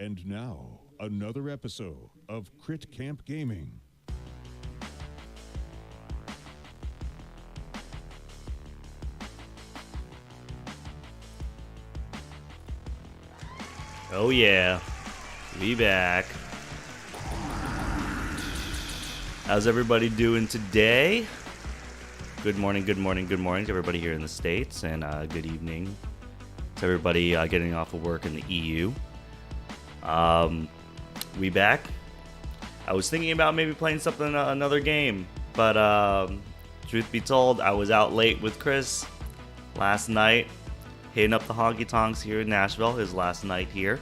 And now, another episode of Crit Camp Gaming. Oh yeah, we back. How's everybody doing today? Good morning to everybody here in the States, and good evening to everybody getting off of work in the EU. We back. I was thinking about maybe playing something, another game, but truth be told, I was out late with Chris last night, hitting up the honky tonks here in Nashville, his last night here.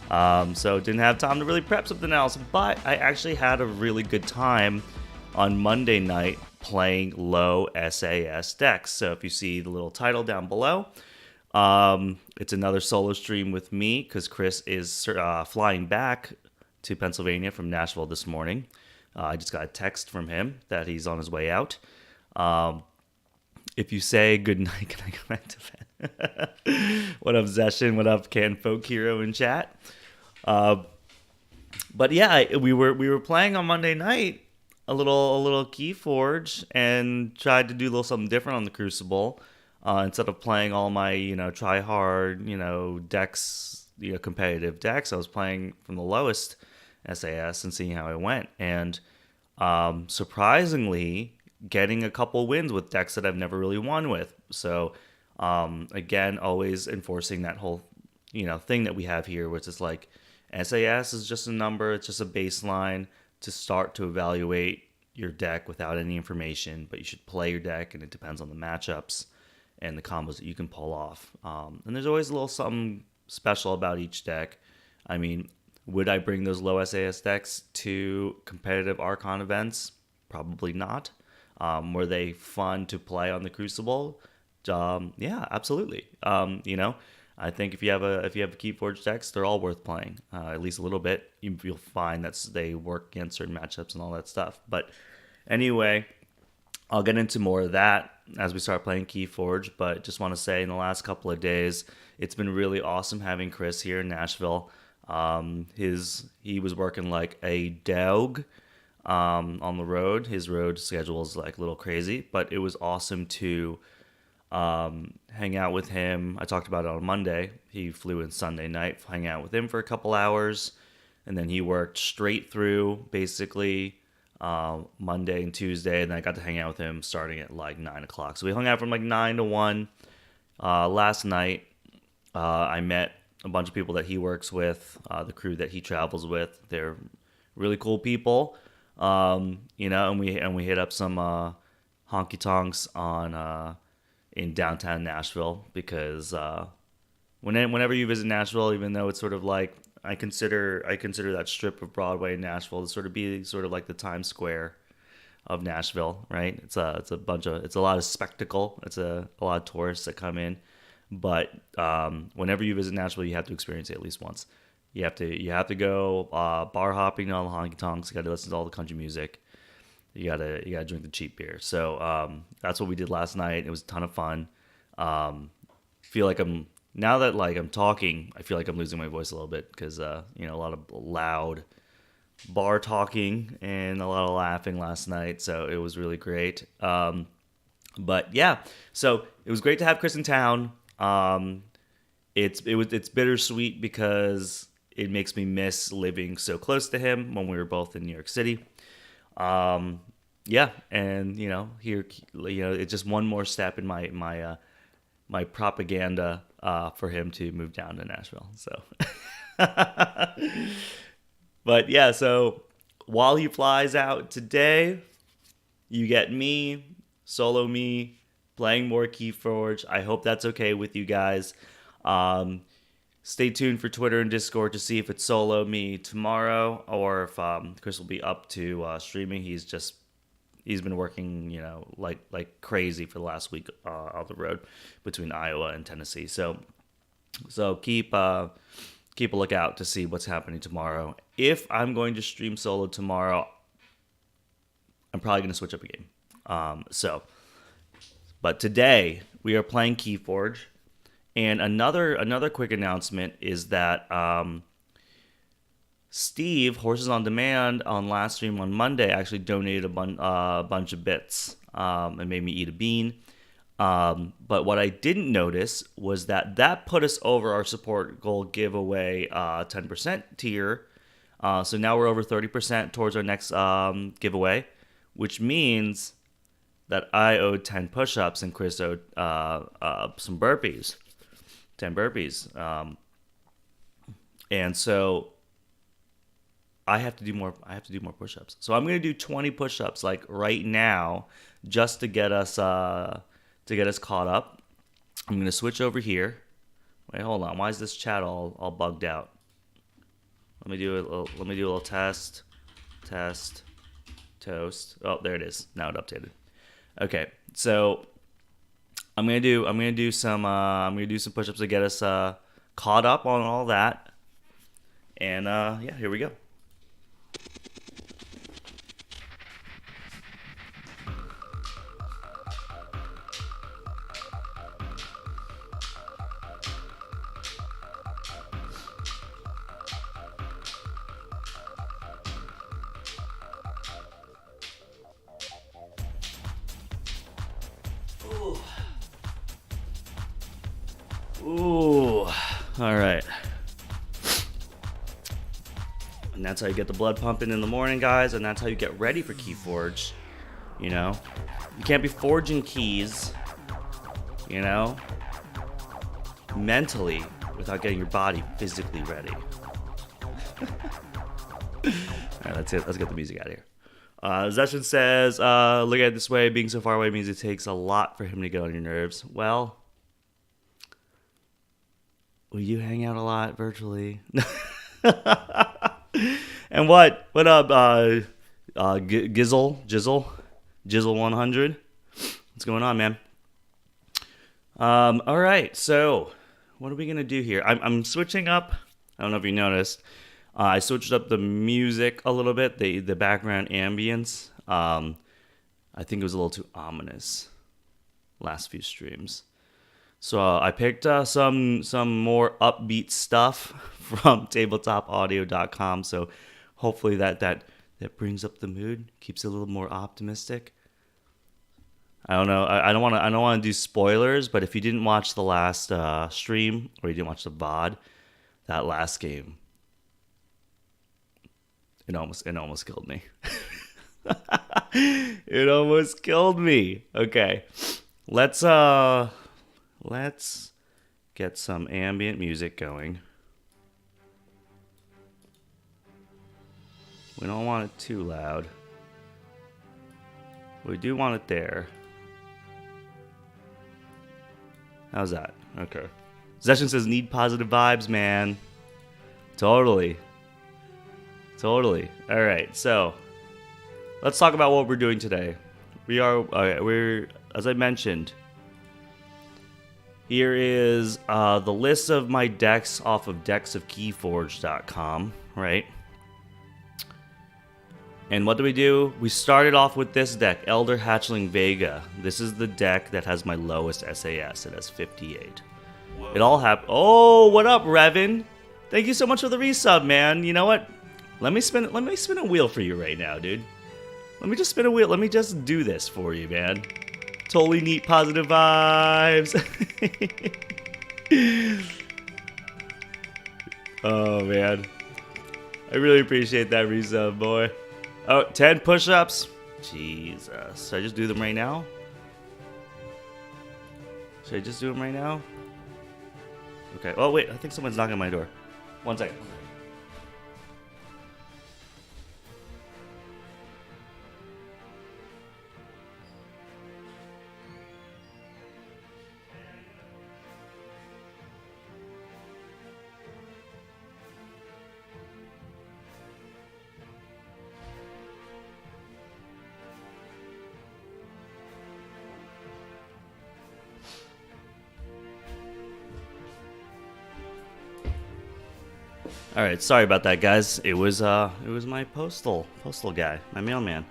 So didn't have time to really prep something else, but I actually had a really good time on Monday night playing low SAS decks. So if you see the little title down below, it's another solo stream with me because Chris is flying back to Pennsylvania from Nashville this morning. I just got a text from him that he's on his way out. If you say good night, can I go back to bed? What up, Zeshin? What up, Can Folk Hero in chat? But yeah, we were playing on Monday night a little Keyforge and tried to do a little something different on the Crucible. Instead of playing all my try hard decks, competitive decks, I was playing from the lowest SAS and seeing how it went. And surprisingly, getting a couple wins with decks that I've never really won with. So again, always enforcing that whole thing that we have here, which is like SAS is just a number, it's just a baseline to start to evaluate your deck without any information, but you should play your deck, and it depends on the matchups and the combos that you can pull off. And there's always a little something special about each deck. I mean, would I bring those low SAS decks to competitive Archon events? Probably not. Were they fun to play on the Crucible? Yeah, absolutely. I think if you have a Keyforge decks, they're all worth playing, at least a little bit. You'll find that they work against certain matchups and all that stuff. But anyway, I'll get into more of that as we start playing Keyforge. But just want to say, in the last couple of days, it's been really awesome having Chris here in Nashville. He was working like a dog on the road. His road schedule is like a little crazy, but it was awesome to hang out with him. I talked about it on Monday. He flew in Sunday night, hang out with him for a couple hours, and then he worked straight through basically Monday and Tuesday, and then I got to hang out with him starting at like 9 o'clock. So we hung out from like 9 to 1. Last night, I met a bunch of people that he works with, the crew that he travels with. They're really cool people, and we hit up some honky tonks on in downtown Nashville because whenever you visit Nashville, even though it's sort of like I consider that strip of Broadway in Nashville to sort of be sort of like the Times Square of Nashville, right? It's a lot of spectacle. It's a lot of tourists that come in, but whenever you visit Nashville, you have to experience it at least once. You have to go bar hopping to all the honky tonks. You got to listen to all the country music. You gotta drink the cheap beer. So that's what we did last night. It was a ton of fun. Feel like I'm talking. I feel like I'm losing my voice a little bit because a lot of loud bar talking and a lot of laughing last night. So it was really great. But yeah, so it was great to have Chris in town. It's bittersweet because it makes me miss living so close to him when we were both in New York City. Yeah, and here, it's just one more step in my propaganda for him to move down to Nashville. So, but yeah, so while he flies out today, you get me, solo me, playing more Keyforge. I hope that's okay with you guys. Stay tuned for Twitter and Discord to see if it's solo me tomorrow or if Chris will be up to streaming. He's been working, like crazy for the last week on the road between Iowa and Tennessee. So keep a lookout to see what's happening tomorrow. If I'm going to stream solo tomorrow, I'm probably going to switch up a game. But today we are playing Keyforge. And another quick announcement is that Steve, Horses on Demand, on last stream on Monday, actually donated a bunch of bits and made me eat a bean. But what I didn't notice was that put us over our support goal giveaway 10% tier. So now we're over 30% towards our next giveaway, which means that I owed 10 push-ups and Chris owed some burpees, 10 burpees. And so I have to do more push-ups. So I'm going to do 20 push-ups like right now just to get us caught up. I'm going to switch over here. Wait, hold on. Why is this chat all bugged out? Let me do a little test, toast. Oh, there it is. Now it updated. Okay, so I'm gonna do some push-ups to get us caught up on all that, and yeah, here we go. Ooh, all right. And that's how you get the blood pumping in the morning, guys, and that's how you get ready for Keyforge. You know, you can't be forging keys, you know, mentally without getting your body physically ready. All right, that's it. Let's get the music out of here. Zeshin says, look at it this way, being so far away means it takes a lot for him to get on your nerves. Well, we do hang out a lot virtually. And what up, Jizzle 100? What's going on, man? All right, so what are we gonna do here? I'm switching up. I don't know if you noticed. I switched up the music a little bit, the background ambience. I think it was a little too ominous last few streams. So I picked some more upbeat stuff from tabletopaudio.com. So hopefully that brings up the mood, keeps it a little more optimistic. I don't know. I don't want to do spoilers, but if you didn't watch the last stream or you didn't watch the VOD, that last game, it almost killed me. It almost killed me. Okay, let's get some ambient music going. We don't want it too loud. We do want it there. How's that? Okay. Zeshin says, need positive vibes, man. Totally. Alright, so let's talk about what we're doing today. We're, as I mentioned, here is the list of my decks off of decksofkeyforge.com, right? And what do? We started off with this deck, Elder Hatchling Vega. This is the deck that has my lowest SAS. It has 58. Whoa. It all happened. Oh, what up, Revan? Thank you so much for the resub, man. You know what? Let me spin a wheel for you right now, dude. Let me just spin a wheel. Let me just do this for you, man. Totally neat, positive vibes. Oh, man. I really appreciate that resub, boy. Oh, 10 push-ups. Jesus. Should I just do them right now? Should I just do them right now? Okay. Oh, wait. I think someone's knocking on my door. One second. All right, sorry about that, guys. It was my postal guy, my mailman,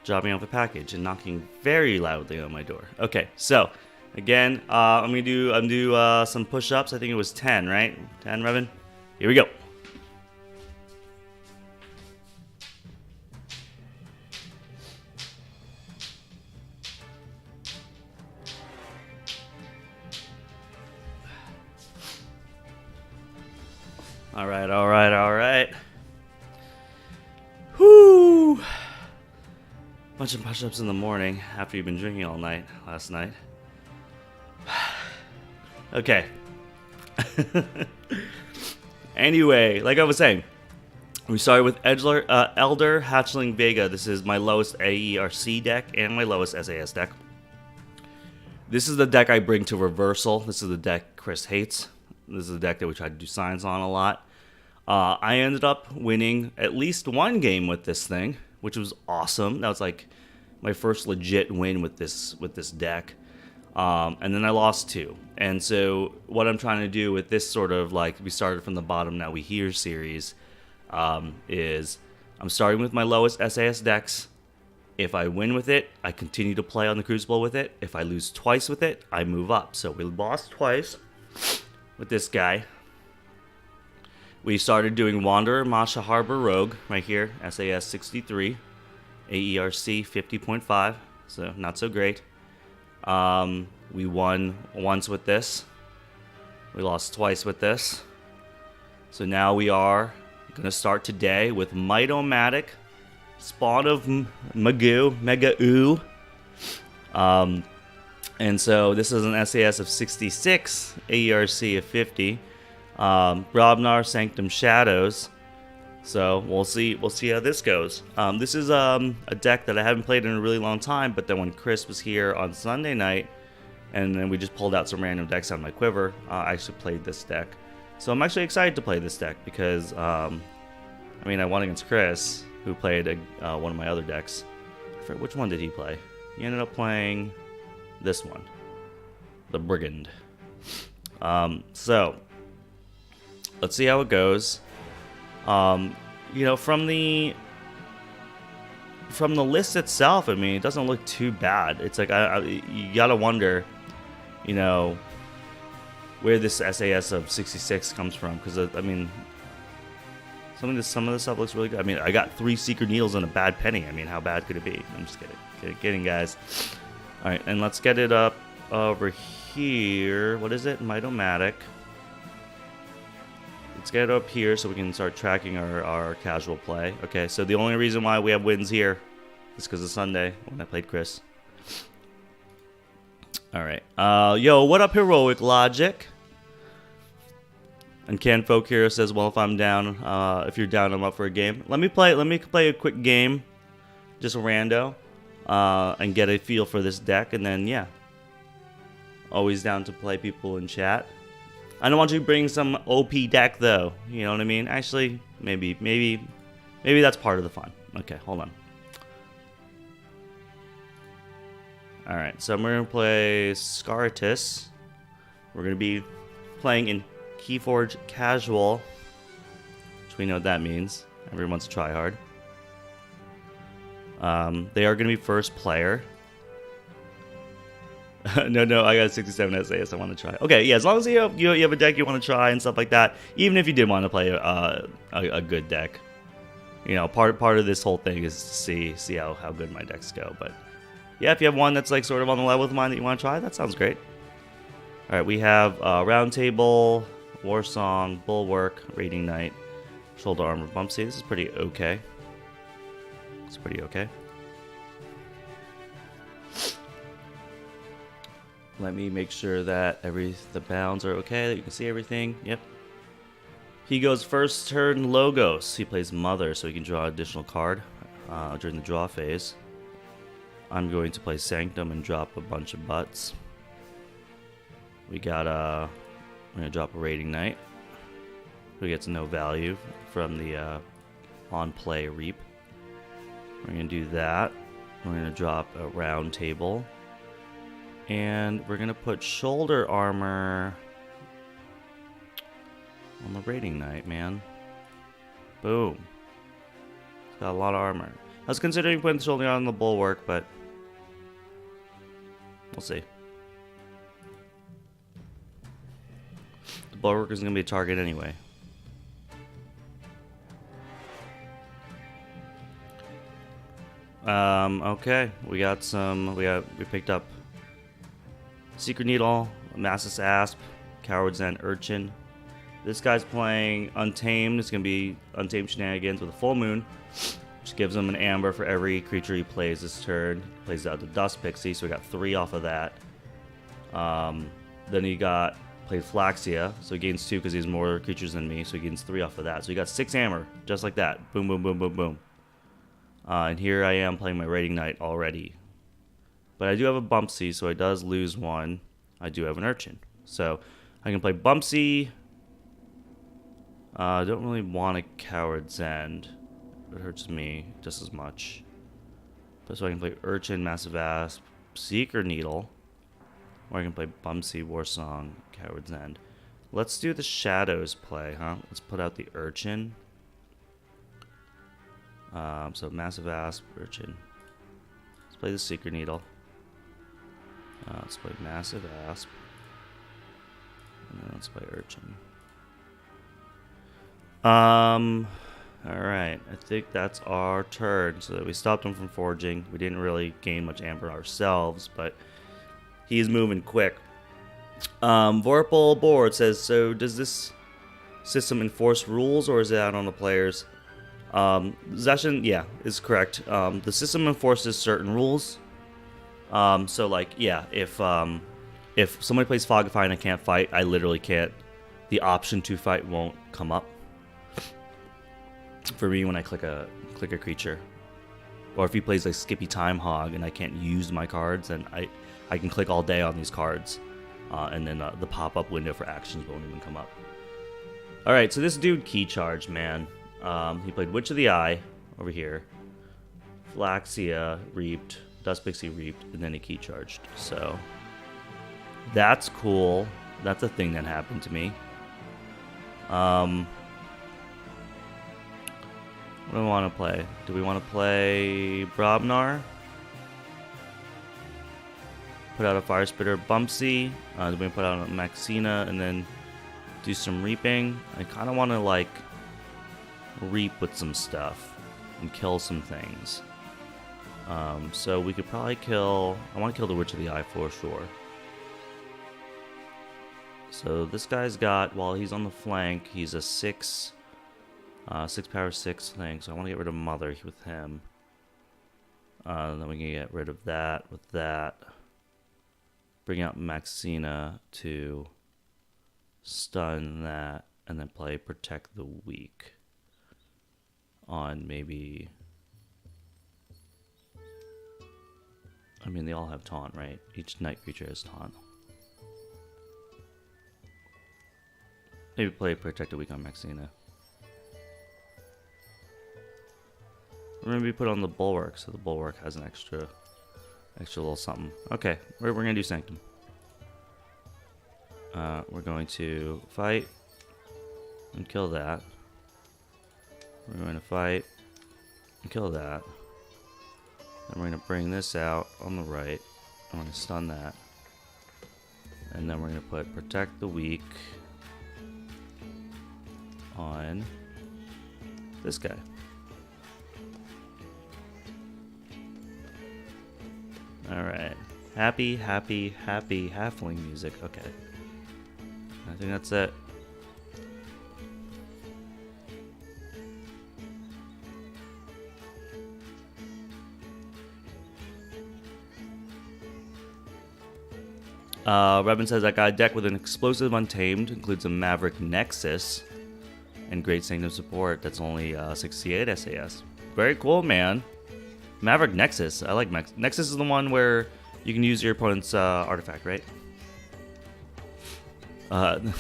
dropping off a package and knocking very loudly on my door. Okay, so again, I'm gonna do some push-ups. I think it was 10, right? 10, Revan. Here we go. All right, all right, all right. Whoo! Bunch of push-ups in the morning after you've been drinking all night last night. Okay. Anyway, like I was saying, we started with Elder Hatchling Vega. This is my lowest AERC deck and my lowest SAS deck. This is the deck I bring to reversal. This is the deck Chris hates. This is the deck that we tried to do signs on a lot. I ended up winning at least one game with this thing, which was awesome. That was like my first legit win with this deck. And then I lost two. And so what I'm trying to do with this sort of like we started from the bottom, now we here series, is I'm starting with my lowest SAS decks. If I win with it, I continue to play on the Crucible with it. If I lose twice with it, I move up. So we lost twice with this guy. We started doing Wanderer, Masha Harbor Rogue right here, SAS 63, AERC 50.5, so not so great. We won once with this. We lost twice with this. So now we are going to start today with Might-O-Matic, Spawn of Magoo, Mega-Oo. And so this is an SAS of 66, AERC of 50. Brobnar, Sanctum Shadows. So we'll see how this goes. This is a deck that I haven't played in a really long time, but then when Chris was here on Sunday night, and then we just pulled out some random decks out of my quiver, I actually played this deck. So I'm actually excited to play this deck because, I won against Chris, who played one of my other decks. I forget which one did he play. He ended up playing this one, the Brigand. So let's see how it goes. From the list itself, it doesn't look too bad. It's like you gotta wonder, where this SAS of 66 comes from, because some of the stuff looks really good. I got 3 Secret Needles and a bad penny. How bad could it be? I'm just kidding, guys. All right, and let's get it up over here. What is it? Might-O-Matic. Let's get it up here so we can start tracking our casual play. Okay, so the only reason why we have wins here is because of Sunday when I played Chris. All right. Yo, what up, Heroic Logic? And Can Folk Hero says, well, if I'm down, if you're down, I'm up for a game. Let me play a quick game, just a rando, and get a feel for this deck, and then yeah, always down to play people in chat. I don't want you to bring some OP deck though. You know what I mean? Actually, maybe that's part of the fun. Okay, hold on. All right, so we're gonna play Scartus. We're gonna be playing in Keyforge Casual, which we know what that means. Everyone's try hard. They are gonna be first player. No, I got 67 SAS I want to try. Okay, yeah, as long as you have a deck you want to try and stuff like that, even if you did want to play a good deck, part of this whole thing is to see how good my decks go. But yeah, if you have one that's like sort of on the level with mine that you want to try, that sounds great. All right, we have Round Table, War Song, Bulwark, Raiding Knight, Shoulder Armor Bump. See, this is pretty okay. It's pretty okay. Let me make sure that the bounds are okay, that you can see everything. Yep. He goes first turn Logos. He plays Mother, so he can draw an additional card during the draw phase. I'm going to play Sanctum and drop a bunch of butts. We got we're going to drop a Raiding Knight, who gets no value from the on-play Reap. We're going to do that. We're going to drop a Round Table. And we're going to put Shoulder Armor on the Raiding Knight, man. Boom. It's got a lot of armor. I was considering putting Shoulder on the Bulwark, but we'll see. The Bulwark is going to be a target anyway. Okay. We picked up Secret Needle, Massus Asp, Coward's End Urchin, This guy's playing Untamed. It's going to be Untamed Shenanigans with a full moon, which gives him an amber for every creature he plays this turn. He plays out the Dust Pixie, so we got 3 off of that. Then he played Flaxia, so he gains 2 because he has more creatures than me, so he gains 3 off of that. So he got 6 amber, just like that. Boom, boom, boom, boom, boom. And here I am playing my Raiding Knight already. But I do have a Bumpsy, so I does lose 1. I do have an Urchin. So I can play Bumpsy. I don't really want a Coward's End. It hurts me just as much. But so I can play Urchin, Massive Asp, Seeker Needle. Or I can play Bumpsy, Warsong, Coward's End. Let's do the Shadows play, huh? Let's put out the Urchin. So Massive Asp, Urchin. Let's play the Seeker Needle. Let's play Massive Asp. And then let's play Urchin. Alright, I think that's our turn. So we stopped him from forging. We didn't really gain much amber ourselves, but he's moving quick. Vorpal Board says, so does this system enforce rules or is it out on the players? Zashin, yeah, is correct. The system enforces certain rules. So like, yeah, if somebody plays Fogify and I can't fight, I literally can't. The option to fight won't come up for me when I click a creature. Or if he plays like Skippy Time Hog and I can't use my cards, then I can click all day on these cards, and then the pop-up window for actions won't even come up. All right, so this dude key charged, man. He played Witch of the Eye over here, Flaxia reaped, Dust Pixie reaped, and then he key charged. So that's cool. That's a thing that happened to me. What do we want to play? Do we want to play Brobnar? Put out a Fire Spitter Bumpsy. Do we put out a Maxina and then do some reaping? I kind of want to like reap with some stuff and kill some things. So we could probably kill... I want to kill the Witch of the Eye for sure. So this guy's got, while he's on the flank, he's a 6 power 6 thing. So I want to get rid of Mother with him. Then we can get rid of that with that. Bring out Maxina to stun that, and then play Protect the Weak on maybe... I mean, they all have taunt, right? Each night creature has taunt. Maybe play Protect the Weak on Maxina. Or maybe put on the Bulwark, so the Bulwark has an extra little something. Okay, we're gonna do Sanctum. We're going to fight and kill that. We're going to fight and kill that. Then we're going to bring this out on the right. I'm going to stun that. And then we're going to put Protect the Weak on this guy. Alright. Happy, happy, happy halfling music. Okay. I think that's it. Rebin says that got a deck with an explosive Untamed, includes a Maverick Nexus, and Great Sanctum support. That's only 68 SAS. Very cool, man. Maverick Nexus. I like Nexus is the one where you can use your opponent's artifact, right?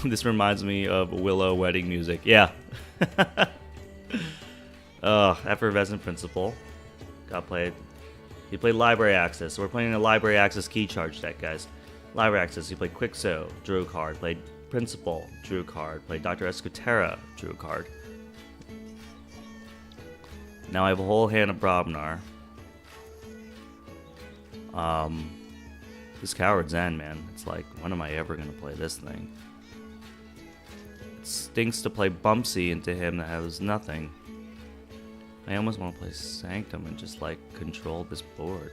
This reminds me of Willow wedding music. Yeah. Effervescent Principle. Got played. He played Library Access. So we're playing a Library Access key charge deck, guys. Library Access. He played Quixo, drew a card. Played Principle, drew a card. Played Dr. Escutera, drew a card. Now I have a whole hand of Brobnar. This Coward's End, man. It's like, when am I ever going to play this thing? It stinks to play Bumpsy into him that has nothing. I almost want to play Sanctum and just, like, control this board.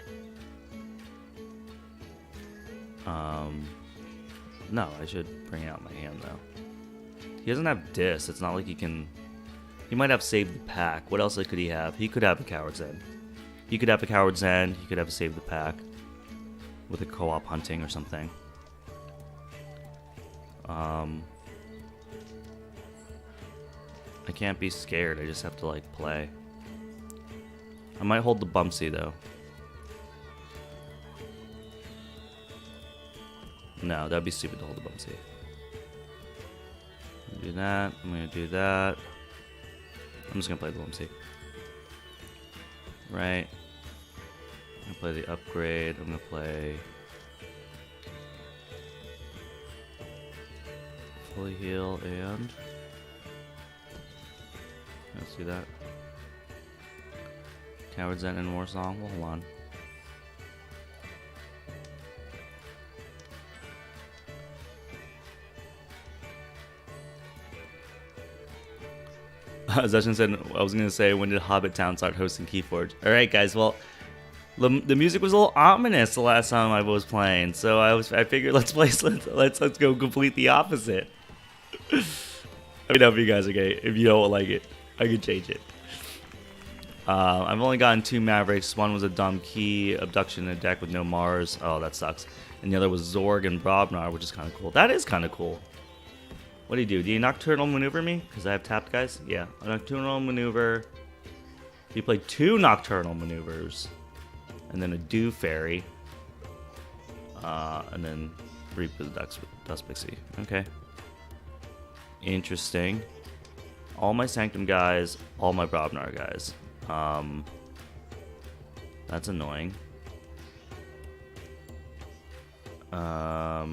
No, I should bring out my hand, though. He doesn't have Dis. It's not like he can... He might have Save the Pack. What else could he have? He could have a Coward's End. He could have a Coward's End. He could have a Save the Pack. With a co-op hunting or something. I can't be scared. I just have to, like, play. I might hold the Bumpsy, though. No, that'd be stupid to hold the Bumpsy. I'm gonna do that. I'm gonna do that. I'm just gonna play the Bumpsy. Right. I'm gonna play the upgrade. I'm gonna play... Fully heal and... Let's do that. Coward's End and War Song. Well, hold on. Zeshin said, I was going to say, when did Hobbit Town start hosting Keyforge? Alright, guys, well, the music was a little ominous the last time I was playing, so I figured let's go complete the opposite. Let me know if you guys are okay. If you don't like it, I can change it. I've only gotten 2 Mavericks. One was a dumb key abduction in a deck with no Mars. Oh, that sucks. And the other was Zorg and Brobnar, which is kind of cool. That is kind of cool. What do you do? Do you Nocturnal Maneuver me? Because I have tapped, guys. Yeah, a Nocturnal Maneuver. You play 2 Nocturnal Maneuvers. And then a Dew Fairy. And then Reap the Dust Pixie. Okay. Interesting. All my Sanctum guys, all my Brobnar guys. That's annoying. I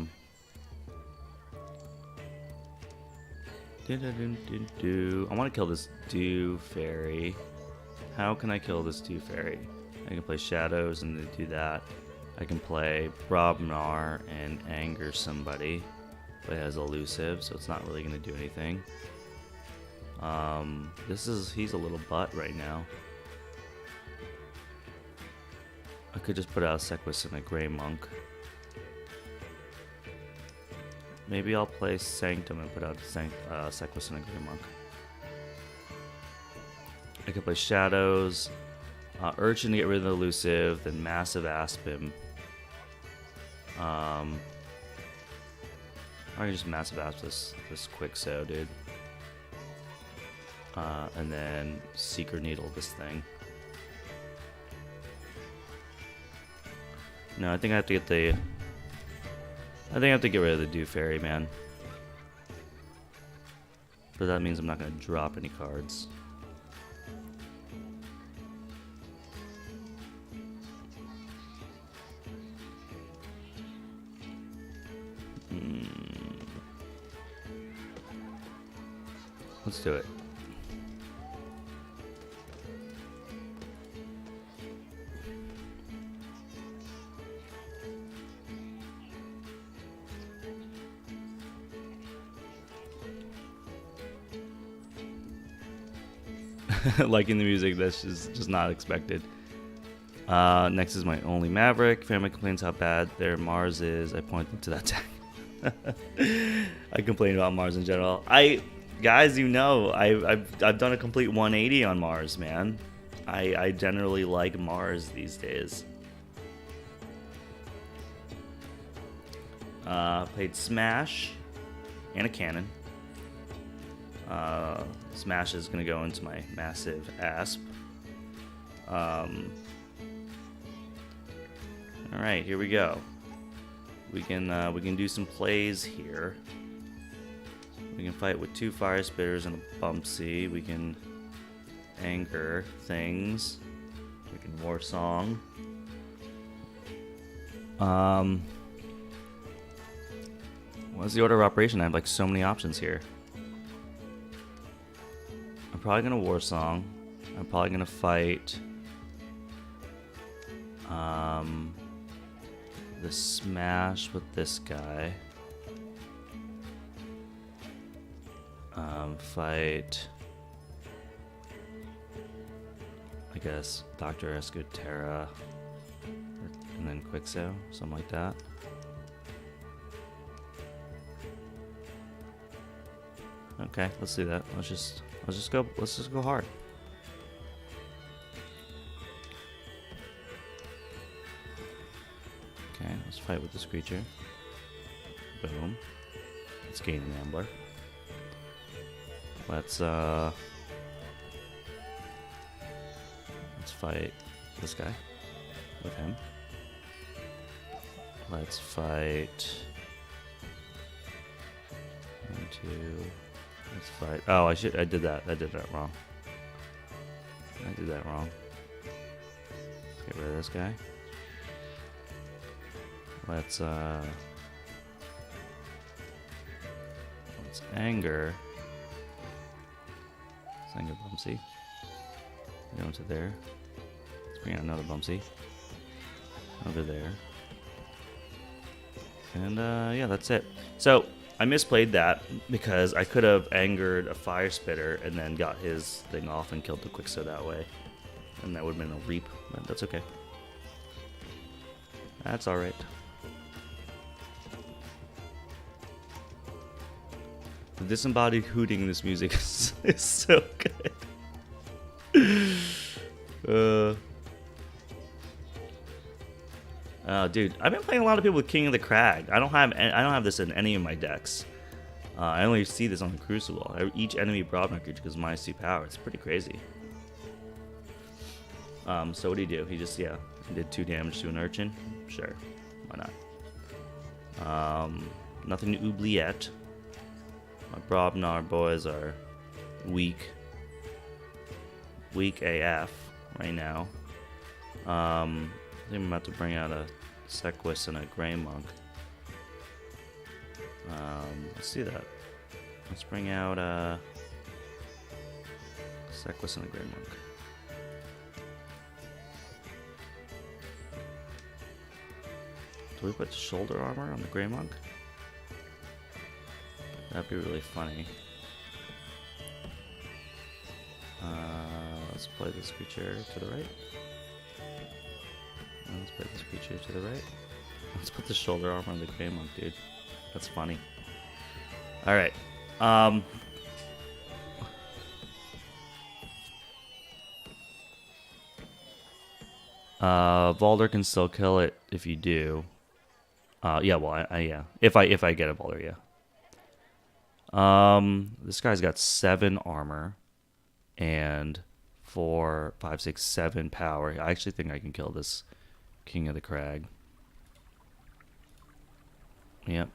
want to kill this Dew Fairy. How can I kill this Dew Fairy? I can play Shadows and then do that. I can play Brobnar and anger somebody. But it has elusive, so it's not really going to do anything. He's a little butt right now. I could just put out Sequus and a Grey Monk. Maybe I'll play Sanctum and put out Sequus and a Grey Monk. I could play Shadows, Urchin to get rid of the elusive, then Massive Aspen. I can just Massive Asp this Quixo, dude. And then Seeker Needle this thing. No, I think I have to get the... I think I have to get rid of the Dew Fairy, man. But that means I'm not going to drop any cards. Let's do it. Liking the music, that's just not expected. Next is my only Maverick. Family complains how bad their Mars is. I point them to that deck. I complain about Mars in general. Guys, you know, I've done a complete 180 on Mars, man. I generally like Mars these days. Played Smash and a Cannon. Smash is gonna go into my Massive Asp. All right, here we go. We can do some plays here. We can fight with 2 Fire Spitters and a Bumpsy. We can anger things. We can War Song. What's the order of operation? I have like so many options here. I'm probably gonna War Song. I'm probably gonna fight the Smash with this guy. Fight, I guess, Dr. Escutera, and then Quixo, something like that. Okay, let's do that. Let's just go hard. Okay, let's fight with this creature. Boom. Let's gain an Ambler. Let's fight this guy with him. Let's fight 1, 2. Let's fight. Oh, I did that. I did that wrong. I did that wrong. Let's get rid of this guy. Let's anger. Let's anger Bumsy. Go into there. Let's bring out another Bumsy. Over there. And yeah, that's it. So I misplayed that because I could have angered a Fire Spitter and then got his thing off and killed the Quixo that way. And that would have been a reap, but that's okay. That's alright. The disembodied hooting in this music is so good. Dude, I've been playing a lot of people with King of the Crag. I don't have this in any of my decks. I only see this on the Crucible. Each enemy Brobnar creature gives -2 power. It's pretty crazy. So what did he do? He just, yeah, did 2 damage to an Urchin. Sure, why not? Nothing to oubliette. My Brobnar boys are weak AF right now. I think I'm about to bring out a Sequus and a Grey Monk. Let's do that. Let's bring out a Sequus and a Grey Monk. Do we put shoulder armor on the Grey Monk? That'd be really funny. Let's play this creature to the right. Let's put this creature to the right. Let's put the shoulder armor on the Grey Monk, dude. That's funny. Alright. Valder can still kill it if you do. Yeah, well, yeah. If I get a Valder, yeah. This guy's got 7 armor and 4, 5, 6, 7 power. I actually think I can kill this King of the Crag. Yep.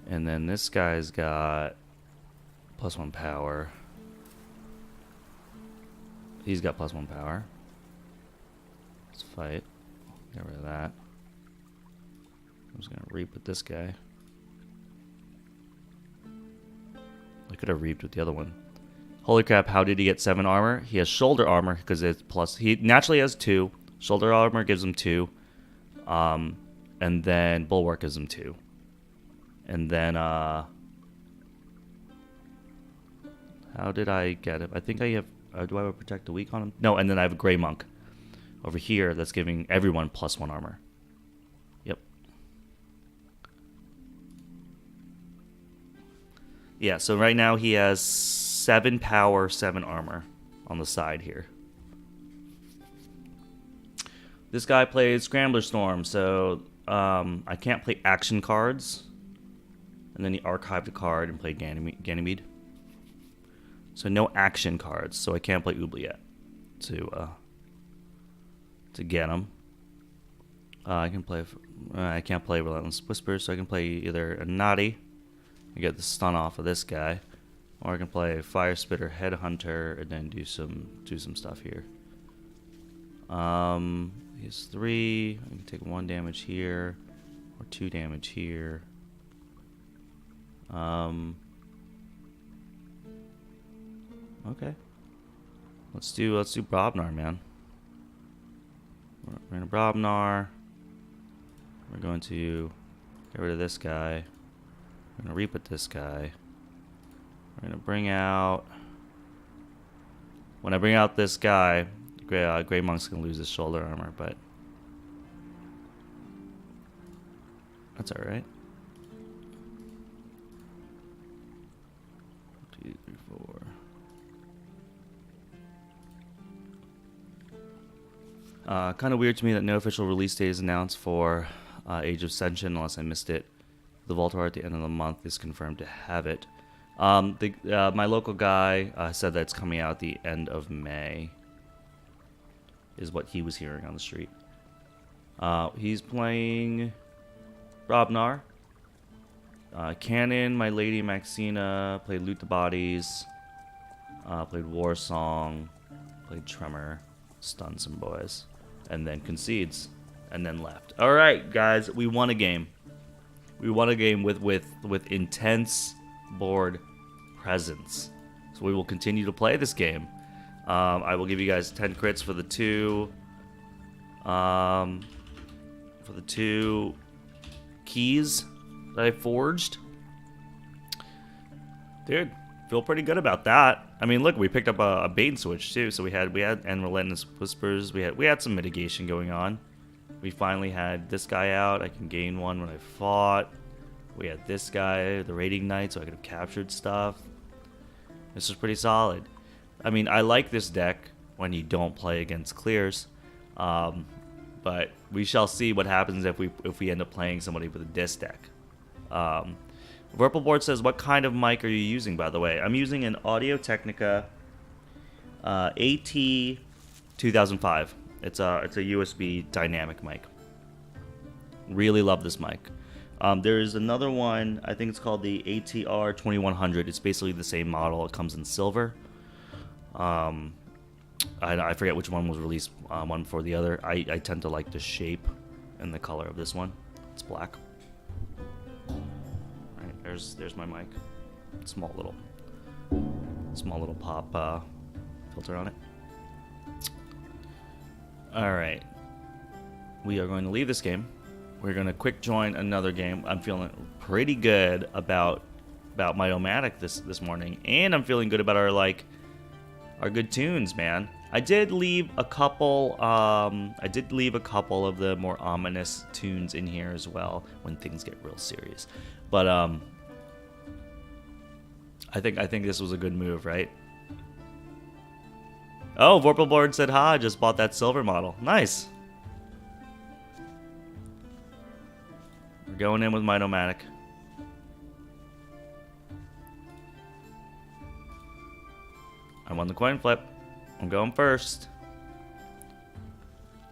And then this guy's got +1 power. He's got +1 power. Let's fight. Get rid of that. I'm just gonna reap with this guy. I could have reaped with the other one. Holy crap, how did he get 7 armor? He has shoulder armor because it's plus. He naturally has 2. Shoulder armor gives him 2. And then Bulwark gives him 2. And then, how did I get it? I think I have, do I have a Protect the Weak on him? No, and then I have a Grey Monk over here that's giving everyone +1 armor. Yep. Yeah, so right now he has 7 power, 7 armor on the side here. This guy plays Scrambler Storm, so I can't play action cards. And then he archived a card and played Ganymede. So no action cards, so I can't play Oubliette to get him. I can't play Relentless Whisper, so I can play either a Naughty and get the stun off of this guy, or I can play Fire Spitter, Headhunter, and then do some stuff here. He has 3. I can take 1 damage here, or 2 damage here. Okay. Let's do Brobnar, man. We're gonna Brobnar. We're going to get rid of this guy. We're gonna reap with this guy. We're gonna bring out. When I bring out this guy, Grey Monk's gonna lose his shoulder armor, but that's all right. Kind of weird to me that no official release date is announced for Age of Ascension, unless I missed it. The Vault Tour at the end of the month is confirmed to have it. My local guy said that it's coming out at the end of May, is what he was hearing on the street. He's playing Robnar. Canon, My Lady Maxina, played Loot the Bodies, played War Song, played Tremor, stunned some boys, and then concedes, and then left. Alright, guys, we won a game. We won a game with intense board presence. So we will continue to play this game. I will give you guys 10 crits for the two keys that I forged. Dude, feel pretty good about that. I mean, look, we picked up a bait and switch too. So we had and Relentless Whispers. We had some mitigation going on. We finally had this guy out. I can gain one when I fought. We had this guy, the Raiding Knight, so I could have captured stuff. This was pretty solid. I mean, I like this deck when you don't play against clears, but we shall see what happens if we end up playing somebody with a disc deck. Vorpalboard says, what kind of mic are you using, by the way? I'm using an Audio-Technica AT2005. It's a USB dynamic mic. Really love this mic. There's another one, I think it's called the ATR2100. It's basically the same model. It comes in silver. I forget which one was released one before the other. I tend to like the shape and the color of this one. It's black. Alright, there's my mic. Small little pop filter on it. Alright. We are going to leave this game. We're going to quick join another game. I'm feeling pretty good about Mitomatic this morning. And I'm feeling good about our good tunes, man. I did leave a couple of the more ominous tunes in here as well when things get real serious. But I think this was a good move, right? Oh, Vorpalboard said, "Ha, just bought that silver model." Nice. We're going in with Mitomatic. I won the coin flip. I'm going first.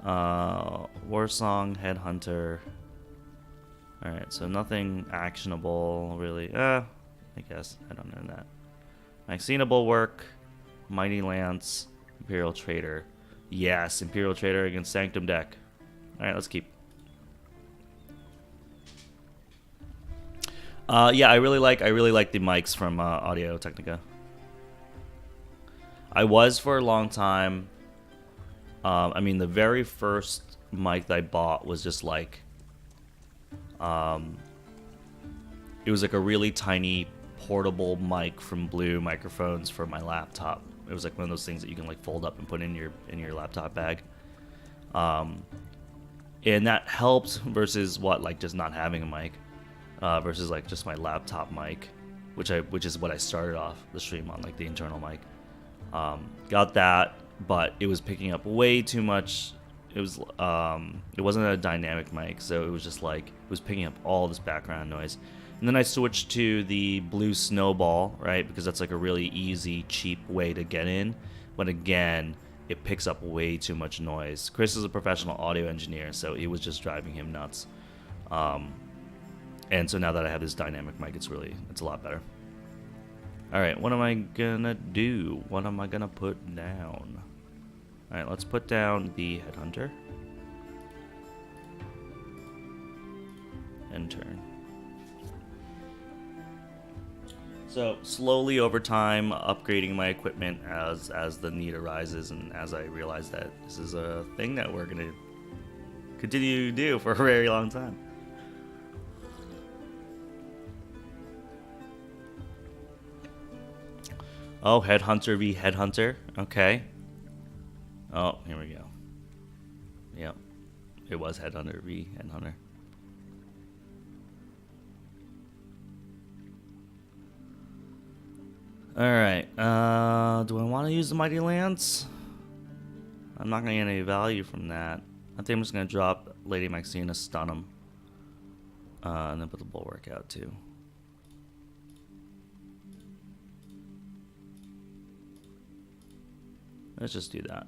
War Song, Headhunter. Alright, so nothing actionable, really. I guess. I don't know that. Maxina Bulwark, Mighty Lance, Imperial Trader. Yes, Imperial Trader against Sanctum deck. Alright, let's keep. Yeah, I really like the mics from Audio-Technica. I was for a long time. I mean, the very first mic that I bought was just like, it was like a really tiny portable mic from Blue Microphones for my laptop. It was like one of those things that you can like fold up and put in your laptop bag. And that helped versus like just not having a mic, versus like just my laptop mic, which is what I started off the stream on, like the internal mic. Got that, but it was picking up way too much. It wasn't a dynamic mic, so it was just like, it was picking up all this background noise. And then I switched to the Blue Snowball, right? Because that's like a really easy, cheap way to get in. But again, it picks up way too much noise. Chris is a professional audio engineer, so it was just driving him nuts. And so now that I have this dynamic mic, it's a lot better. Alright, what am I gonna do? What am I gonna put down? Alright, let's put down the Headhunter. End turn. So, slowly over time, upgrading my equipment as the need arises, and as I realize that this is a thing that we're gonna continue to do for a very long time. Oh, Headhunter v Headhunter. Okay. Oh, here we go. Yep. It was Headhunter v Headhunter. Alright. Do I want to use the Mighty Lance? I'm not going to get any value from that. I think I'm just going to drop Lady Maxina, stun him. And then put the bulwark out too. Let's just do that.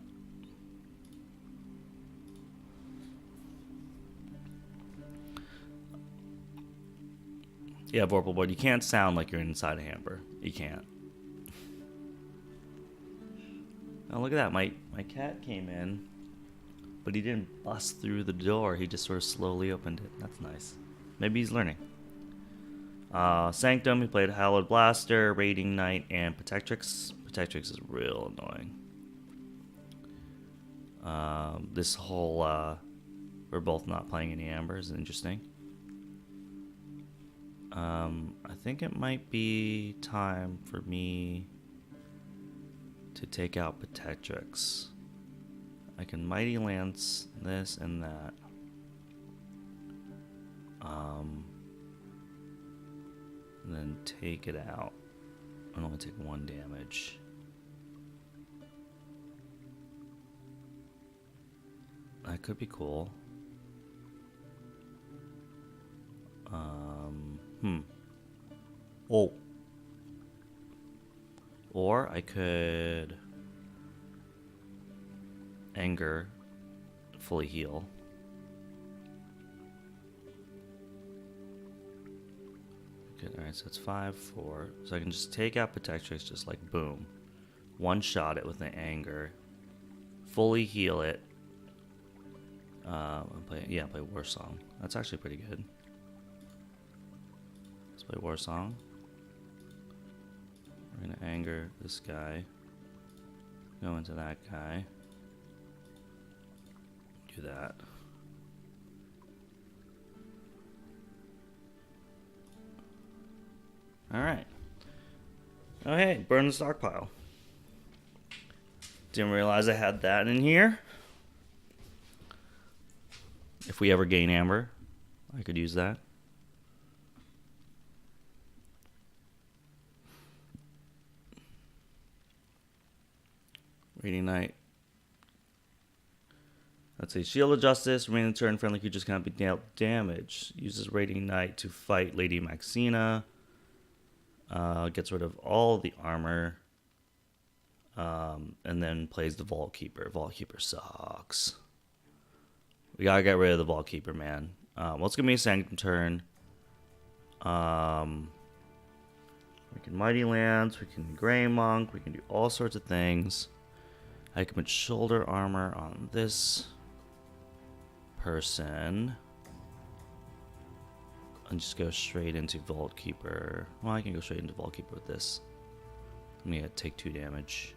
Yeah, Vorpal Board, you can't sound like you're inside a hamper. You can't. Oh, look at that. My cat came in, but he didn't bust through the door. He just sort of slowly opened it. That's nice. Maybe he's learning. Sanctum, he played Hallowed Blaster, Raiding Knight, and Protectrix. Protectrix is real annoying. This whole, we're both not playing any Amber is interesting. I think it might be time for me to take out Protectrix. I can Mighty Lance this and that. And then take it out. And only take 1 damage. That could be cool. Oh. Or I could Anger, fully heal. Good, alright, so it's 5, 4. So I can just take out Protectrix, just like boom. One shot it with an Anger. Fully heal it. Play War Song. That's actually pretty good. Let's play War Song. We're gonna Anger this guy. Go into that guy. Do that. Alright. Oh hey, burn the stockpile. Didn't realize I had that in here. If we ever gain Amber, I could use that. Raiding Knight. Let's see. Shield of Justice. Remaining turn, friendly creatures cannot be dealt damage. Uses Raiding Knight to fight Lady Maxina. Gets rid of all the armor. And then plays the Vault Keeper. Vault Keeper sucks. We gotta get rid of the Vault Keeper, man. Well, it's gonna be a Sanctum turn. We can Mighty Lance. We can Grey Monk. We can do all sorts of things. I can put shoulder armor on this person. And just go straight into Vault Keeper. Well, I can go straight into Vault Keeper with this. I'm gonna take 2 damage.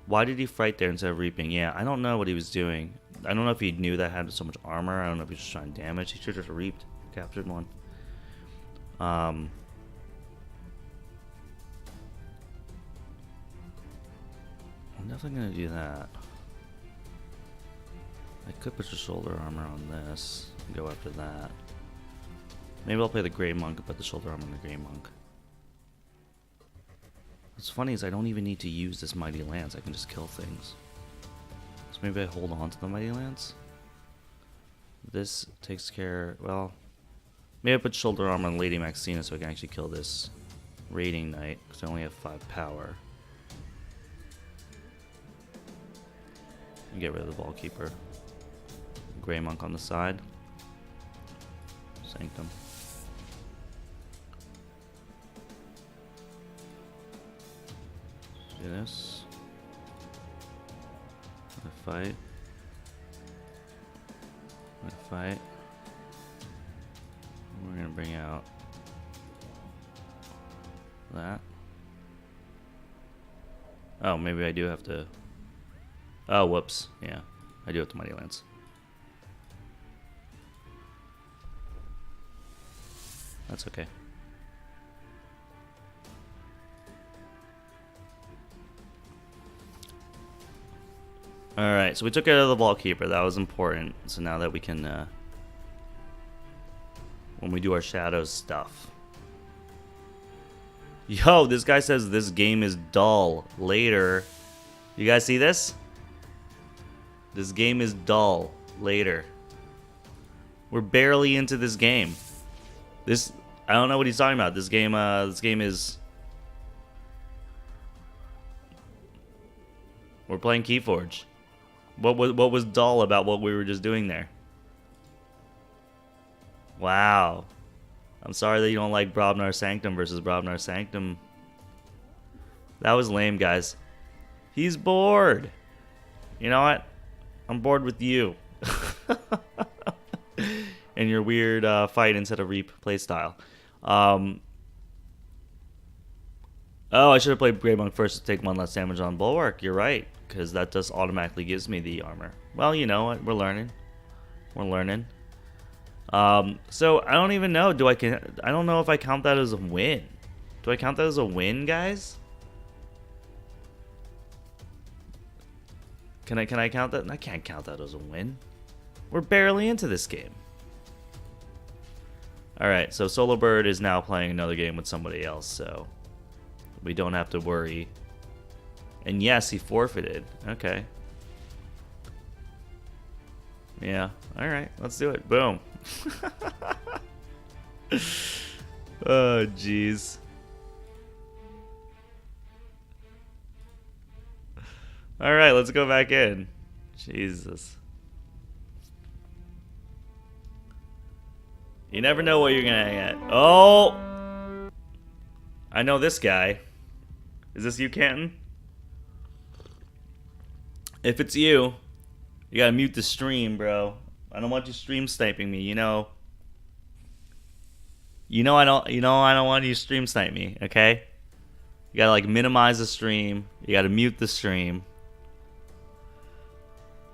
Why did he fight there instead of reaping? Yeah, I don't know what he was doing. I don't know if he knew that had so much armor. I don't know if he was just trying damage. He should have just reaped. Captured one. I'm definitely going to do that. I could put the shoulder armor on this and go after that. Maybe I'll play the Grey Monk and put the shoulder armor on the Grey Monk. What's funny is I don't even need to use this Mighty Lance. I can just kill things. So maybe I hold on to the Mighty Lance. This takes care... Well, maybe I put shoulder armor on Lady Maxina so I can actually kill this Raiding Knight. Because I only have 5 power. And get rid of the Vault Keeper. Grey Monk on the side. Sanctum. Do this. Fight. Fight. We're gonna bring out that. Oh, maybe I do have to. Oh, whoops. Yeah, I do have to Mighty Lance. That's okay. Alright, so we took out of the Vault Keeper. That was important. So now that we can, when we do our Shadows stuff. Yo, this guy says this game is dull. Later. You guys see this? This game is dull. Later. We're barely into this game. I don't know what he's talking about. This game is... We're playing Keyforge. What was dull about what we were just doing there? Wow. I'm sorry that you don't like Brobnar Sanctum versus Brobnar Sanctum. That was lame, guys. He's bored. You know what? I'm bored with you. And your weird fight instead of reap playstyle. Oh, I should have played Grey Monk first to take one less damage on Bulwark. You're right, because that just automatically gives me the armor. Well, you know what? We're learning. We're learning. So I don't even know. I don't know if I count that as a win. Do I count that as a win, guys? Can I count that? I can't count that as a win. We're barely into this game. Alright, so Solo Bird is now playing another game with somebody else, so we don't have to worry. And yes, he forfeited. Okay. Yeah. Alright, let's do it. Boom. Oh, jeez. Alright, let's go back in. Jesus. You never know what you're gonna get. Oh! I know this guy. Is this you, Canton? If it's you, you gotta mute the stream, bro. I don't want you stream sniping me, you know. I don't want you stream snipe me, okay? You gotta like minimize the stream. You gotta mute the stream.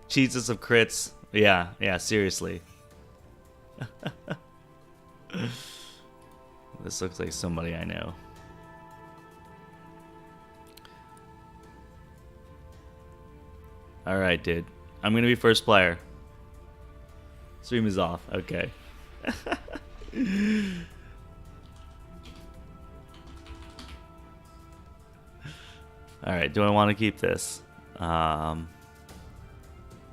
Jesus of crits. Yeah, seriously. This looks like somebody I know. Alright, dude. I'm gonna be first player. Stream is off. Okay. Alright, do I want to keep this?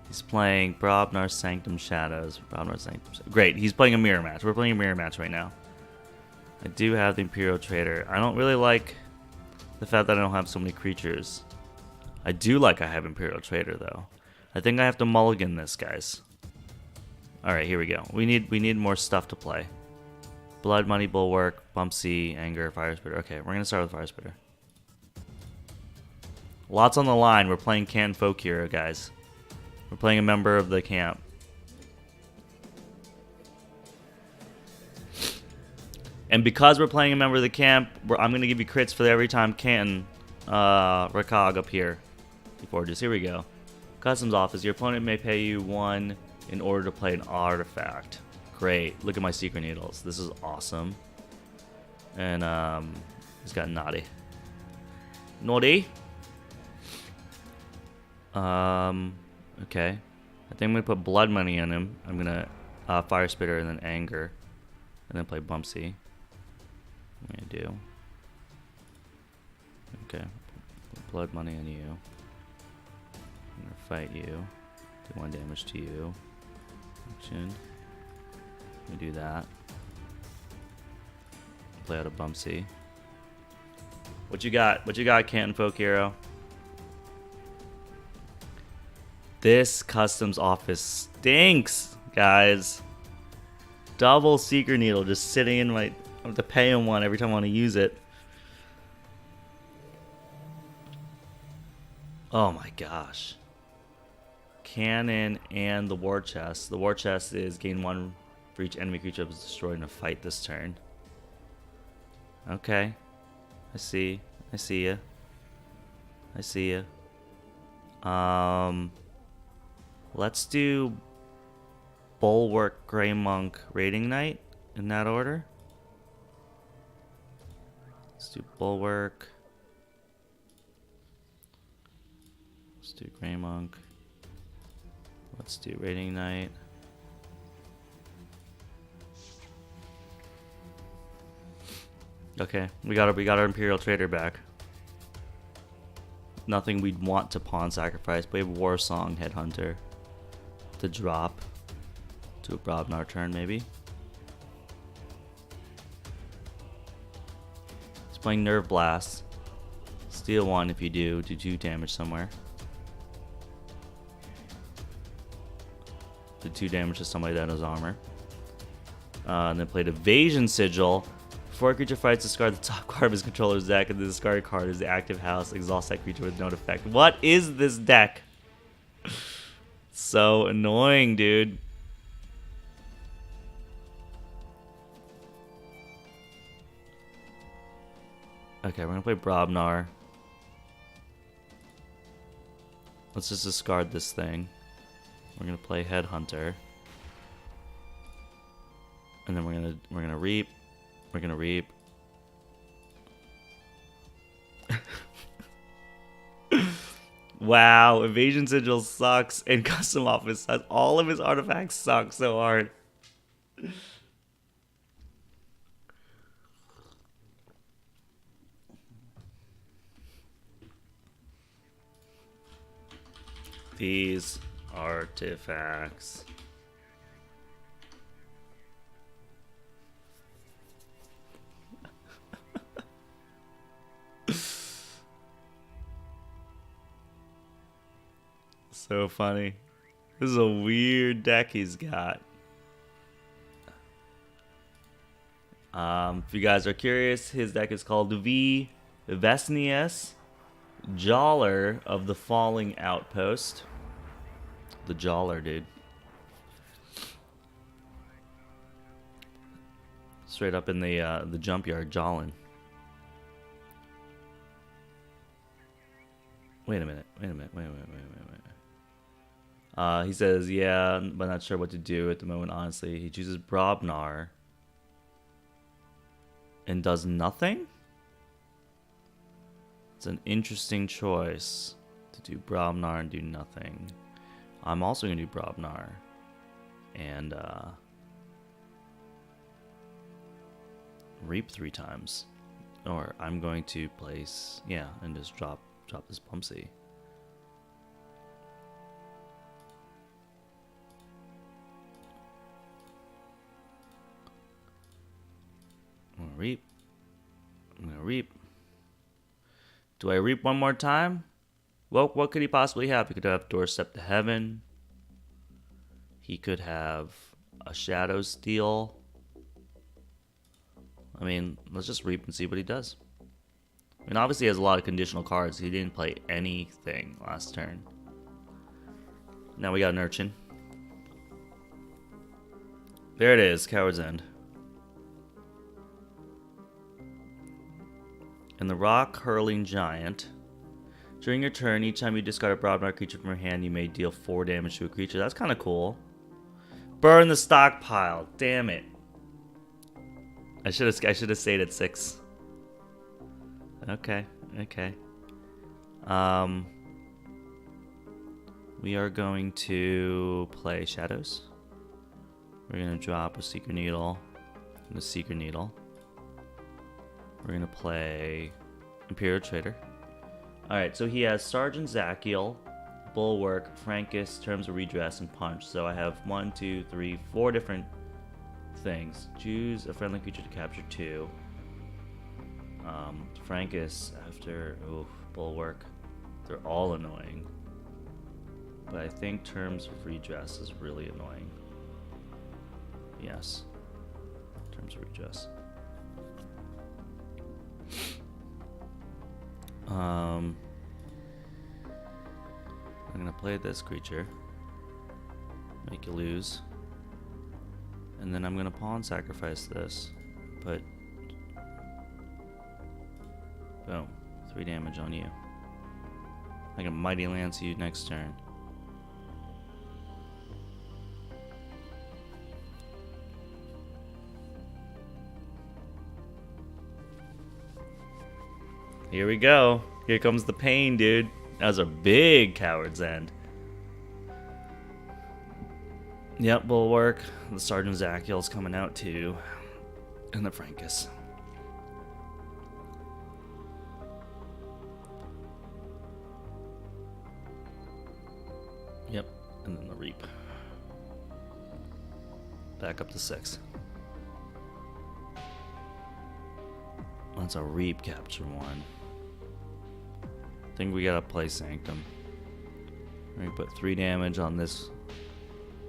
He's playing Brobnar Sanctum Shadows. Great, he's playing a mirror match. We're playing a mirror match right now. I do have the Imperial Trader. I don't really like the fact that I don't have so many creatures. I do like I have Imperial Trader, though. I think I have to mulligan this, guys. Alright, here we go. We need more stuff to play. Blood, Money, Bulwark, Bump C, Anger, Fire Spitter. Okay, we're going to start with Fire Spitter. Lots on the line. We're playing Canton Folk Hero, guys. We're playing a member of the camp. And because we're playing a member of the camp, I'm going to give you crits for every time Canton Rakag up here. Keyforges. Here we go. Customs Office. Your opponent may pay you 1 in order to play an artifact. Great. Look at my Secret Needles. This is awesome. And he's got Naughty. Naughty? Okay. I think I'm going to put Blood Money on him. I'm going to Fire Spitter and then Anger. And then play Bumpsy. I'm going to do. Okay. Put Blood Money on you. I'm going to fight you. Do 1 damage to you. Action. Let me do that. Play out a Bumpsy. What you got? What you got, Canton Folk Hero? This customs office stinks, guys. Double Secret Needle just sitting in my... I have to pay him 1 every time I want to use it. Oh my gosh. Cannon and the War Chest. The War Chest is gain 1 for each enemy creature that was destroyed in a fight this turn. Okay. I see. I see ya. I see ya. Let's do Bulwark, Grey Monk, Raiding Knight in that order. Let's do Bulwark. Let's do Grey Monk. Let's do Raiding Knight. Okay, we got our Imperial Trader back. Nothing we'd want to pawn sacrifice, but we have War Song, Headhunter. to drop to a Brobnar turn, maybe. He's playing Nerve Blast. Steal 1 if you do 2 damage somewhere. Did 2 damage to somebody that has armor. And then played Evasion Sigil. Before a creature fights, discard the top card of his controller's deck, and the discarded card is the active house. Exhaust that creature with no effect. What is this deck? So annoying, dude. Okay, we're gonna play Brobnar. Let's just discard this thing. We're gonna play Headhunter. And then we're gonna reap. We're gonna reap. Wow, Evasion Sigil sucks, and Custom Office has all of his artifacts suck so hard. These artifacts. So funny. This is a weird deck he's got. If you guys are curious, his deck is called V. Vesnius Jawler of the Falling Outpost. The Jawler, dude. Straight up in the jump yard, jawling. Wait a minute. He says, yeah, but not sure what to do at the moment, honestly. He chooses Brobnar and does nothing? It's an interesting choice to do Brobnar and do nothing. I'm also going to do Brobnar and reap 3 times. Or I'm going to place, yeah, and just drop this Pumpsy. I'm gonna reap. I'm gonna reap. Do I reap one more time? Well, what could he possibly have? He could have Doorstep to Heaven. He could have a Shadow Steel. I mean, let's just reap and see what he does. I mean, obviously he has a lot of conditional cards. He didn't play anything last turn. Now we got an Urchin. There it is, Coward's End. And the Rock Hurling Giant. During your turn, each time you discard a Brobnar creature from your hand, you may deal 4 damage to a creature. That's kind of cool. Burn the stockpile. Damn it. I should have stayed at 6. Okay. We are going to play Shadows. We're going to drop a Secret Needle and a Secret Needle. We're going to play Imperial Trader. Alright, so he has Sergeant Zachiel, Bulwark, Frankus, Terms of Redress, and Punch. So I have 1, 2, 3, 4 different things. Choose a friendly creature to capture 2. Frankus after Bulwark. They're all annoying. But I think Terms of Redress is really annoying. Yes. Terms of Redress. I'm gonna play this creature, make you lose, and then I'm gonna pawn sacrifice this, but boom, 3 damage on you. I can Mighty Lance you next turn. Here we go. Here comes the pain, dude. That was a big Coward's End. Yep, Bulwark. The Sergeant Zachiel's coming out too. And the Frankus. Yep, and then the Reap. Back up to 6. That's a reap capture 1. I think we gotta play Sanctum. We put 3 damage on this.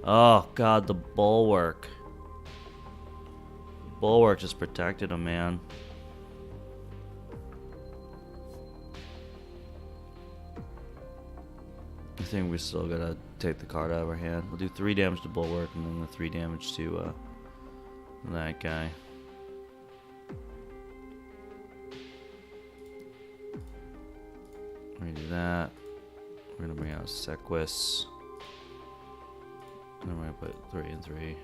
Oh god, the bulwark. Bulwark just protected him, man. I think we still gotta take the card out of our hand. We'll do 3 damage to Bulwark and then the 3 damage to that guy. We're gonna do that. We're gonna bring out Sequus. And then we're gonna put 3 and 3.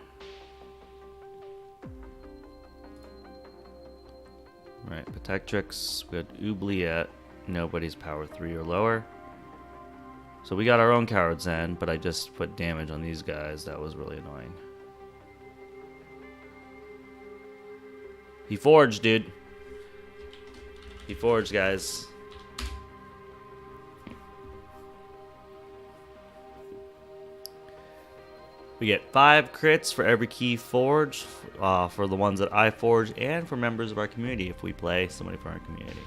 Right, Protectrix. We got Oubliette. Nobody's power 3 or lower. So we got our own Coward's End, but I just put damage on these guys. That was really annoying. He forged, dude. He forged, guys. We get 5 crits for every key forged, for the ones that I forged, and for members of our community if we play somebody from our community.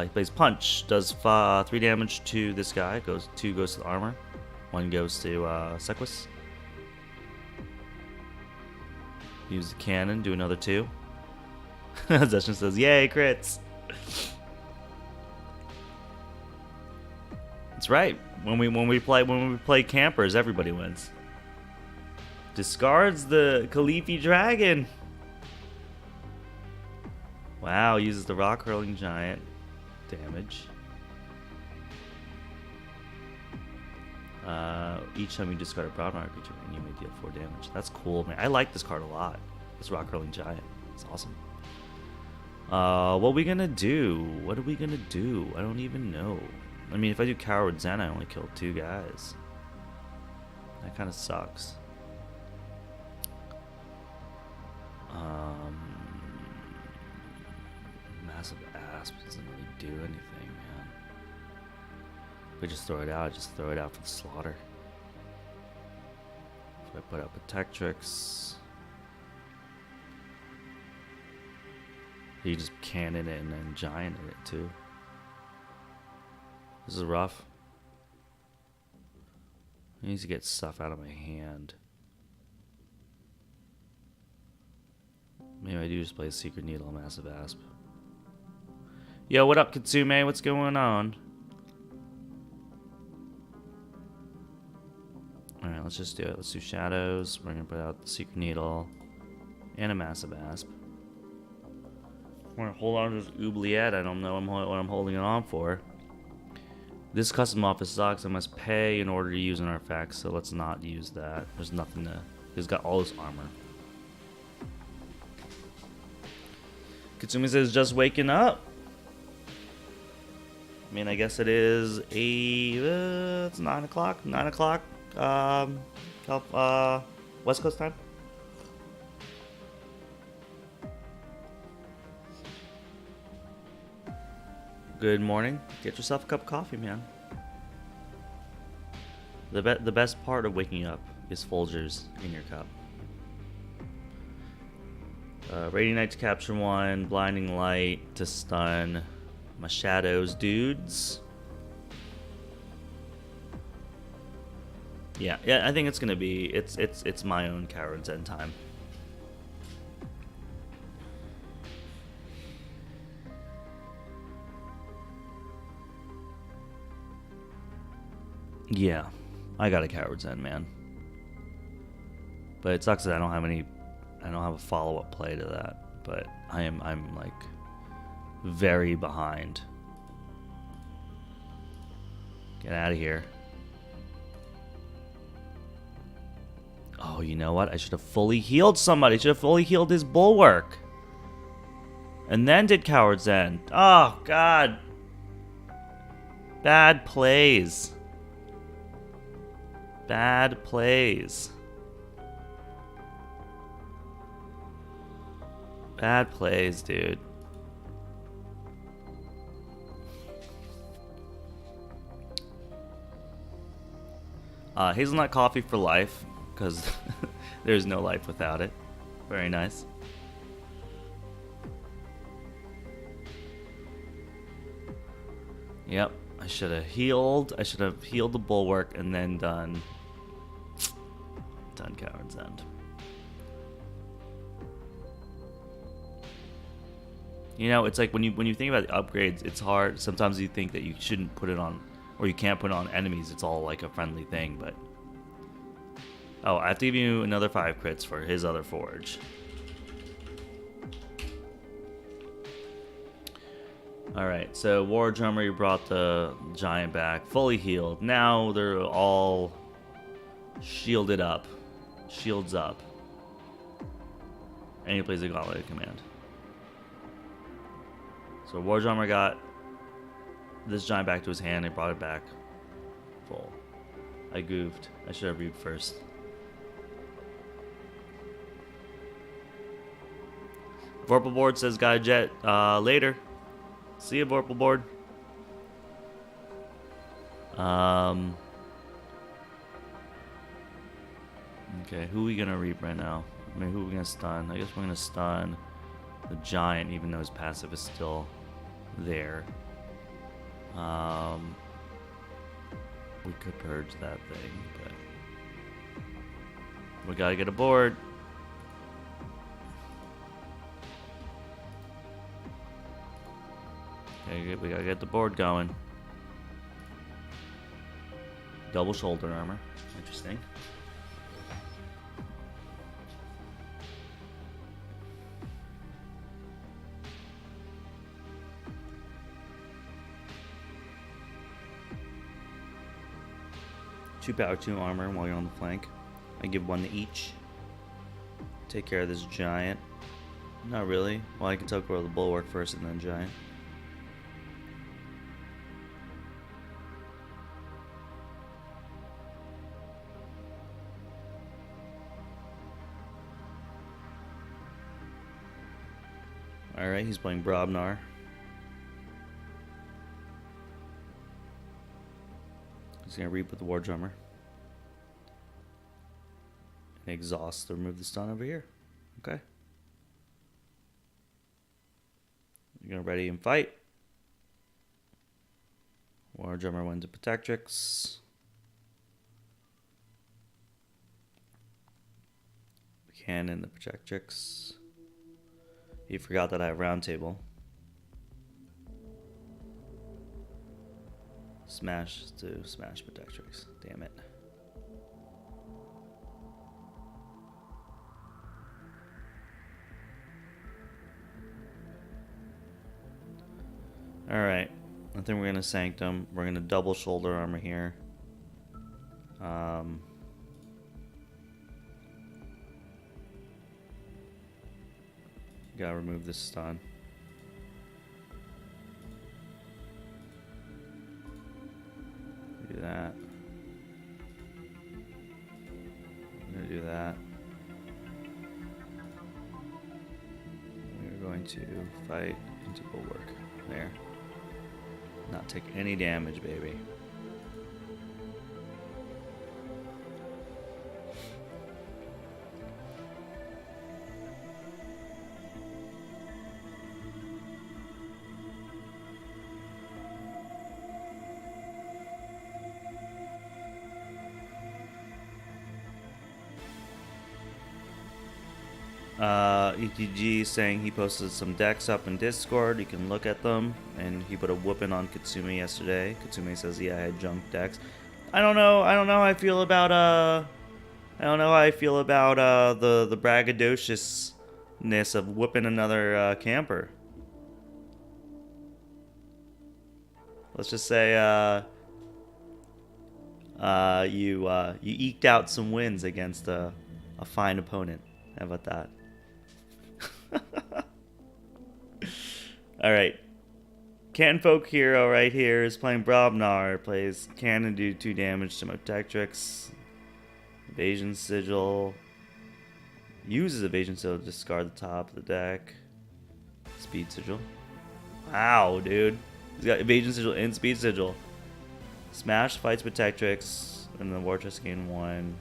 He plays Punch, does 3 damage to this guy, 2 goes to the armor, 1 goes to Sequus. Use the cannon, do another 2. Zeshin says, "Yay, crits!" That's right. When we play campers, everybody wins. Discards the Khalifi Dragon. Wow, uses the Rock Hurling Giant damage. Each time you discard a brown mark creature, you may deal 4 damage. That's cool, man. I like this card a lot. This Rock Hurling Giant. It's awesome. What are we gonna do? What are we gonna do? I don't even know. I mean, if I do Coward Zen, I only killed 2 guys. That kind of sucks. Massive Asp doesn't really do anything, man. If we just throw it out, just throw it out for the slaughter. If I put up Protectrix, you just cannon it and then giant it too. This is rough. I need to get stuff out of my hand. Maybe I do just play a Secret Needle and Massive Asp. Yo, what up, Katsume? What's going on? Alright, let's just do it. Let's do Shadows. We're gonna put out the Secret Needle and a Massive Asp. We're gonna hold on to this Oubliette. I don't know what I'm holding it on for. This custom office sucks. I must pay in order to use an artifact, so let's not use that. There's nothing to... He's got all this armor. Katsumi says, just waking up. I mean, I guess it is it's 9 o'clock. 9 o'clock. West Coast time. Good morning. Get yourself a cup of coffee, man. The best part of waking up is Folgers in your cup. Radiant Knight to capture 1, Blinding Light to stun my shadows, dudes. Yeah, I think it's gonna be it's my own Coward's End time. Yeah, I got a Coward's End, man. But it sucks that I don't have a follow-up play to that. But I'm like very behind. Get out of here. Oh, you know what? I should have fully healed somebody. I should have fully healed his Bulwark. And then did Coward's End. Oh, God. Bad plays. Bad plays. Bad plays, dude. Hazelnut coffee for life, because there's no life without it. Very nice. Yep, I should have healed. I should have healed the bulwark and then done Coward's End. You know, it's like when you think about the upgrades, it's hard. Sometimes you think that you shouldn't put it on, or you can't put it on enemies. It's all like a friendly thing, but oh, I have to give you another 5 crits for his other forge. Alright, so War Drummer, you brought the giant back, fully healed. Now they're all shielded up. Shields up. And he plays a Gauntlet command. So War Drummer got this giant back to his hand and brought it back full. I goofed. I should have read first. Vorpal Board says Guy Jet later. See you, Vorpal Board. Okay, who are we gonna reap right now? I mean, who are we gonna stun? I guess we're gonna stun the giant, even though his passive is still there. We could purge that thing, but we gotta get a board. Okay, we gotta get the board going. Double shoulder armor. Interesting. Two power, 2 armor while you're on the flank. I give 1 to each. Take care of this giant. Not really. Well, I can take care of the bulwark first and then giant. Alright, he's playing Brobnar. He's gonna reap with the War Drummer. And exhaust to remove the stun over here. Okay. You're gonna ready and fight. War Drummer wins a Protectrix. Cannon the Protectrix. He forgot that I have Round Table. Smash to smash Protectrix. Damn it. Alright. I think we're going to Sanctum. We're going to double shoulder armor here. Gotta remove this stun. Do that. I'm gonna do that. We're going to fight into bulwark. There. Not take any damage, baby. ETG saying he posted some decks up in Discord. You can look at them, and he put a whooping on Katsumi yesterday. Katsumi says, "Yeah, I had junk decks." I don't know how I feel about the braggadociousness of whooping another camper. Let's just say you eked out some wins against a fine opponent. How about that? Alright. Canfolk Hero right here is playing Brobnar. Plays Cannon, do 2 damage to Protectrix. Evasion Sigil. Uses Evasion Sigil to discard the top of the deck. Speed Sigil. Wow, dude. He's got Evasion Sigil and Speed Sigil. Smash fights Protectrix. and the war chest gain 1,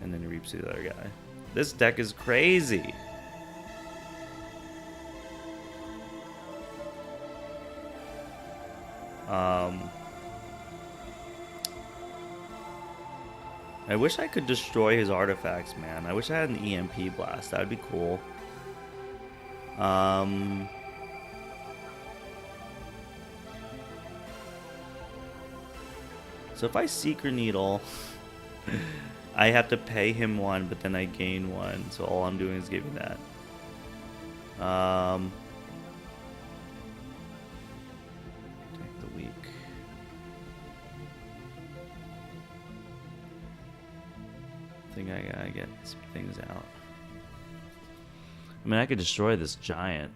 and then he reaps the other guy. This deck is crazy. I wish I could destroy his artifacts, man. I wish I had an EMP blast. That would be cool. So if I Seeker Needle, I have to pay him 1, but then I gain 1. So all I'm doing is giving that. Take the weak. I think I gotta get some things out. I mean, I could destroy this giant.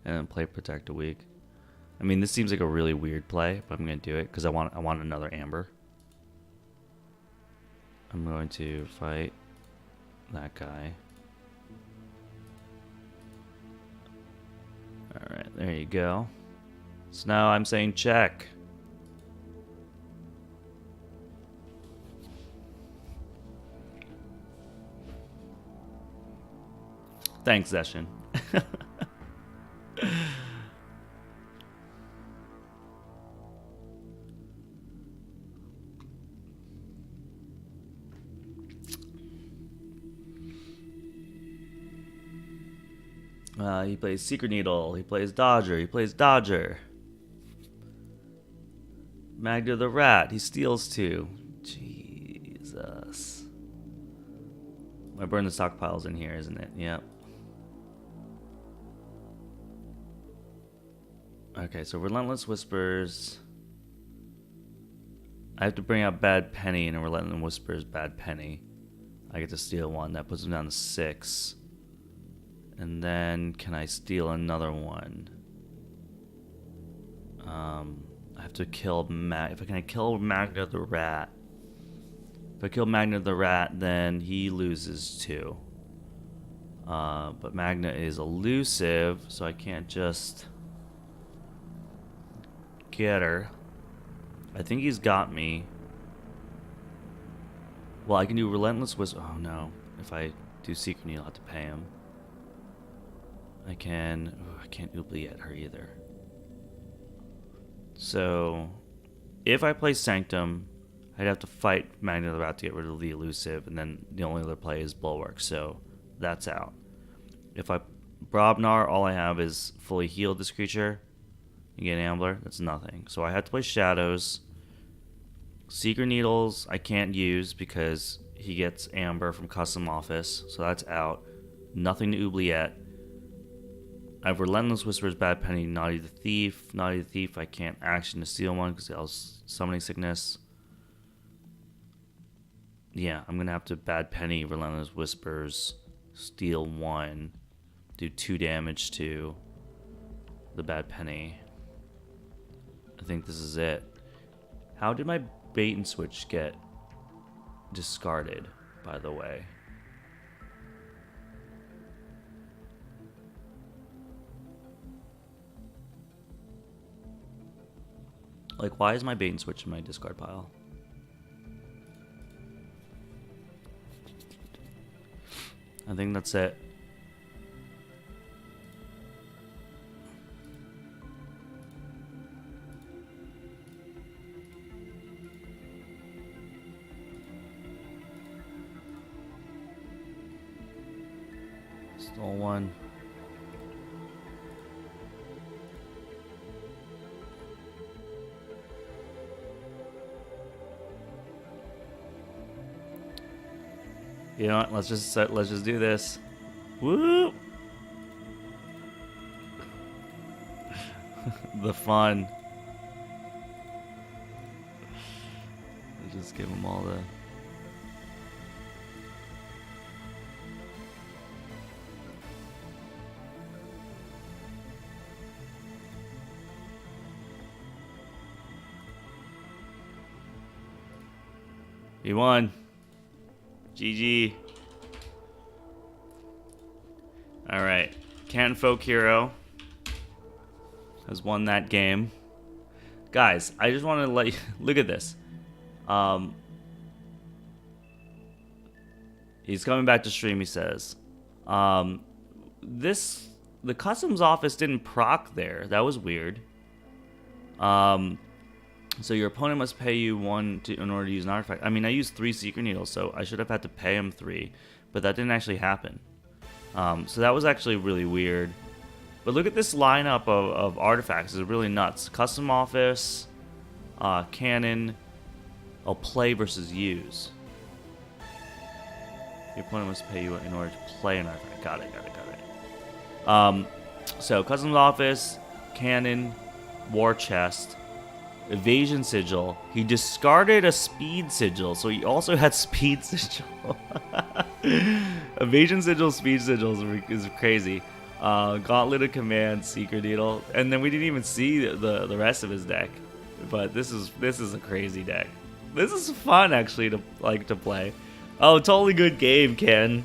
And then play Protect a week. I mean, this seems like a really weird play, but I'm gonna do it because I want another Amber. I'm going to fight that guy. All right, there you go. So now I'm saying check. Thanks, Session. He plays Secret Needle. He plays Dodger. He plays Dodger. Magda the Rat. He steals 2. Jesus. I burn the stockpiles in here, isn't it? Yep. Okay, so Relentless Whispers. I have to bring out Bad Penny, and Relentless Whispers Bad Penny. I get to steal 1. That puts him down to 6. And then, can I steal another one? I have to kill if I can kill Magna the Rat. If I kill Magna the Rat, then he loses 2. But Magna is elusive, so I can't just get her. I think he's got me. Well, I can do Relentless Whisper. Oh no. If I do Secret Needle, I'll have to pay him. I can't oubliette her either. So, if I play Sanctum, I'd have to fight Magna the Rat to get rid of the elusive, and then the only other play is Bulwark, so that's out. If I Brobnar, all I have is fully healed this creature. You get Ambler, that's nothing. So I have to play Shadows. Secret Needles I can't use because he gets Amber from Custom Office, so that's out. Nothing to oubliette. I have Relentless Whispers, Bad Penny, Naughty the Thief. Naughty the Thief, I can't action to steal 1 because I was Summoning Sickness. Yeah, I'm going to have to Bad Penny, Relentless Whispers, steal 1, do 2 damage to the Bad Penny. I think this is it. How did my bait and switch get discarded, by the way? Like, why is my bait and switch in my discard pile? I think that's it. Stole 1. You know what? Let's just do this. Woo! The fun. Let's just give them all the. He won. GG. Alright. Canton Folk Hero has won that game. Guys, I just want to let you look at this. He's coming back to stream, he says. The customs office didn't proc there. That was weird. So your opponent must pay you 1 in order to use an artifact. I mean, I used 3 secret needles, so I should have had to pay him 3, but that didn't actually happen. So that was actually really weird. But look at this lineup of artifacts. It's really nuts. Custom office, cannon, play versus use. Your opponent must pay you in order to play an artifact. Got it. So customs office, cannon, war chest, evasion sigil. He discarded a speed sigil, so he also had speed sigil. Evasion sigil, speed sigil is crazy. Gauntlet of Command, Secret Needle, and then we didn't even see the rest of his deck. But this is a crazy deck. This is fun actually to play. Oh, totally good game, Ken.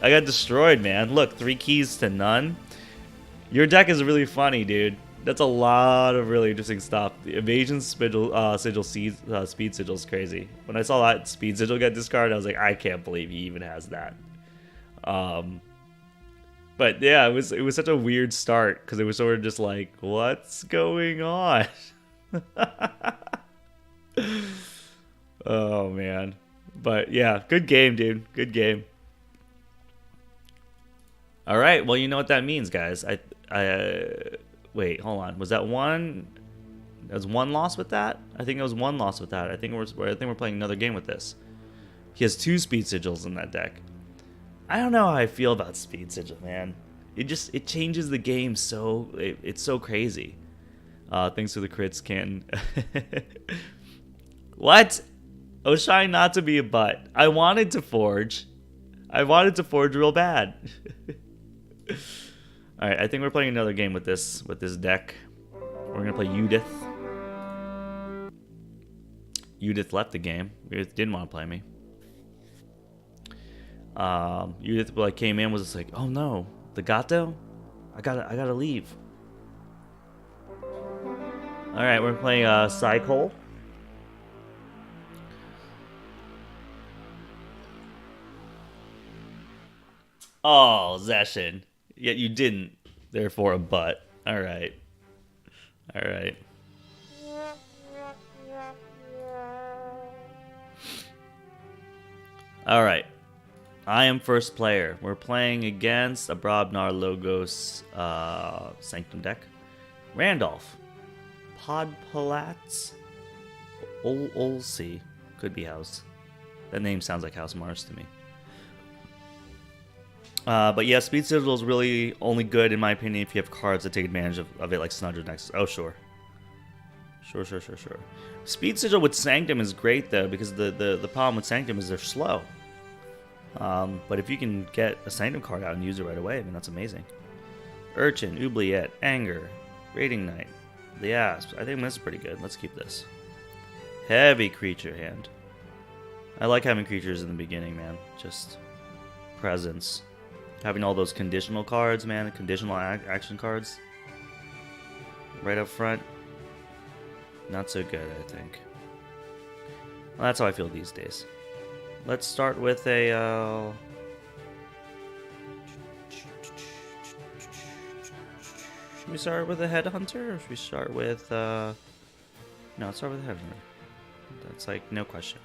I got destroyed, man. Look, 3 keys to none. Your deck is really funny, dude. That's a lot of really interesting stuff. The evasion sigil speed sigil is crazy. When I saw that speed sigil get discarded, I was like, I can't believe he even has that. But yeah, it was such a weird start because it was sort of just like, what's going on? Oh man. But yeah, good game, dude. Good game. All right, well, you know what that means, guys. Wait, hold on. Was that one? That was 1 loss with that? I think it was 1 loss with that. I think we're playing another game with this. He has 2 speed sigils in that deck. I don't know how I feel about speed sigil, man. It changes the game so it's so crazy. Thanks for the crits, Canton. What? Oh, trying not to be a butt. I wanted to forge. Real bad. All right, I think we're playing another game with this deck. We're gonna play Judith. Judith left the game. Judith didn't want to play me. Judith came in, was just like, oh no, the Gato? I gotta leave. All right, we're playing Cycle. Oh, Zeshin. Yet you didn't. Therefore a butt. All right. I am first player. We're playing against a Brobnar Logos Sanctum deck. Randolph. Podpalats. Olsey. Could be House. That name sounds like House Mars to me. But yeah, Speed Sigil is really only good, in my opinion, if you have cards that take advantage of it, like Snudger Nexus. Oh, sure. Sure. Speed Sigil with Sanctum is great, though, because the problem with Sanctum is they're slow. But if you can get a Sanctum card out and use it right away, I mean, that's amazing. Urchin, Oubliette, Anger, Raiding Knight, the Asp. I think this is pretty good. Let's keep this. Heavy creature hand. I like having creatures in the beginning, man. Just presence. Having all those conditional cards, man. Conditional action cards. Right up front. Not so good, I think. Well, that's how I feel these days. Let's start with a... Should we start with a Headhunter? Or should we start with... No, let's start with a Headhunter. That's like, no question.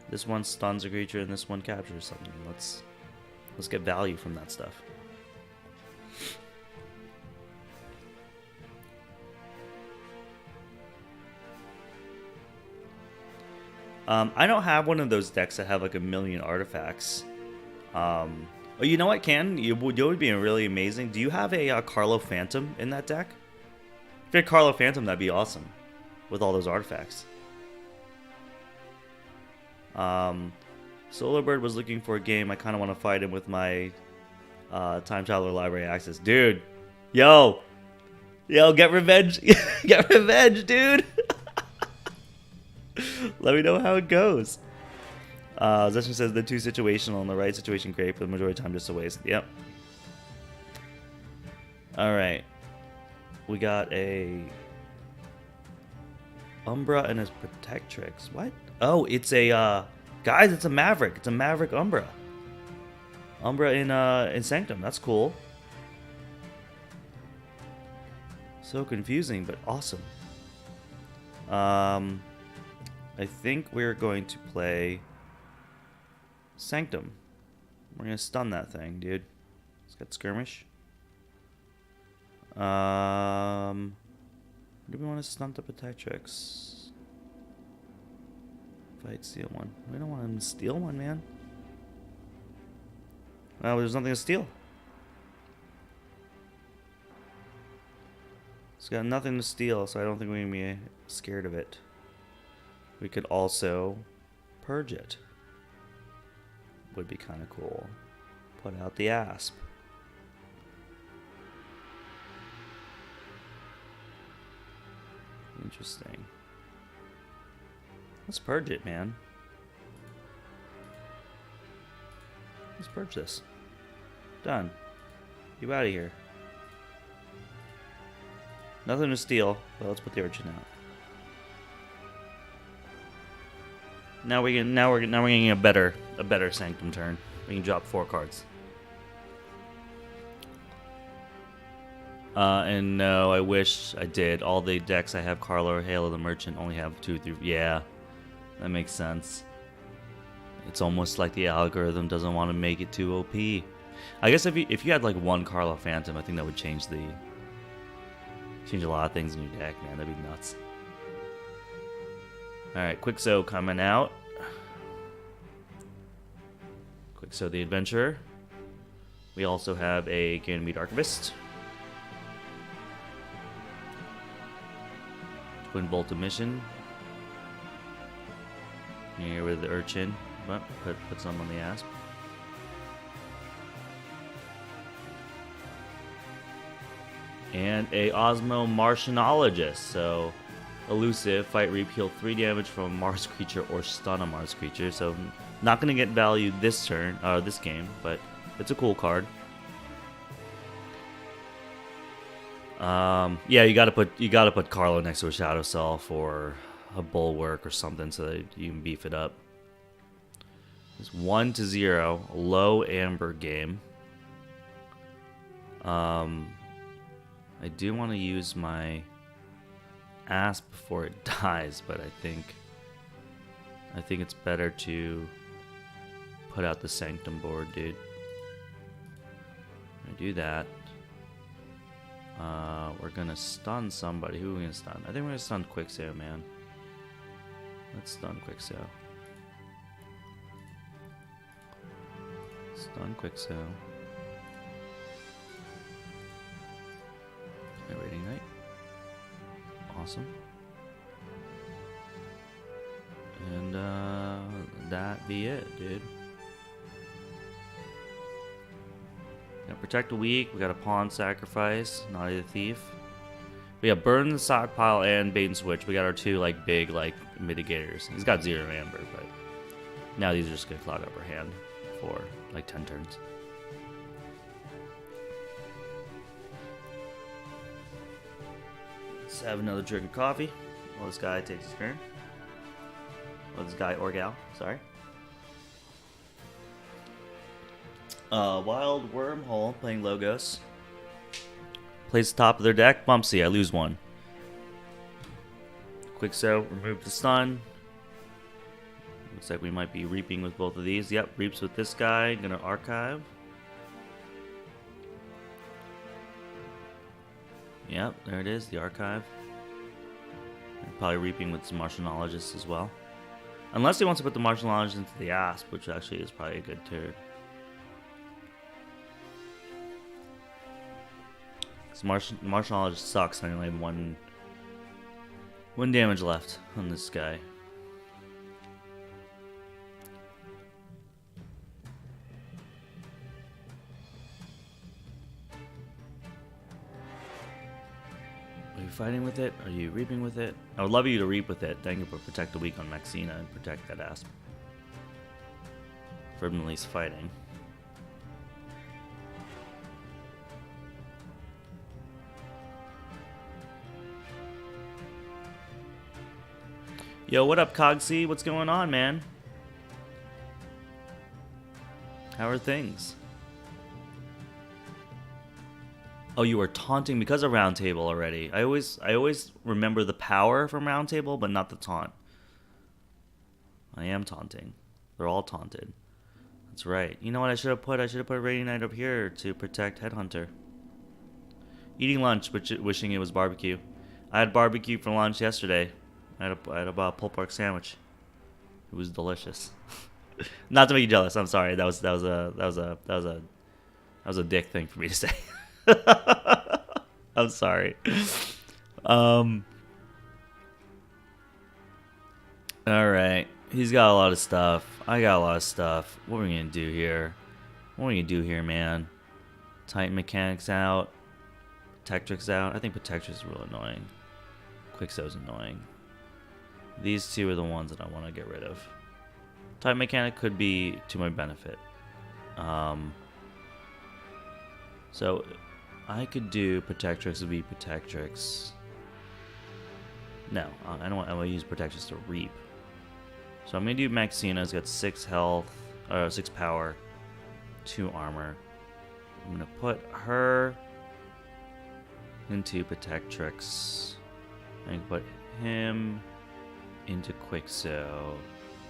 This one stuns a creature and this one captures something. Let's get value from that stuff. I don't have one of those decks that have like a million artifacts. Oh, you know what, Ken? You would be really amazing. Do you have a Carlo Phantom in that deck? If you had Carlo Phantom, that'd be awesome. With all those artifacts. Solarbird was looking for a game. I kind of want to fight him with my Time Traveler Library access. Dude. Yo, get revenge. Get revenge, dude. Let me know how it goes. Zeshin says the 2 situational and the right situation great, but the majority of the time just a waste. Yep. Alright. we got a Umbra and a Protectrix. What? Oh, it's a guys, it's a Maverick. It's a Maverick Umbra. Umbra in Sanctum. That's cool. So confusing, but awesome. I think we're going to play Sanctum. We're gonna stun that thing, dude. Let's get skirmish. Do we want to stun the Protectrix? Fight, steal one. We don't want him to steal one, man. Well, there's nothing to steal. It's got nothing to steal, so I don't think we're gonna be scared of it. We could also purge it. Would be kind of cool. Put out the asp. Interesting. Let's purge it, man. Let's purge this. Done. You out of here. Nothing to steal, but let's put the urchin out. Now we're getting a better Sanctum turn. We can drop 4 cards. And no, I wish I did. All the decks I have, Carlo or Halo the Merchant, only have 2 through. Yeah, that makes sense. It's almost like the algorithm doesn't want to make it too OP. I guess if you had like 1 Carlo Phantom, I think that would change a lot of things in your deck, man. That'd be nuts. All right, Quixo coming out. Quixo the Adventurer. We also have a Ganymede Archivist. Twin Bolt Emission. Here with the Urchin. But put some on the asp. And a Osmo Martianologist. So elusive, fight, reap, heal 3 damage from a Mars creature or stun a Mars creature. So not gonna get value this turn, this game, but it's a cool card. Yeah, you gotta put Carlo next to a Shadow Self or a Bulwark or something so that you can beef it up. It's 1-0, a low amber game. I do want to use my asp before it dies, but I think it's better to put out the Sanctum board, dude. I do that. We're gonna stun somebody. Who are we gonna stun? I think we're gonna stun Quixo, man. Let's stun Quixo. Stun Quixo. Rating Knight. Awesome. And that be it, dude. Got Protect a Weak. We got a Pawn Sacrifice. Naughty the Thief. We got Burn the Stockpile and Bait and Switch. We got our 2 like big like mitigators. He's got 0 amber, but now these are just gonna clog up our hand for like 10 turns. Let's have another drink of coffee while this guy takes his turn. Well, this guy or gal, sorry. Wild Wormhole playing Logos. Plays the top of their deck. Bumpsy, I lose 1. Quixo, remove the stun. Looks like we might be reaping with both of these. Yep, reaps with this guy. Gonna archive. Yep, there it is, the archive. Probably reaping with some Martianologists as well. Unless he wants to put the Martianologist into the asp, which actually is probably a good turn. Because Martianologist sucks, and I only have one damage left on this guy. Are you fighting with it? Are you reaping with it? I would love you to reap with it. Then you put Protect the Weak on Maxina and protect that asp. From at least fighting. Yo, what up, Cogsy? What's going on, man? How are things? Oh, you are taunting because of Roundtable already. I always remember the power from Roundtable, but not the taunt. I am taunting. They're all taunted. That's right. You know what I should have put? I should have put Rainy Night up here to protect Headhunter. Eating lunch, wishing it was barbecue. I had barbecue for lunch yesterday. I had a pulled pork sandwich. It was delicious. Not to make you jealous. I'm sorry. That was a dick thing for me to say. I'm sorry. All right. He's got a lot of stuff. I got a lot of stuff. What are we gonna do here? What are we gonna do here, man? Titan Mechanics out. Protectrix out. I think Protectrix is real annoying. Quickso's annoying. These two are the ones that I want to get rid of. Titan Mechanic could be to my benefit. So I could do Protectrix would be Protectrix. No, I don't want to use Protectrix to reap. So I'm gonna do Maxina. It's got 6 health, 6 power, 2 armor. I'm gonna put her into Protectrix. I can put him into Quickso.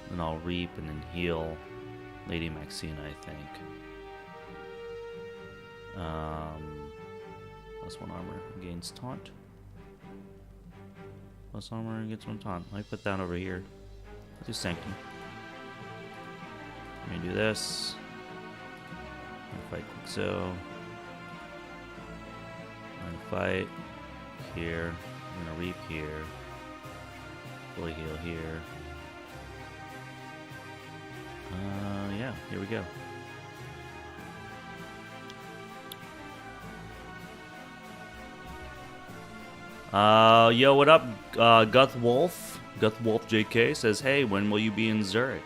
Then I'll reap and then heal Lady Maxina, I think. Plus 1 armor against taunt. Plus armor against 1 taunt. I put that over here. Let's do Sanctum. Let me do this. I'm gonna fight Quickso. I'm gonna fight here. I'm gonna reap here. Fully heal here. Yeah, here we go. Yo, what up, Guth Wolf? Guth Wolf JK says, hey, when will you be in Zurich?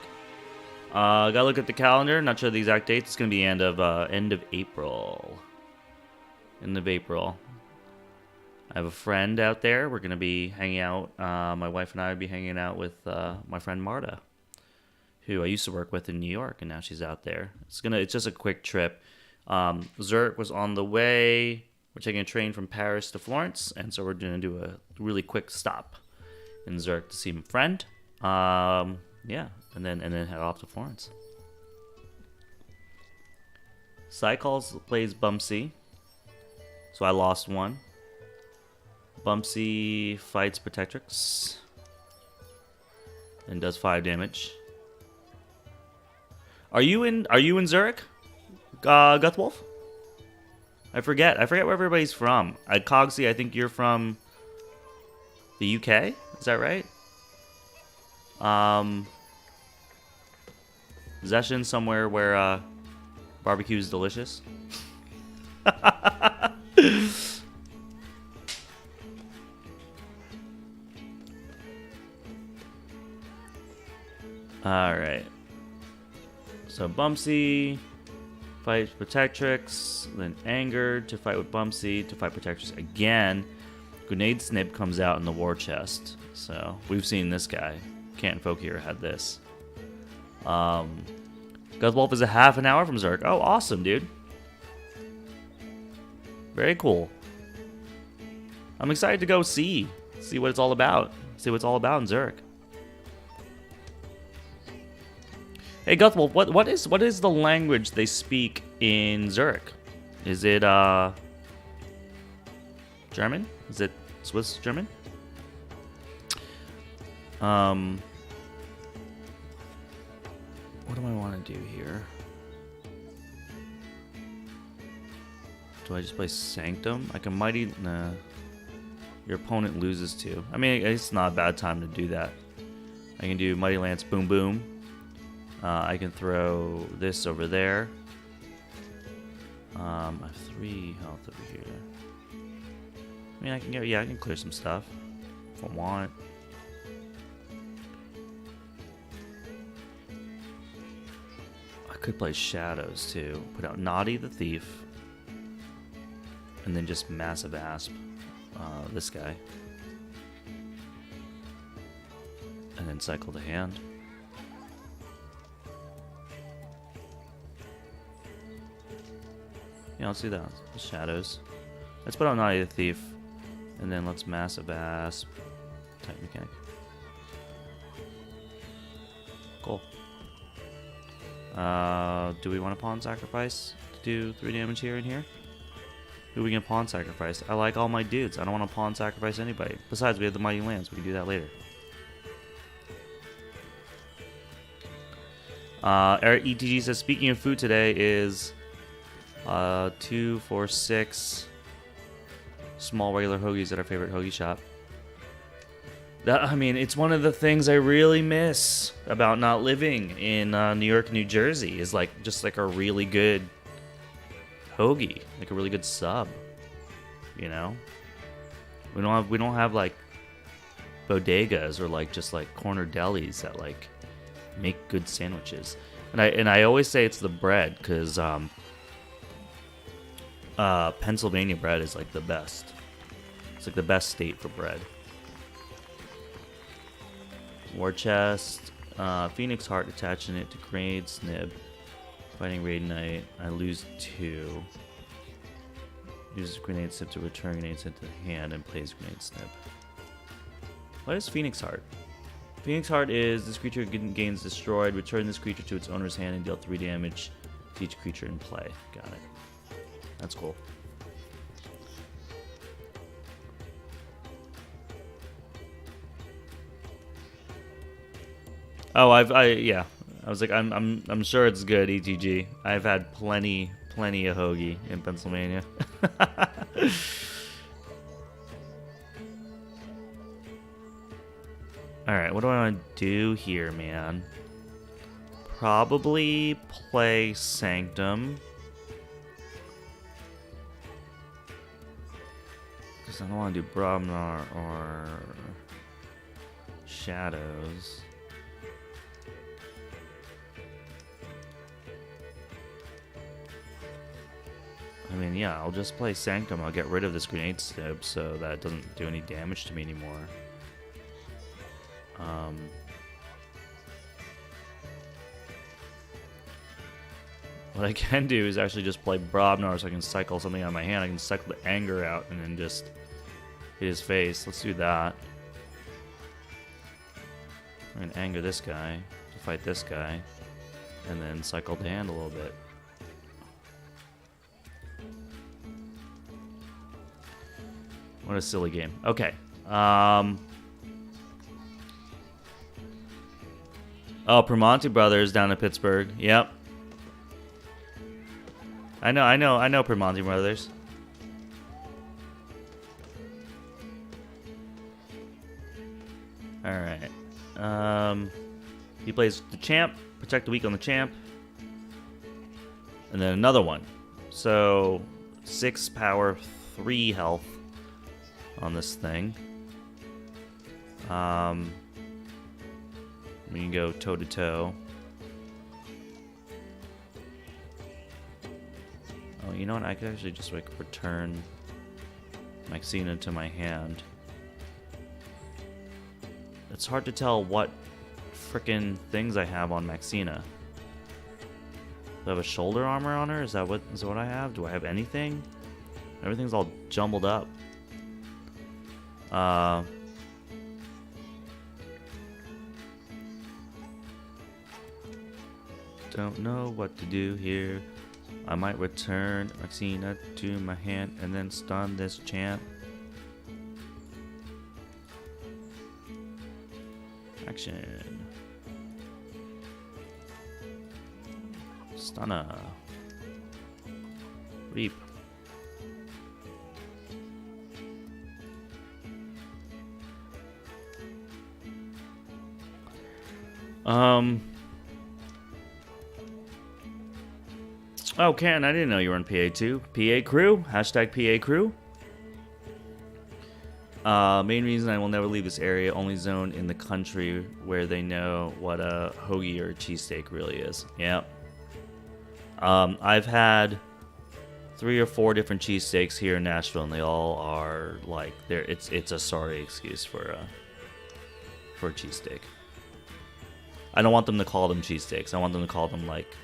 Gotta look at the calendar. Not sure the exact date. It's gonna be end of April. End of April. I have a friend out there. We're gonna be hanging out. My wife and I will be hanging out with my friend Marta, who I used to work with in New York, and now she's out there. It's just a quick trip. Zurich was on the way. We're taking a train from Paris to Florence, and so we're gonna do a really quick stop in Zurich to see my friend. Yeah, and then head off to Florence. Cycles plays Bumsy, so I lost 1. Bumsy fights Protectrix and does 5 damage. Are you in Zurich, Guthwolf? I forget where everybody's from. Cogsy, I think you're from the UK. Is that right? Zeshin somewhere where barbecue is delicious. All right. So Bumsy fights Protectrix, then Angered to fight with Bumsy to fight Protectrix again. Grenade Snip comes out in the war chest. So we've seen this guy. Canton Folk here had this. Guthwolf is a half an hour from Zurich. Oh, awesome, dude. Very cool. I'm excited to go see what it's all about. See what it's all about in Zurich. Hey Guthwolf, what is the language they speak in Zurich? Is it German? Is it Swiss German? What do I want to do here? Do I just play Sanctum? I can Mighty... Nah. Your opponent loses too. I mean, it's not a bad time to do that. I can do Mighty Lance Boom Boom. I can throw this over there. I have 3 health over here. I mean, I can clear some stuff if I want. I could play Shadows too. Put out Naughty the Thief. And then just Massive Asp this guy. And then cycle the hand. Yeah, let's do that. The shadows. Let's put out Naughty the Thief. And then let's Massive Asp. Type mechanic. Cool. Do we want to pawn sacrifice to do 3 damage here and here? Who are we gonna pawn sacrifice? I like all my dudes. I don't want to pawn sacrifice anybody. Besides, we have the Mighty Lands. We can do that later. Eric ETG says, speaking of food today is 2, 4, 6 small regular hoagies at our favorite hoagie shop. I mean, it's one of the things I really miss about not living in New York, New Jersey, is like just like a really good hoagie, like a really good sub. You know, we don't have like bodegas or like just like corner delis that like make good sandwiches. And I always say it's the bread, because Pennsylvania bread is like the best. It's like the best state for bread. War chest, Phoenix Heart, attaching it to Grenade Snib. Fighting Raid Knight, I lose 2. Uses Grenade Snib to return Grenade Snib to the hand and plays Grenade Snib. What is Phoenix Heart? Phoenix Heart is this creature gains destroyed. Return this creature to its owner's hand and deal 3 damage to each creature in play. Got it. That's cool. Oh, yeah. I was like, I'm sure it's good, ETG. I've had plenty of hoagie in Pennsylvania. Alright, what do I want to do here, man? Probably play Sanctum. Because I don't want to do Bromnar or Shadows. I mean, yeah, I'll just play Sanctum. I'll get rid of this Grenade Snib so that it doesn't do any damage to me anymore. What I can do is actually just play Brobnar so I can cycle something out of my hand. I can cycle the Anger out and then just hit his face. Let's do that. I'm going to anger this guy to fight this guy. And then cycle the hand a little bit. What a silly game. Okay. Oh, Primonti Brothers down in Pittsburgh. Yep. I know Primonti Brothers. Alright. He plays the champ, protect the weak on the champ. And then another one. So 6 power, 3 health on this thing. We can go toe to toe. Oh, you know what? I could actually just like return Maxina to my hand. It's hard to tell what frickin' things I have on Maxina. Do I have a shoulder armor on her? Is that what I have? Do I have anything? Everything's all jumbled up. Don't know what to do here. I might return Maxina to my hand and then stun this champ. Action. Stunner. Reap. Oh, Ken, I didn't know you were in PA too. PA crew? Hashtag PA crew? Main reason I will never leave this area, only zone in the country where they know what a hoagie or a cheesesteak really is. Yep. I've had 3 or 4 different cheesesteaks here in Nashville, and they all are like, it's a sorry excuse for a cheesesteak. I don't want them to call them cheesesteaks. I want them to call them like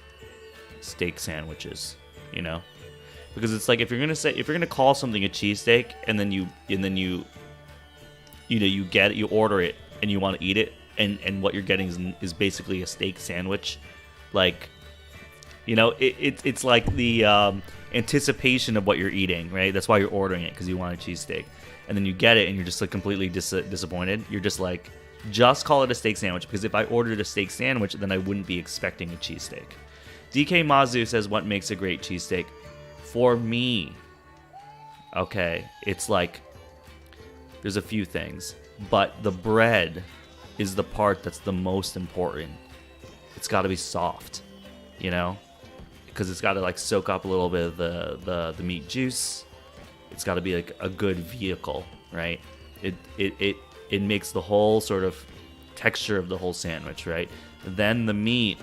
steak sandwiches, you know? Because it's like if you're gonna call something a cheesesteak and then you order it and you want to eat it and what you're getting is basically a steak sandwich, like, you know, it's like the anticipation of what you're eating, right? That's why you're ordering it, because you want a cheesesteak, and then you get it and you're just like completely disappointed. You're just like, just call it a steak sandwich, because if I ordered a steak sandwich, then I wouldn't be expecting a cheesesteak. DK Mazu says, what makes a great cheesesteak? For me, okay, it's like, there's a few things, but the bread is the part that's the most important. It's got to be soft, you know, because it's got to like soak up a little bit of the meat juice. It's got to be like a good vehicle, right? It makes the whole sort of texture of the whole sandwich, right? Then the meat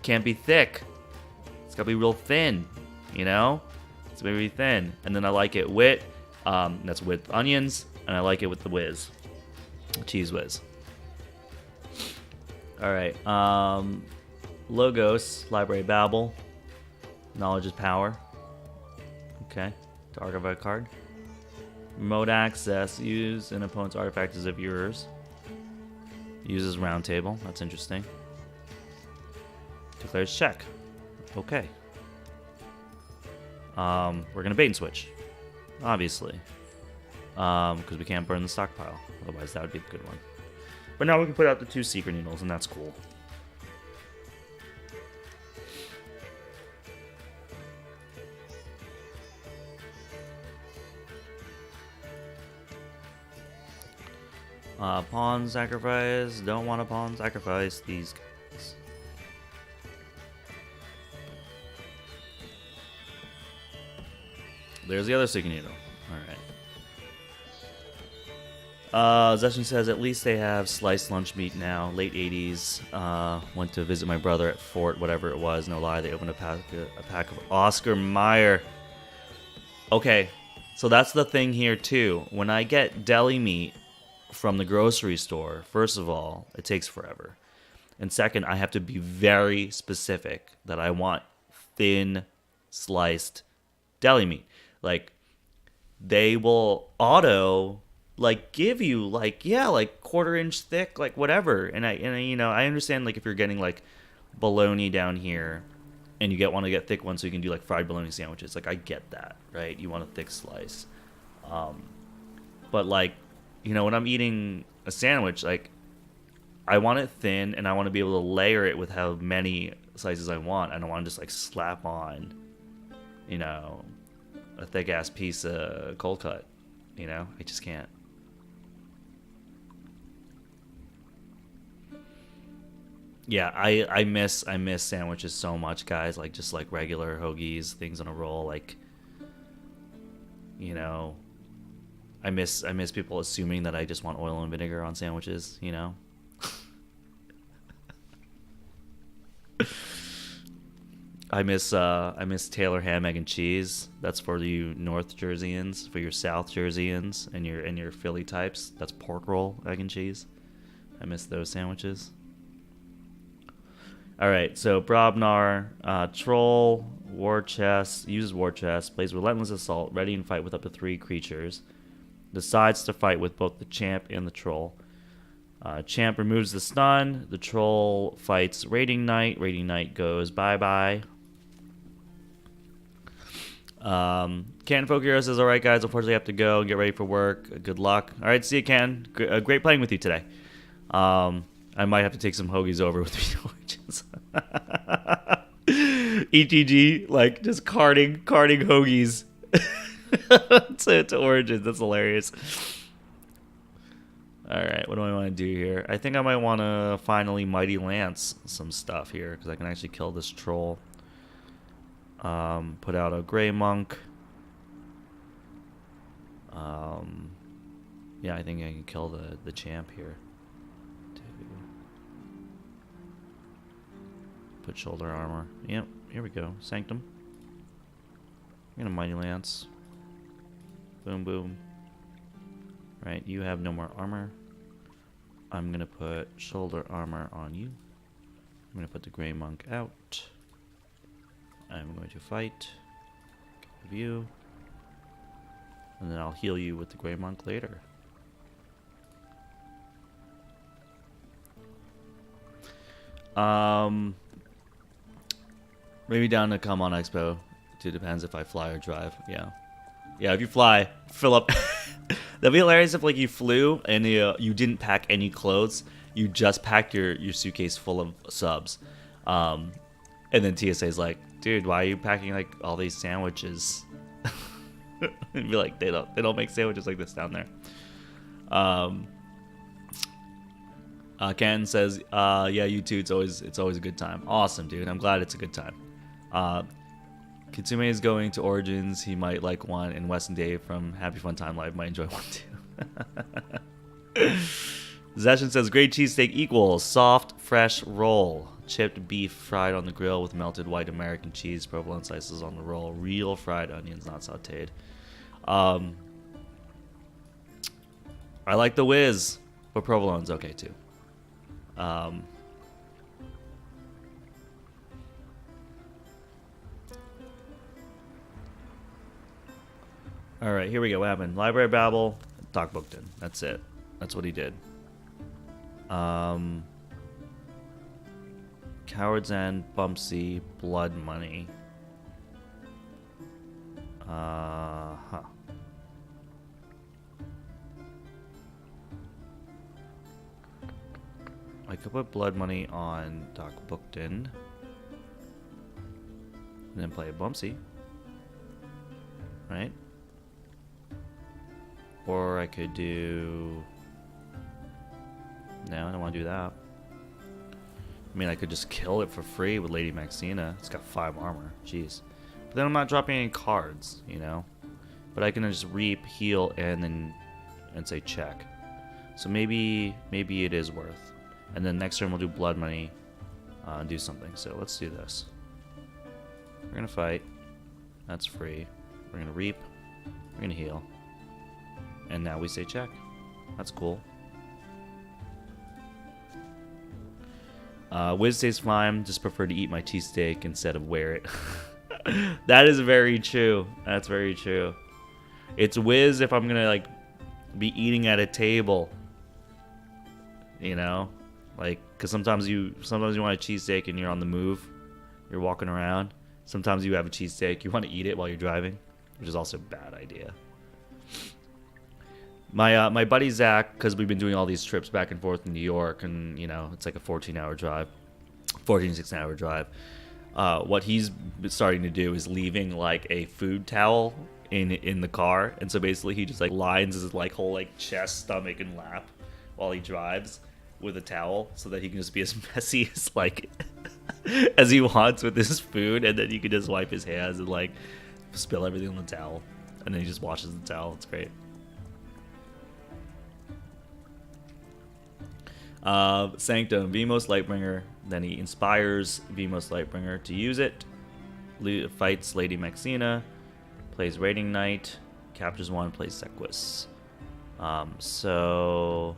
can't be thick. It's got to be real thin, you know? It's got to be thin. And then I like it with, that's with onions, and I like it with the whiz. Cheese whiz. All right. Logos, Library Babel. Knowledge is power. Okay. To archive a card. Remote access. Use an opponent's artifact as if yours. Uses round table. That's interesting. Declares check. Okay. We're gonna bait and switch, obviously, because we can't burn the stockpile. Otherwise, that would be a good one. But now we can put out the 2 secret needles, and that's cool. Pawn sacrifice. Don't want to pawn sacrifice these guys. There's the other secret needle. Alright. Zeshin says, at least they have sliced lunch meat now. Late 80s. Went to visit my brother at Fort, whatever it was. No lie, they opened a pack of Oscar Mayer. Okay, so that's the thing here, too. When I get deli meat from the grocery store, first of all, it takes forever. And second, I have to be very specific that I want thin sliced deli meat. Like, they will auto like give you like, yeah, like 1/4 inch thick, like whatever. And I you know, I understand like if you're getting like bologna down here and you want to get thick ones so you can do like fried bologna sandwiches, like I get that, right? You want a thick slice. But like, you know, when I'm eating a sandwich, like I want it thin and I want to be able to layer it with how many slices I want. I don't want to just like slap on, you know, a thick ass piece of cold cut, you know? I just can't. Yeah, I miss sandwiches so much, guys. Like just like regular hoagies, things on a roll, like, you know, I miss people assuming that I just want oil and vinegar on sandwiches, you know? I miss Taylor ham, egg, and cheese. That's for you North Jerseyans. For your South Jerseyans and your Philly types, that's pork roll, egg, and cheese. I miss those sandwiches. All right, so Brobnar, troll, war chest, uses war chest, plays relentless assault, ready and fight with up to 3 creatures. Decides to fight with both the champ and the troll. Champ removes the stun. The troll fights Raiding Knight. Raiding Knight goes bye-bye. Canton Folk Hero says, all right, guys, unfortunately I have to go and get ready for work. Good luck. All right, see you, Ken. Great playing with you today. I might have to take some hoagies over with me to Origins. ETG, like, just carting hoagies to Origins. That's hilarious. Alright, what do I want to do here? I think I might want to finally Mighty Lance some stuff here, because I can actually kill this troll. Put out a Grey Monk. Yeah, I think I can kill the champ here. Put shoulder armor. Yep, here we go. Sanctum. I'm gonna Mighty Lance. Boom, boom. Right, you have no more armor. I'm going to put shoulder armor on you. I'm going to put the Grey Monk out. I'm going to fight you. And then I'll heal you with the Grey Monk later. Maybe down to come on Expo. It depends if I fly or drive. Yeah. Yeah, if you fly, fill up. That'd be hilarious if like you flew and you didn't pack any clothes. You just packed your suitcase full of subs. And then TSA's like, dude, why are you packing like all these sandwiches? And be like, they don't make sandwiches like this down there. Ken says, yeah, you too. It's always a good time. Awesome, dude. I'm glad it's a good time. Kitsume is going to Origins. He might like one, and Wes and Dave from Happy Fun Time Live might enjoy one too. Zashin says, great cheesesteak equals soft, fresh roll. Chipped beef fried on the grill with melted white American cheese, provolone slices on the roll. Real fried onions, not sauteed. I like the whiz, but provolone's okay too. All right, here we go. What happened? Library Babble, Doc Bookton. That's it. That's what he did. Coward's End, Bumpsy, Blood Money. Huh. I could put Blood Money on Doc Bookton. And then play a Bumpsy. Right? Or I could do... No, I don't want to do that. I mean, I could just kill it for free with Lady Maxina. It's got 5 armor. Jeez. But then I'm not dropping any cards, you know? But I can just reap, heal, and say check. So maybe it is worth. And then next turn we'll do Blood Money and do something. So let's do this. We're going to fight. That's free. We're going to reap. We're going to heal. And now we say check. That's cool. Wiz stays fine. Just prefer to eat my cheesesteak instead of wear it. That is very true. That's very true. It's Wiz if I'm gonna like be eating at a table. You know, like because sometimes you want a cheesesteak and you're on the move. You're walking around. Sometimes you have a cheesesteak. You want to eat it while you're driving, which is also a bad idea. My buddy Zach, because we've been doing all these trips back and forth in New York, and you know it's like a 16-hour drive. What he's starting to do is leaving like a food towel in the car, and so basically he just like lines his like whole like chest, stomach, and lap while he drives with a towel, so that he can just be as messy as like as he wants with his food, and then you can just wipe his hands and like spill everything on the towel, and then he just washes the towel. It's great. Sanctum, Vmos Lightbringer. Then he inspires Vmos Lightbringer to use it. Fights Lady Maxina. Plays Raiding Knight. Captures 1. Plays Sequus. So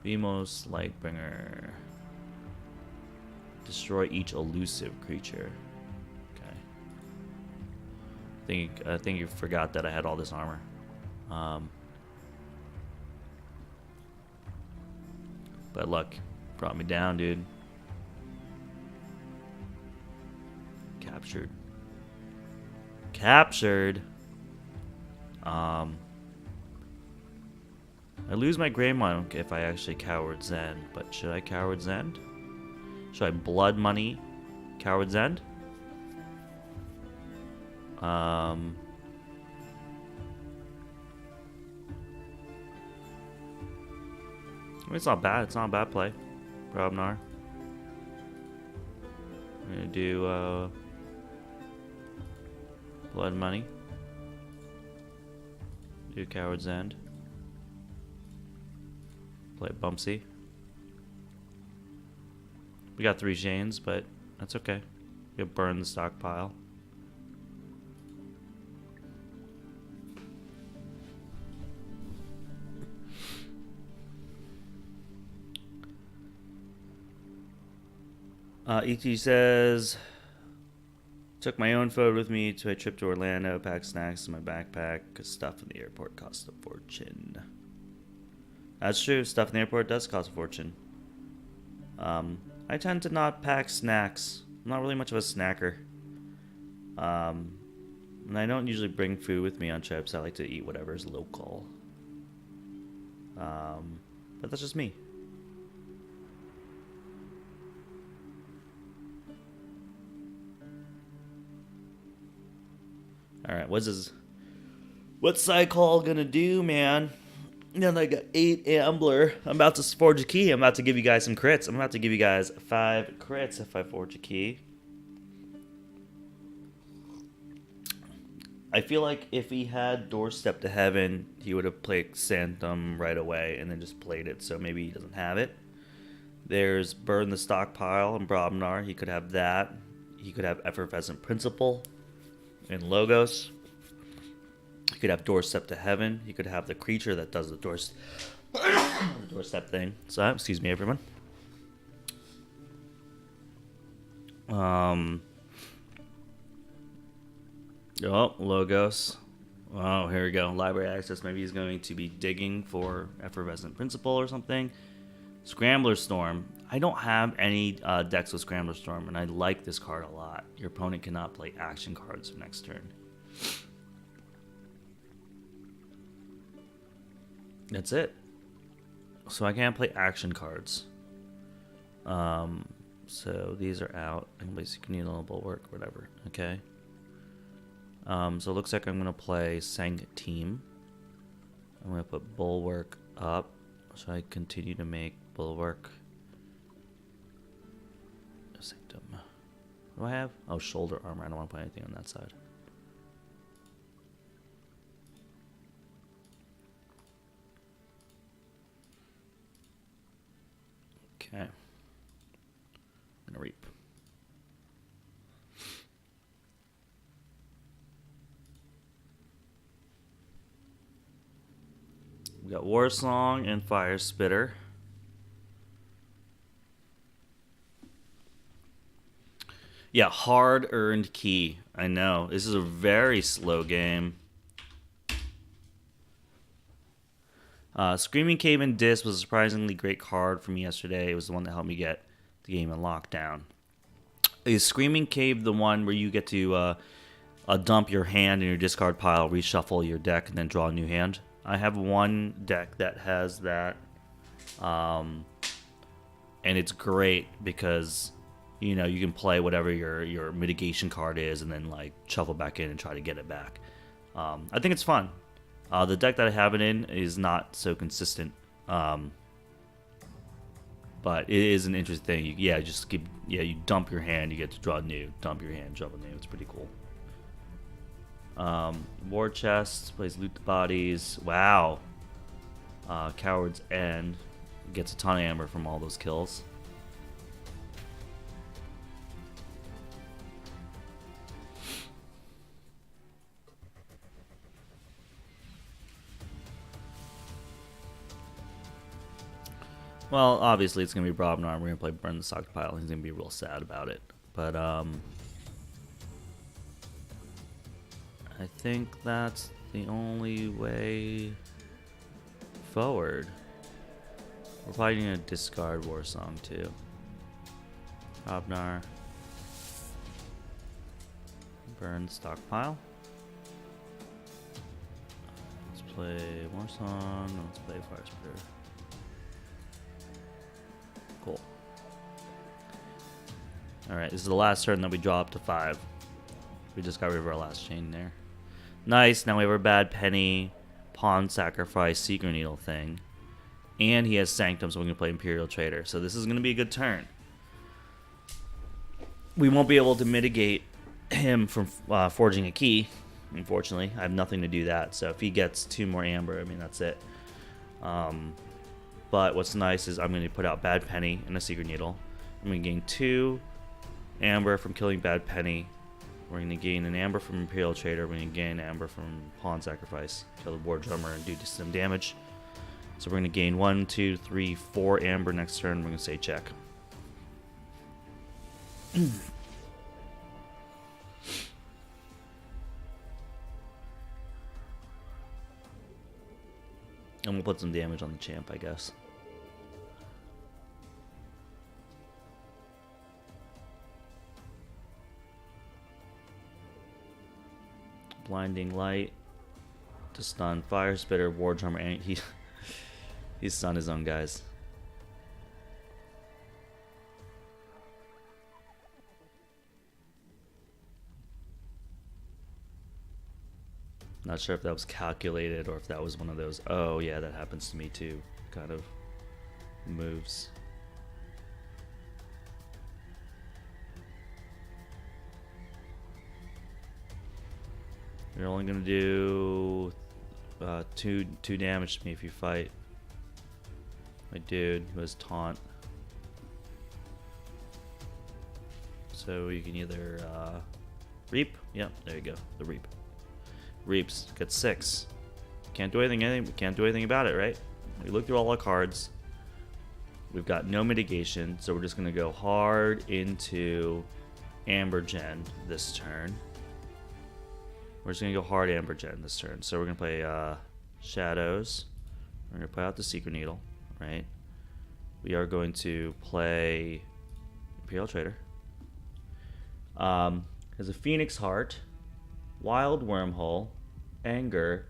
Vmos Lightbringer. Destroy each elusive creature. Okay. I think you forgot that I had all this armor. But luck brought me down, dude. Captured. I lose my Grey Monk if I actually Coward's End, but should I Coward's End? Should I Blood Money Coward's End? I mean, it's not bad. It's not a bad play for Abnar. I'm going to do Blood Money. Do Coward's End. Play Bumpsy. We got 3 Shanes, but that's okay. We'll burn the stockpile. ET says, took my own phone with me to a trip to Orlando, packed snacks in my backpack, because stuff in the airport costs a fortune. That's true, stuff in the airport does cost a fortune. I tend to not pack snacks. I'm not really much of a snacker. And I don't usually bring food with me on trips. I like to eat whatever is local. But that's just me. Alright, what's Cycall gonna do, man? Now that I got 8 Ambler, I'm about to forge a key. I'm about to give you guys some crits. I'm about to give you guys 5 crits if I forge a key. I feel like if he had Doorstep to Heaven, he would have played Sanctum right away and then just played it, so maybe he doesn't have it. There's Burn the Stockpile and Brobnar. He could have that. He could have Effervescent Principle and Logos. He could have Doorstep to Heaven. He could have the creature that does the doorstep thing. So, excuse me, everyone. Oh, Logos. Oh, here we go. Library access. Maybe he's going to be digging for Effervescent Principle or something. Scrambler Storm. I don't have any decks with Scrambler Storm, and I like this card a lot. Your opponent cannot play action cards for next turn. That's it. So I can't play action cards. So these are out. I can play Secret Needle, Bulwark, whatever. Okay. So it looks like I'm going to play Sanctum. I'm going to put Bulwark up. So I continue to make Bulwark. Sanctum. What do I have? Oh, Shoulder Armor. I don't want to play anything on that side. Okay. I'm going to reap. We got War Song and Fire Spitter. Yeah, hard-earned key. I know. This is a very slow game. Screaming Cave and Disc was a surprisingly great card for me yesterday. It was the one that helped me get the game in lockdown. Is Screaming Cave the one where you get to dump your hand in your discard pile, reshuffle your deck, and then draw a new hand? I have one deck that has that, and it's great because, you know, you can play whatever your mitigation card is and then, like, shuffle back in and try to get it back. I think it's fun. The deck that I have it in is not so consistent, but it is an interesting thing. You dump your hand, you get to draw new. Dump your hand, draw a new. It's pretty cool. War Chest plays Loot the Bodies. Wow. Coward's End gets a ton of amber from all those kills. Well, obviously it's going to be Brobnar. We're going to play Burn the Stockpile. He's going to be real sad about it. But, I think that's the only way forward. We're probably going to discard War Song, too. Brobnar. Burn Stockpile. Let's play War Song. Let's play Fire Spitter. Cool. Alright, this is the last turn that we draw up to 5. We just got rid of our last chain there. Nice, now we have our Bad Penny, Pawn Sacrifice, Secret Needle thing. And he has Sanctum, so we're going to play Imperial Trader. So this is going to be a good turn. We won't be able to mitigate him from forging a key, unfortunately. I have nothing to do that, so if he gets 2 more amber, I mean, that's it. But what's nice is I'm going to put out Bad Penny and a Secret Needle. I'm going to gain 2 amber from killing Bad Penny. We're going to gain an amber from Imperial Trader. We're going to gain amber from Pawn Sacrifice. Kill the War Drummer and do some damage. So we're going to gain 1, 2, 3, 4 amber next turn. We're going to say check. And we'll put some damage on the champ, I guess. Blinding Light to stun, Fire Spitter, War Charmer, and he's stunned his own guys. Not sure if that was calculated or if that was one of those, oh yeah, that happens to me too, kind of moves. You're only gonna do two damage to me if you fight my dude who has taunt. So you can either reap. Yep, there you go. The reap. Reaps gets 6. Can't do anything. Can't do anything about it, right? We look through all our cards. We've got no mitigation, so we're just gonna go hard into Ambergen this turn. We're just gonna go hard Ambergen this turn. So we're gonna play Shadows. We're gonna play out the Secret Needle, right? We are going to play Imperial Trader. Has a Phoenix Heart, Wild Wormhole, Anger,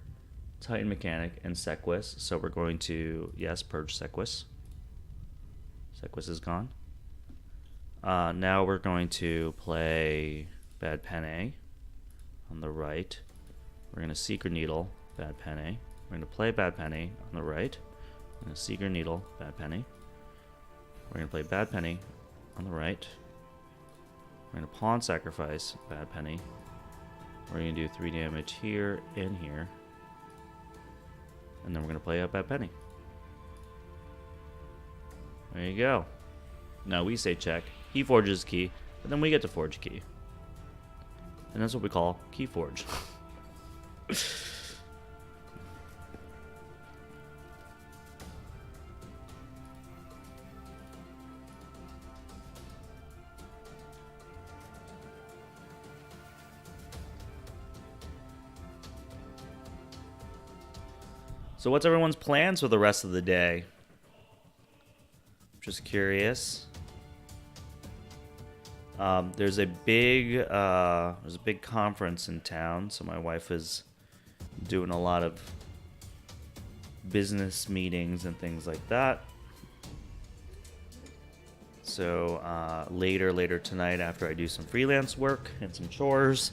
Titan Mechanic, and Sequus. So we're going to, yes, purge Sequus. Sequus is gone. Now we're going to play Bad Penny on the right. We're going to Secret Needle, Bad Penny. We're going to play Bad Penny on the right. We're going to Secret Needle, Bad Penny. We're going to play Bad Penny on the right. We're going to Pawn Sacrifice Bad Penny. We're going to do 3 damage here and here. And then we're going to play out Bad Penny. There you go. Now we say check. He forges key, but then we get to forge key. And that's what we call Keyforge. So what's everyone's plans for the rest of the day? Just curious. There's a big conference in town, so my wife is doing a lot of business meetings and things like that. So later tonight, after I do some freelance work and some chores,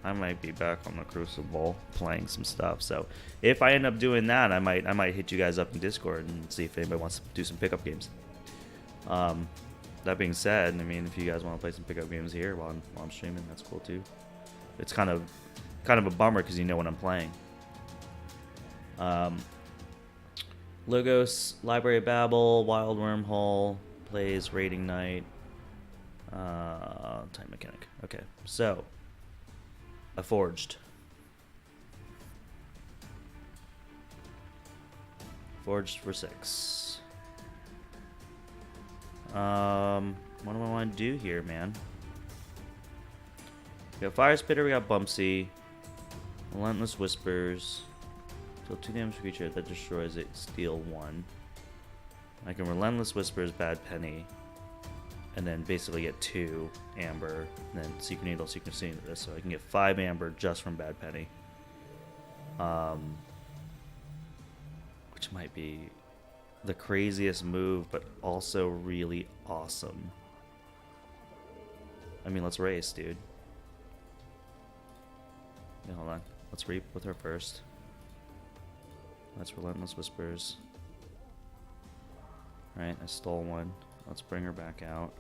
I might be back on the Crucible playing some stuff. So if I end up doing that, I might hit you guys up in Discord and see if anybody wants to do some pickup games. That being said, I mean, if you guys want to play some pickup games here while I'm streaming, that's cool too. It's kind of a bummer because you know what I'm playing. Logos, Library of Babel, Wild Wormhole, plays Raiding Knight, Time Mechanic. Okay, so I forged. Forged for 6. What do I want to do here, man? We got Fire Spitter, we got Bumpsy, Relentless Whispers. So 2 damage to creature that destroys it, steal 1. I can Relentless Whispers, Bad Penny, and then basically get 2 Amber, and then Secret Needle, Secret Needle, so I can get 5 Amber just from Bad Penny. Which might be the craziest move, but also really awesome. I mean, let's race, dude. Yeah, hold on. Let's reap with her first. That's Relentless Whispers. Alright, I stole 1. Let's bring her back out.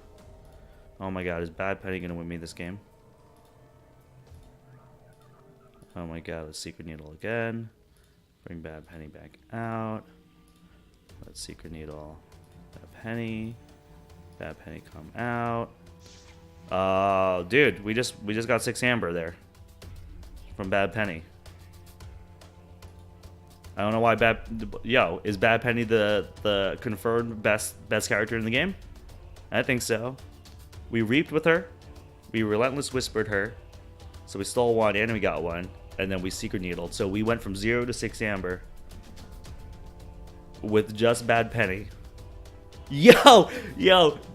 Oh my god, is Bad Penny gonna win me this game? Oh my god, let's Secret Needle again. Bring Bad Penny back out. Let's Secret Needle Bad Penny. Bad Penny come out. Dude, we just got 6 Amber there from Bad Penny. I don't know why is Bad Penny the confirmed best character in the game? I think so. We reaped with her. We relentless whispered her. So we stole one and we got one. And then we secret needled. So we went from 0 to 6 amber with just Bad Penny. Yo,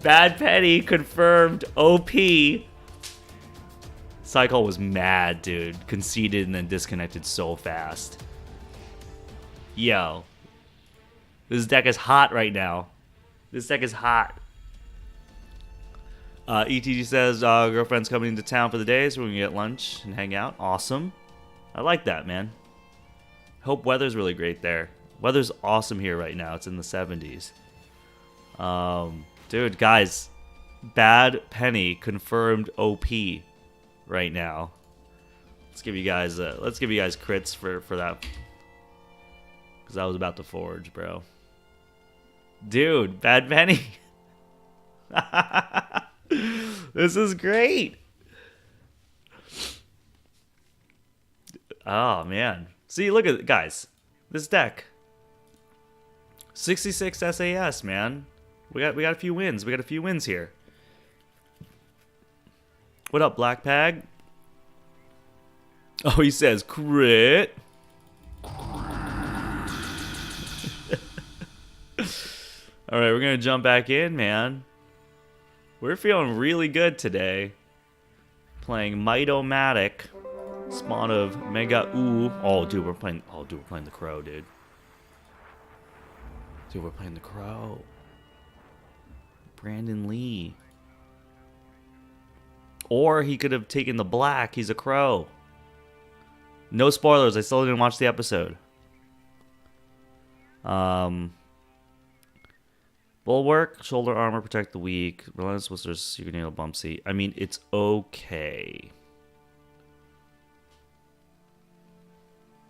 Bad Penny confirmed OP. Cycle was mad, dude. Conceded and then disconnected so fast. Yo. This deck is hot right now. This deck is hot. ETG says, girlfriend's coming into town for the day, so we're gonna get lunch and hang out. Awesome. I like that, man. Hope weather's really great there. Weather's awesome here right now. It's in the 70s. Dude, guys, Bad Penny confirmed OP right now. Let's give you guys crits for that, because I was about to forge, bro. Dude, Bad Penny. This is great. Oh man, see, look at it, guys. This deck. 66 SAS, man. We got a few wins. We got a few wins here. What up, Black Pag? Oh, he says crit. All right, we're gonna jump back in, man. We're feeling really good today. Playing Mitomatic, spawn of Mega Ooh. Oh, dude, we're playing. Oh, dude, we're playing the Crow, dude. Dude, we're playing the Crow. Brandon Lee. Or he could have taken the black. He's a Crow. No spoilers. I still didn't watch the episode. Bulwark, shoulder armor, protect the weak. Relentless Whistler's secret needle, bumpsy. I mean, it's okay.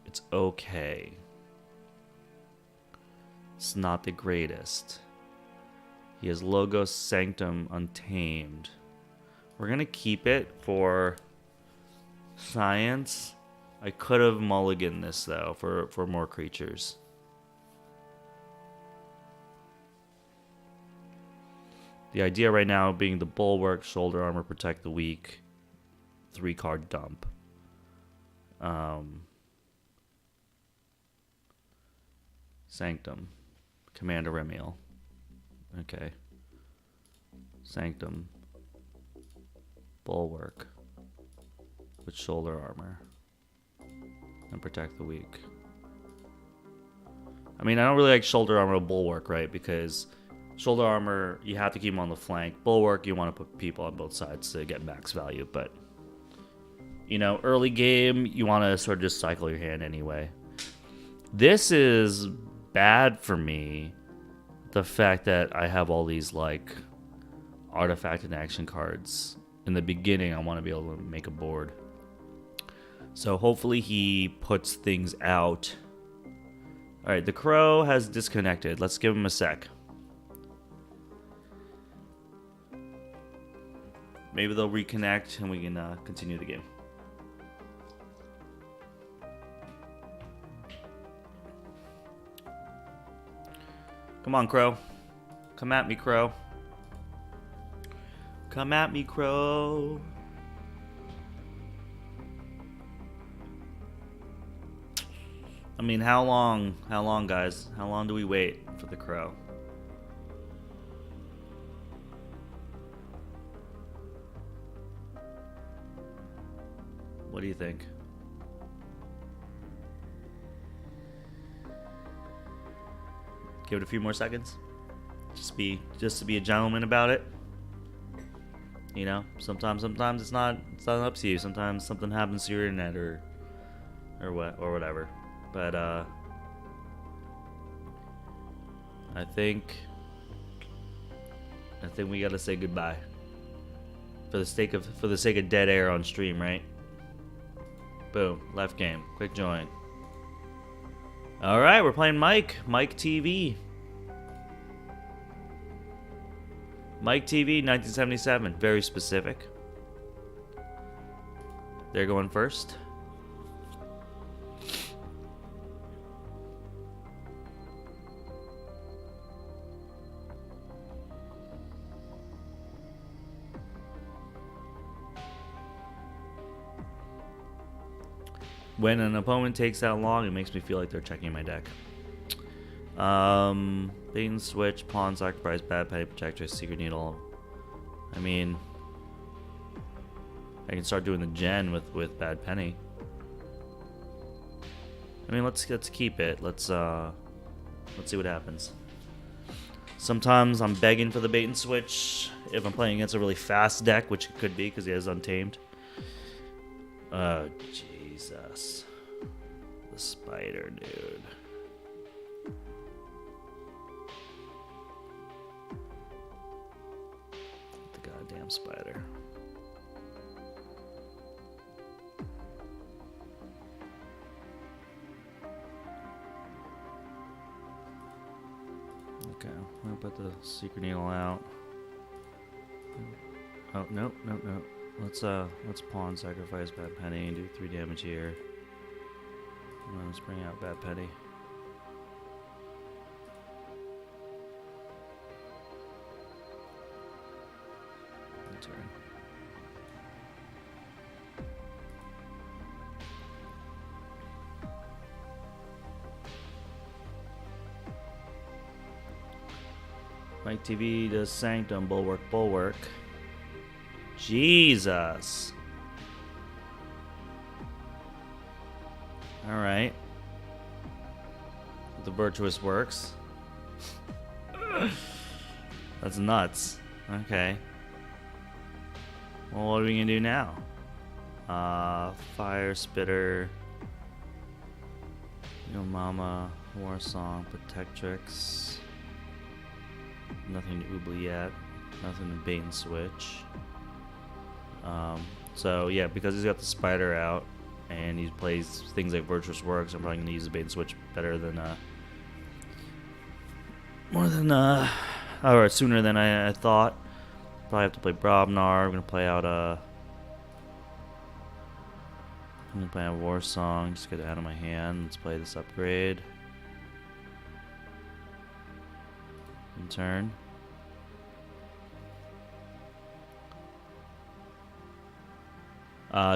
It's okay. It's not the greatest. He has Logos Sanctum Untamed. We're gonna keep it for science. I could have mulliganed this though for more creatures. The idea right now being the Bulwark, shoulder armor, protect the weak, 3-card dump. Sanctum, Commander Remiel. Okay. Sanctum, Bulwark with shoulder armor and protect the weak. I mean, I don't really like shoulder armor with Bulwark, right? Because shoulder armor, you have to keep them on the flank. Bulwark, you want to put people on both sides to get max value. But, you know, early game, you want to sort of just cycle your hand anyway. This is bad for me. The fact that I have all these, like, artifact and action cards. In the beginning, I want to be able to make a board. So hopefully he puts things out. Alright, the Crow has disconnected. Let's give him a sec. Maybe they'll reconnect and we can continue the game. Come on, Crow. Come at me, Crow. Come at me, Crow. I mean, how long? How long, guys? How long do we wait for the Crow? What do you think? Give it a few more seconds. Just to be a gentleman about it. You know, sometimes it's not up to you. Sometimes something happens to your internet or whatever. But I think we gotta say goodbye for the sake of dead air on stream, right? Boom, left game, quick join. All right, we're playing Mike TV. Mike TV, 1977, very specific. They're going first. When an opponent takes that long, it makes me feel like they're checking my deck. Bait and switch, pawn, sacrifice, bad penny, protector, secret needle. I mean, I can start doing the gen with bad penny. I mean, let's keep it. Let's see what happens. Sometimes I'm begging for the bait and switch if I'm playing against a really fast deck, which it could be because he has Untamed. Oh, Jesus. The spider, dude. The goddamn spider. Okay, I'll put the secret needle out. Oh, nope. Let's pawn, sacrifice bad penny, and do 3 damage here. Let's bring out bad penny. Turn. Mike TV does Sanctum, Bulwark. Jesus. Alright. The Virtuous works. That's nuts. Okay. Well, what are we gonna do now? Fire Spitter. Yo Mama, War Song, Protectrix. Nothing to Oobly yet. Nothing to bait and switch. So yeah, because he's got the spider out and he plays things like Virtuous Works, I'm probably gonna use the bait and switch better than or sooner than I thought. Probably have to play Brobnar. I'm gonna play out War Song. Just get it out of my hand. Let's play this upgrade. In turn.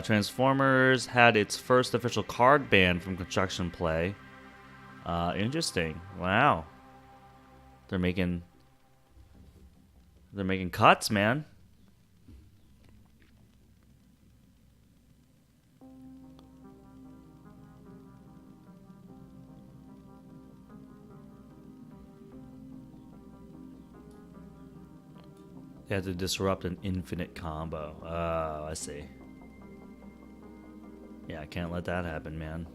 Transformers had its first official card ban from construction play. Interesting. Wow. They're making cuts, man. They had to disrupt an infinite combo. Oh, I see. Yeah, I can't let that happen, man.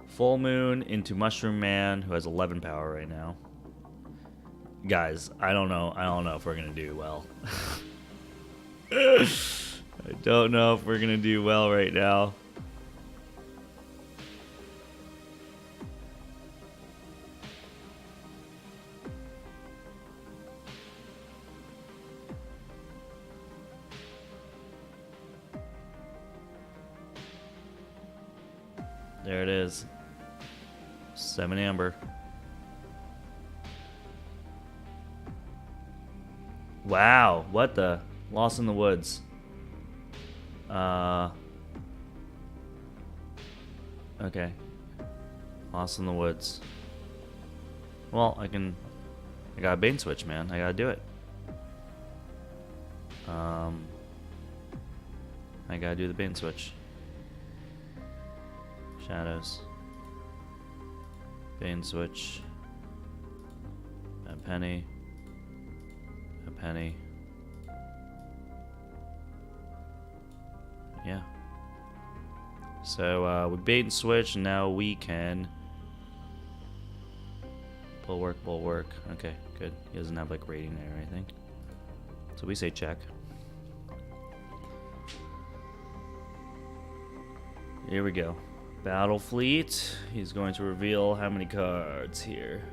Full Moon into Mushroom Man, who has 11 power right now. Guys, I don't know if we're gonna do well. I don't know if we're gonna do well right now. There it is. 7 amber. Wow, what the? Lost in the Woods. Okay. Lost in the Woods. Well, I got a bait and switch, man. I gotta do it. I gotta do the bait and switch. Shadows. Bait and switch. A penny. A penny. Yeah. So we bait and switch, and now we can bulwark. Okay, good. He doesn't have like rating there or anything. So we say check. Here we go. Battle Fleet. He's going to reveal how many cards here.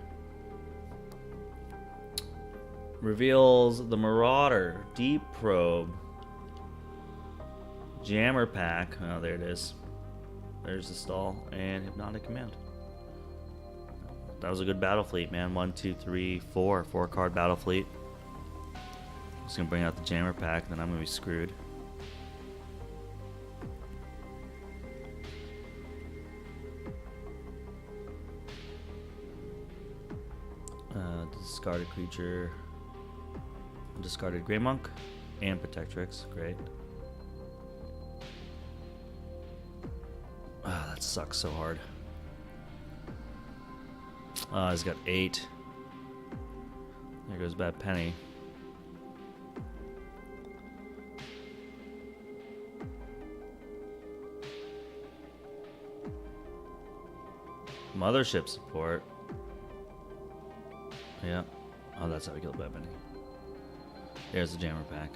Reveals the Marauder, Deep Probe, Jammer Pack. Oh, there it is. There's the stall, and Hypnotic Command. That was a good Battle Fleet, man. 1, 2, 3, 4. 4-card Battle Fleet. Just gonna bring out the Jammer Pack, then I'm gonna be screwed. Discarded creature. Discarded Grey Monk and Protectrix. Great. Ah, that sucks so hard. He's got 8. There goes Bad Penny. Mothership support. Yeah. Oh, that's how we killed Bad Penny. There's the jammer pack.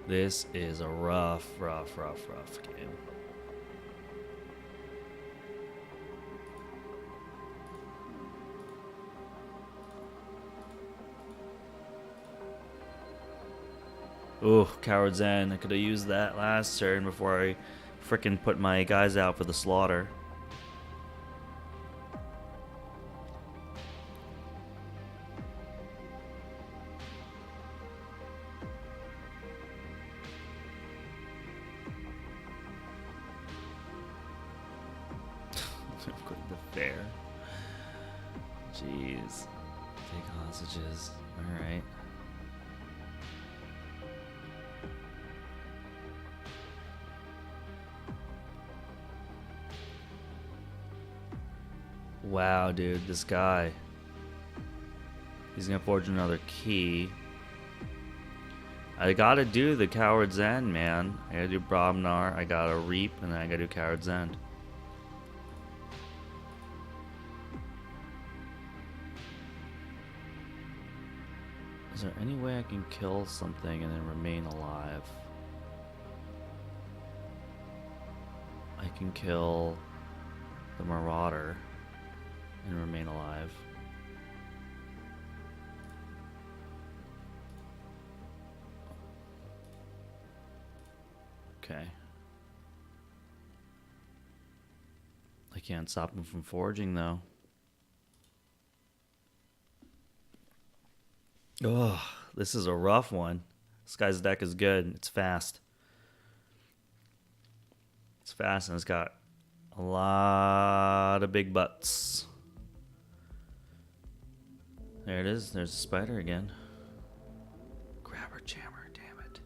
This is a rough game. Ooh, Coward's End. I could have used that last turn before I frickin' put my guys out for the slaughter. The fair. Jeez. Take hostages. Alright. Wow, dude, this guy. He's gonna forge another key. I gotta do the Coward's End, man. I gotta do Brobnar, I gotta Reap, and then I gotta do Coward's End. Is there any way I can kill something and then remain alive? I can kill the Marauder and remain alive. Okay. I can't stop him from forging though. Oh, this is a rough one. This guy's deck is good. It's fast. It's fast and it's got a lot of big butts. There it is. There's a spider again. Grabber jammer, damn it.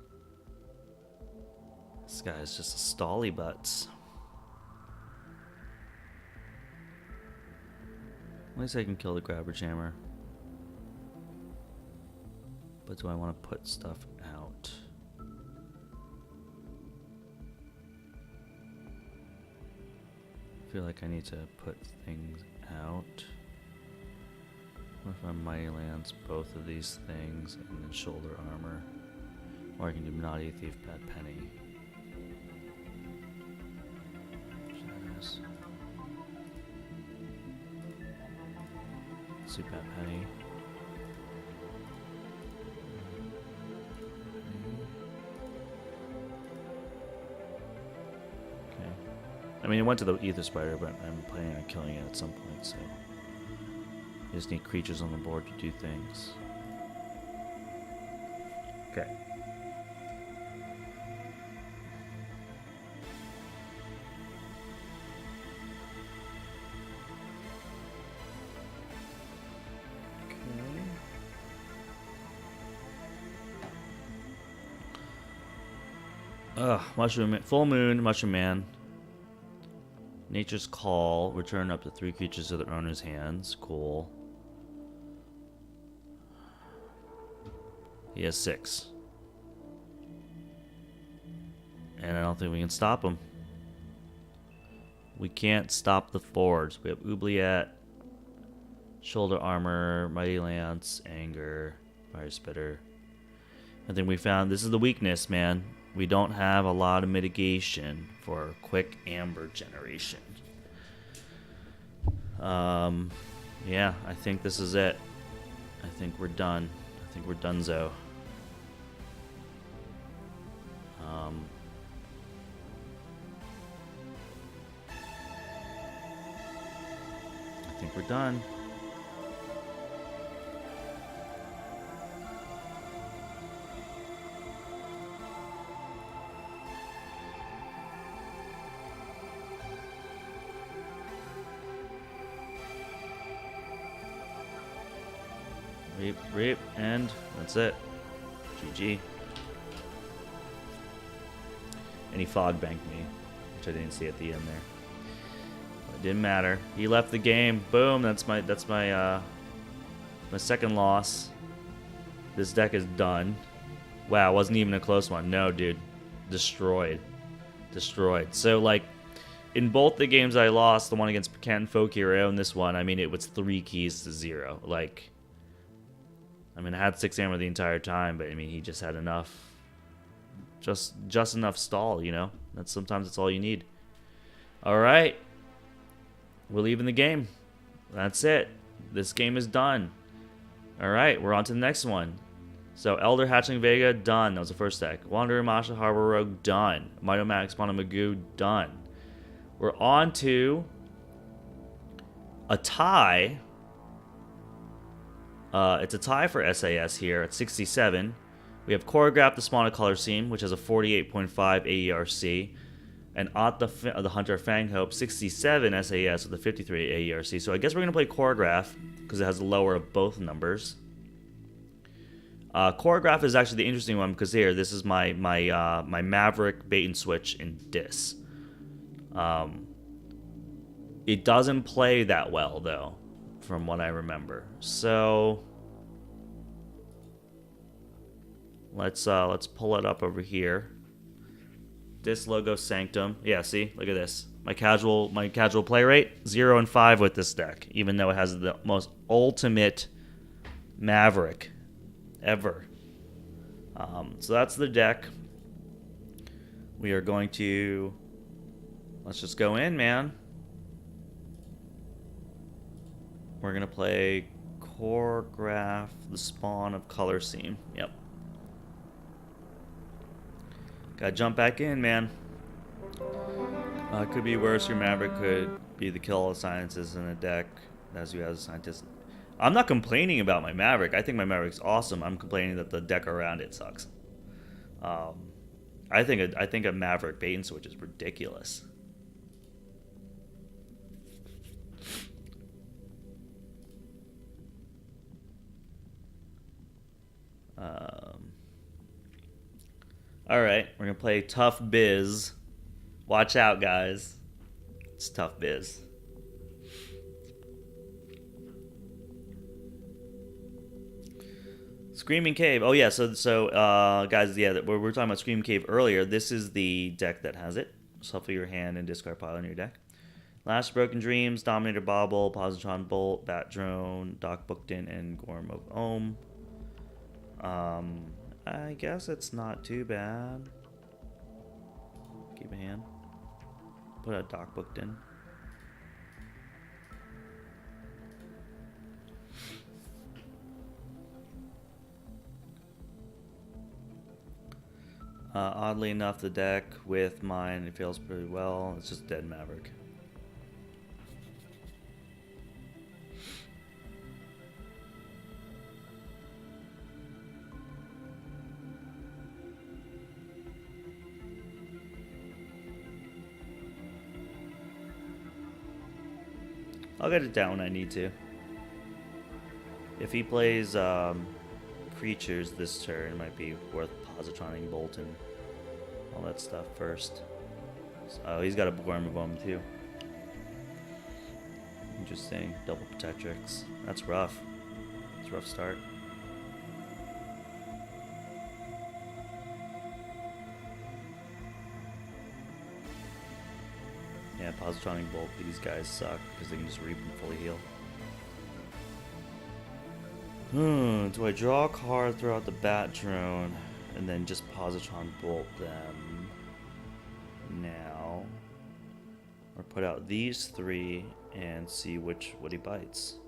This guy is just a stally butts. At least I can kill the grabber jammer. But do I want to put stuff out? I feel like I need to put things out. What if I mighty lands both of these things and then shoulder armor? Or I can do Naughty Thief, Bad Penny. Let's see Bad Penny. Okay. I mean, it went to the Ether Spider, but I'm planning on killing it at some point, so. I just need creatures on the board to do things. Okay. Mushroom, full moon, Mushroom Man. Nature's Call, return up to 3 creatures to their owner's hands. Cool. He has 6. And I don't think we can stop him. We can't stop the Forge. We have Oubliette, Shoulder Armor, Mighty Lance, Anger, Fire Spitter. I think we found this is the weakness, man. We don't have a lot of mitigation for quick amber generation. Yeah, I think this is it. I think we're done. I think we're donezo. I think we're done. Reap, and that's it. GG. And he fog banked me, which I didn't see at the end there. But it didn't matter. He left the game. Boom. That's my my second loss. This deck is done. Wow, it wasn't even a close one. No, dude. Destroyed. So, like, in both the games I lost, the one against Ken Folk Hero and this one, I mean, it was 3 keys to 0. Like, I mean, I had 6 hammer the entire time, but, I mean, he just had enough. Just enough stall, you know? Sometimes that's all you need. All right. We're leaving the game. That's it. This game is done. All right, we're on to the next one. So, Elder Hatchling Vega, done. That was the first deck. Wanderer Masha Harbor Rogue, done. Mitomatic Spawn of Magoo, done. We're on to a tie. It's a tie for SAS here at 67. We have Choreographed the Spawn of Color Seam, which has a 48.5 AERC. And Ott the Hunter Fanghope, 67 SAS with a 53 AERC. So I guess we're going to play Choreograph because it has the lower of both numbers. Choreograph is actually the interesting one because here, this is my Maverick bait and switch in Dis. It doesn't play that well though, from what I remember. So let's pull it up over here. Dis logo Sanctum. Yeah, see, look at this. My casual play rate 0 and 5 with this deck, even though it has the most ultimate Maverick ever. So that's the deck. We are going to, let's just go in, man. We're gonna play Choreograph the Spawn of Color Seam. Yep. Gotta jump back in, man. Could be worse. Your Maverick could be the kill all sciences in a deck as you as a scientist. I'm not complaining about my Maverick. I think my Maverick's awesome. I'm complaining that the deck around it sucks. I think a Maverick bait and switch is ridiculous. All right, we're gonna play Tough Biz. Watch out, guys. It's Tough Biz. Screaming Cave. Oh yeah, so guys, yeah, we were talking about Screaming Cave earlier. This is the deck that has it. Shuffle your hand and discard pile in your deck. Last Broken Dreams, Dominator Bobble, Positron Bolt, Bat Drone, Doc Bookton, and Gorm of Ohm. I guess it's not too bad. Keep a hand. Put a Doc Bookton. Oddly enough, the deck with mine, it feels pretty well. It's just Dead Maverick. I'll get it down when I need to. If he plays creatures this turn, it might be worth Positroning Bolt and all that stuff first. Oh, he's got a Gorm of Ohm too. Interesting. Double Protectrix. That's rough. It's a rough start. Yeah, Positroning Bolt, these guys suck because they can just reap and fully heal. Do I draw a card, throw out the Bat Drone, and then just Positron Bolt them now? Or put out these 3 and see what he bites?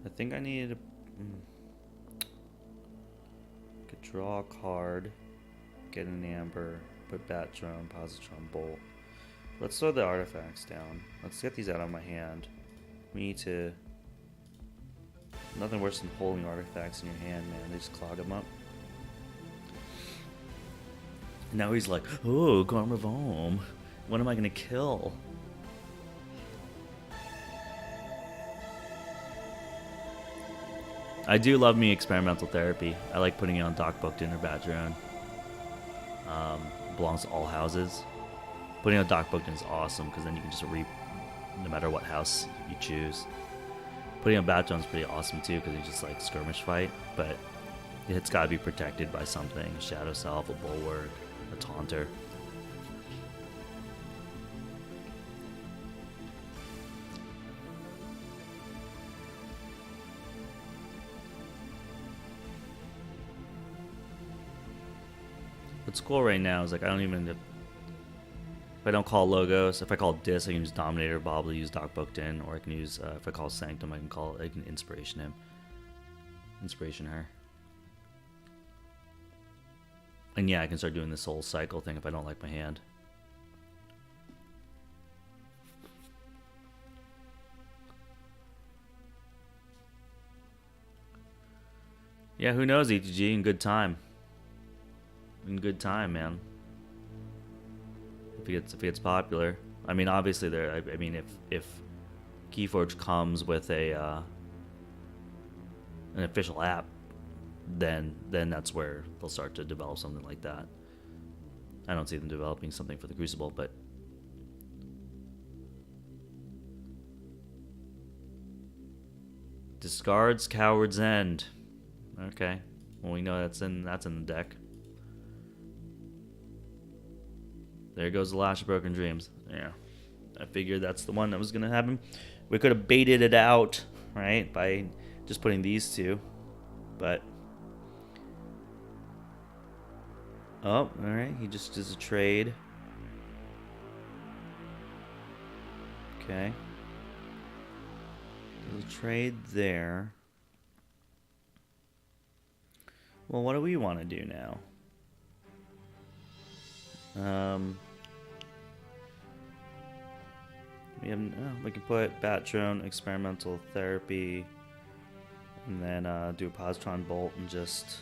I think I need to could draw a card, get an Amber, put Bat Drone, Positron Bolt. Let's throw the artifacts down. Let's get these out of my hand. We need to Nothing worse than holding artifacts in your hand, man. They just clog them up. Now he's like, oh, Garm of Ohm. What am I going to kill? I do love me experimental therapy. I like putting it on Doc Bookton or Bat Drone. Belongs to all houses. Putting on Doc Bookton is awesome because then you can just reap no matter what house you choose. Putting on Bat Drone is pretty awesome too because you just like skirmish fight, but it's got to be protected by something. A Shadow Self, a Bulwark, a Taunter. What's cool right now is like I don't even if I don't call Logos, if I call Dis, I can use Dominator, Bob will use Doc Bookton, or I can use if I call Sanctum, I can Inspiration him, Inspiration her, and yeah, I can start doing this whole cycle thing if I don't like my hand. Yeah, who knows, ETG, in good time. In good time, man. If it gets popular, I mean, obviously there. I mean, if Keyforge comes with an official app, then that's where they'll start to develop something like that. I don't see them developing something for the Crucible, but discards Coward's End. Okay, well we know that's in the deck. There goes the Lash of Broken Dreams. Yeah. I figured that's the one that was going to happen. We could have baited it out, right, by just putting these two. But. Oh, alright. He just does a trade. Okay. There's a trade there. Well, what do we want to do now? We can put Bat Drone, Experimental Therapy, and then do a Positron Bolt and just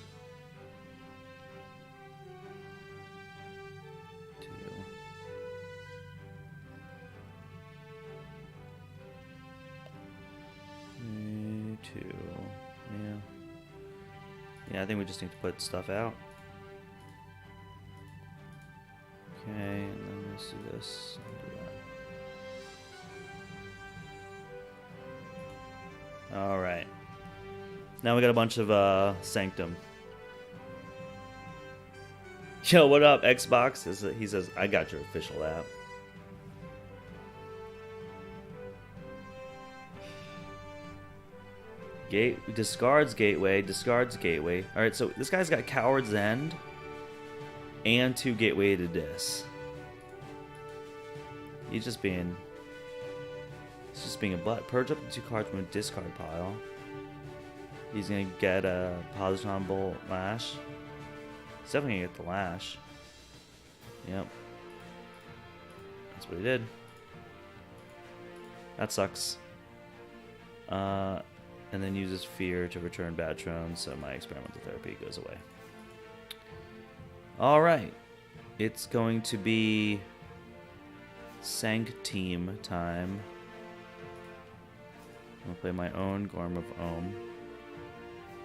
two. Yeah, I think we just need to put stuff out. Okay, and then let's do this and do that. Alright. Now we got a bunch of Sanctum. Yo, what up, Xbox? He says, I got your official app. Discards Gateway. Alright, so this guy's got Coward's End and 2 Gateway to Dis. He's just being a butt. Purge up the 2 cards from a discard pile. He's gonna get a Positron Bolt Lash. He's definitely gonna get the Lash. Yep. That's what he did. That sucks. And then uses Fear to return Bat Drone, so my Experimental Therapy goes away. Alright. It's going to be Sanctum time. I'm going to play my own Gorm of Ohm.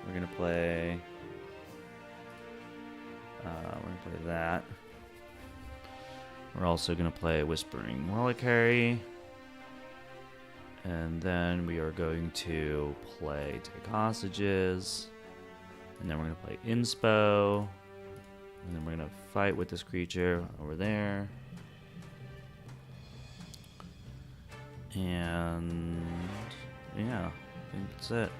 We're going to play that. We're also going to play Whispering Reliquary. And then we are going to play Take Hostages. And then we're going to play Inspo. And then we're going to fight with this creature over there. And yeah, I think that's it.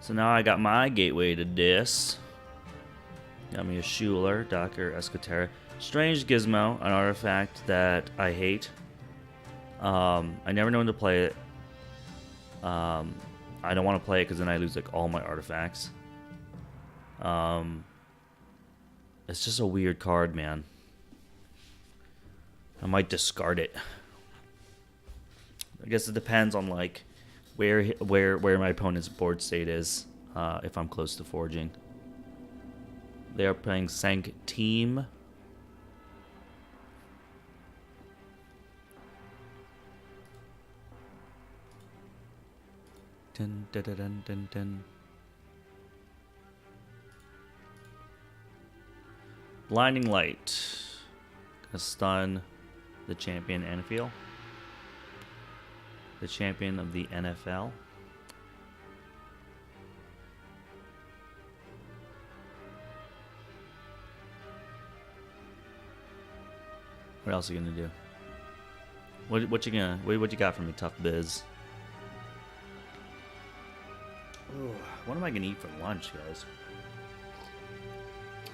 So now I got my Gateway to Dis. Got me a Schuler, Docker, Escotera. Strange Gizmo, an artifact that I hate. I never know when to play it. I don't want to play it because then I lose like all my artifacts. It's just a weird card, man. I might discard it. I guess it depends on like where my opponent's board state is, if I'm close to forging. They are playing Sank Team. Dun, dun, dun, dun, dun, dun. Blinding Light. Gonna stun the champion Enfield. The champion of the NFL. What else are you gonna do? What you got for me, Tough Biz? Ooh, what am I gonna eat for lunch, guys?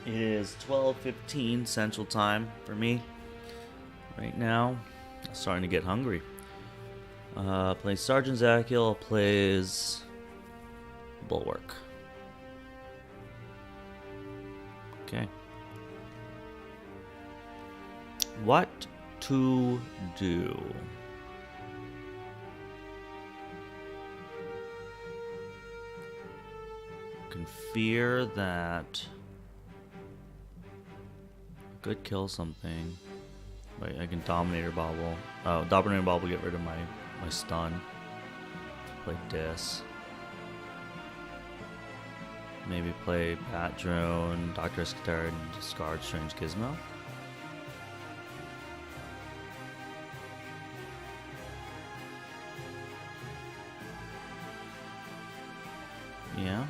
It is 12:15 Central Time for me right now. I'm starting to get hungry. Plays Sergeant Zakiel, plays Bulwark. Okay. What to do? Can fear that could kill something. Like I can Dominator Bobble. Oh, Dominator Bobble, get rid of my stun. Play Dis. Maybe play Bat Drone, Dr. Escatard, and discard Strange Gizmo. Yeah.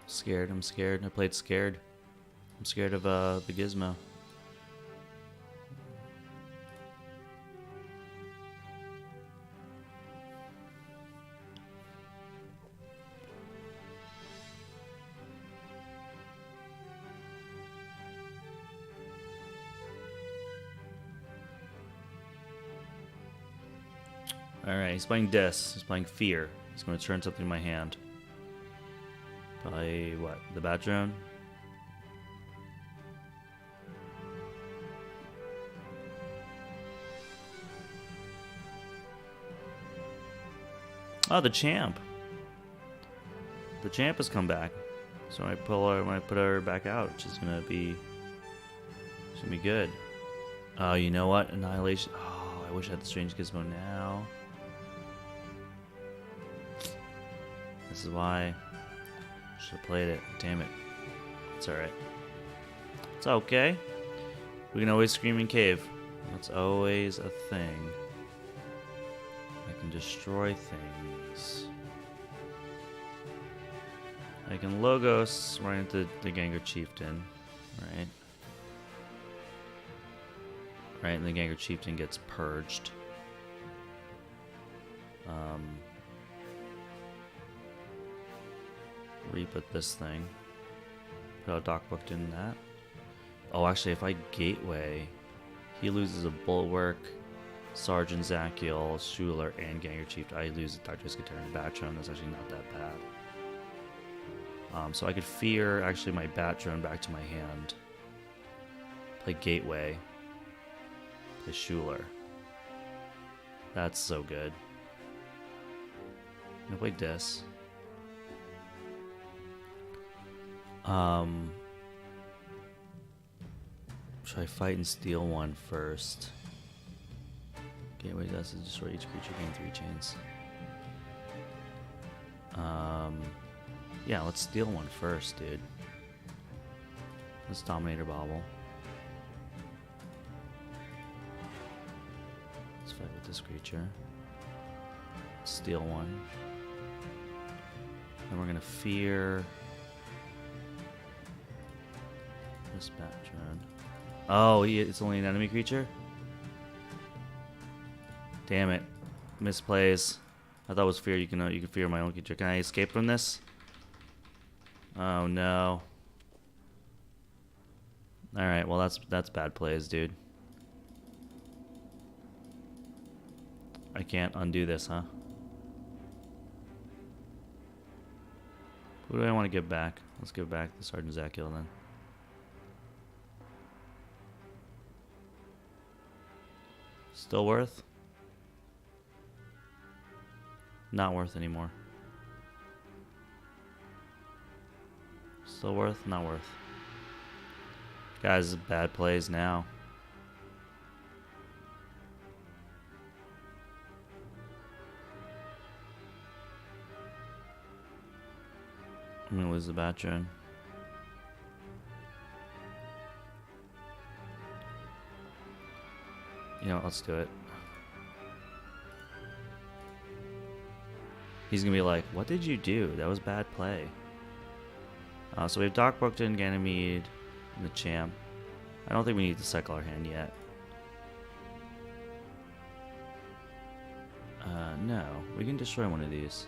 Scared. I'm scared. I played scared. I'm scared of the Gizmo. Alright, he's playing Dis. He's playing Fear. He's going to turn something in my hand. Probably, what, the Bat Drone? Oh, the Champ. The Champ has come back. So I put her back out, which is gonna be good. Oh, you know what? Annihilation. Oh, I wish I had the Strange Gizmo now. This is why. Should have played it. Damn it. It's alright. It's okay. We can always scream in cave. That's always a thing. I can destroy things. I can Logos right into the Gengar Chieftain. Right. Right, and the Gengar Chieftain gets purged. Re-put this thing. Put out Doc Booked in that. Oh, actually, if I Gateway, he loses a Bulwark, Sergeant Zakiel, Schuler, and Gengar Chief. I lose Dr. Escatard and Batron. That's actually not that bad. So I could fear actually my Batron back to my hand. Play Gateway. Play Schuler. That's so good. I'm gonna play Dis. Should I fight and steal one first? Gateway does is destroy each creature, gain 3 chains. Yeah, let's steal one first, dude. Let's Dominator Bobble. Let's fight with this creature. Steal one. Then we're gonna fear this Batron. Oh, it's only an enemy creature? Damn it. Misplays. I thought it was fear. You can fear my own creature. Can I escape from this? Oh no. Alright, well that's bad plays, dude. I can't undo this, huh? Who do I want to give back? Let's give back the Sergeant Zackiel then. Still worth? Not worth anymore. Still worth? Not worth. Guys, bad plays now. I'm gonna lose the bat drone. You know what, let's do it. He's gonna be like, what did you do? That was bad play. So we have Doc Brookton, Ganymede, and the Champ. I don't think we need to cycle our hand yet. No, we can destroy one of these.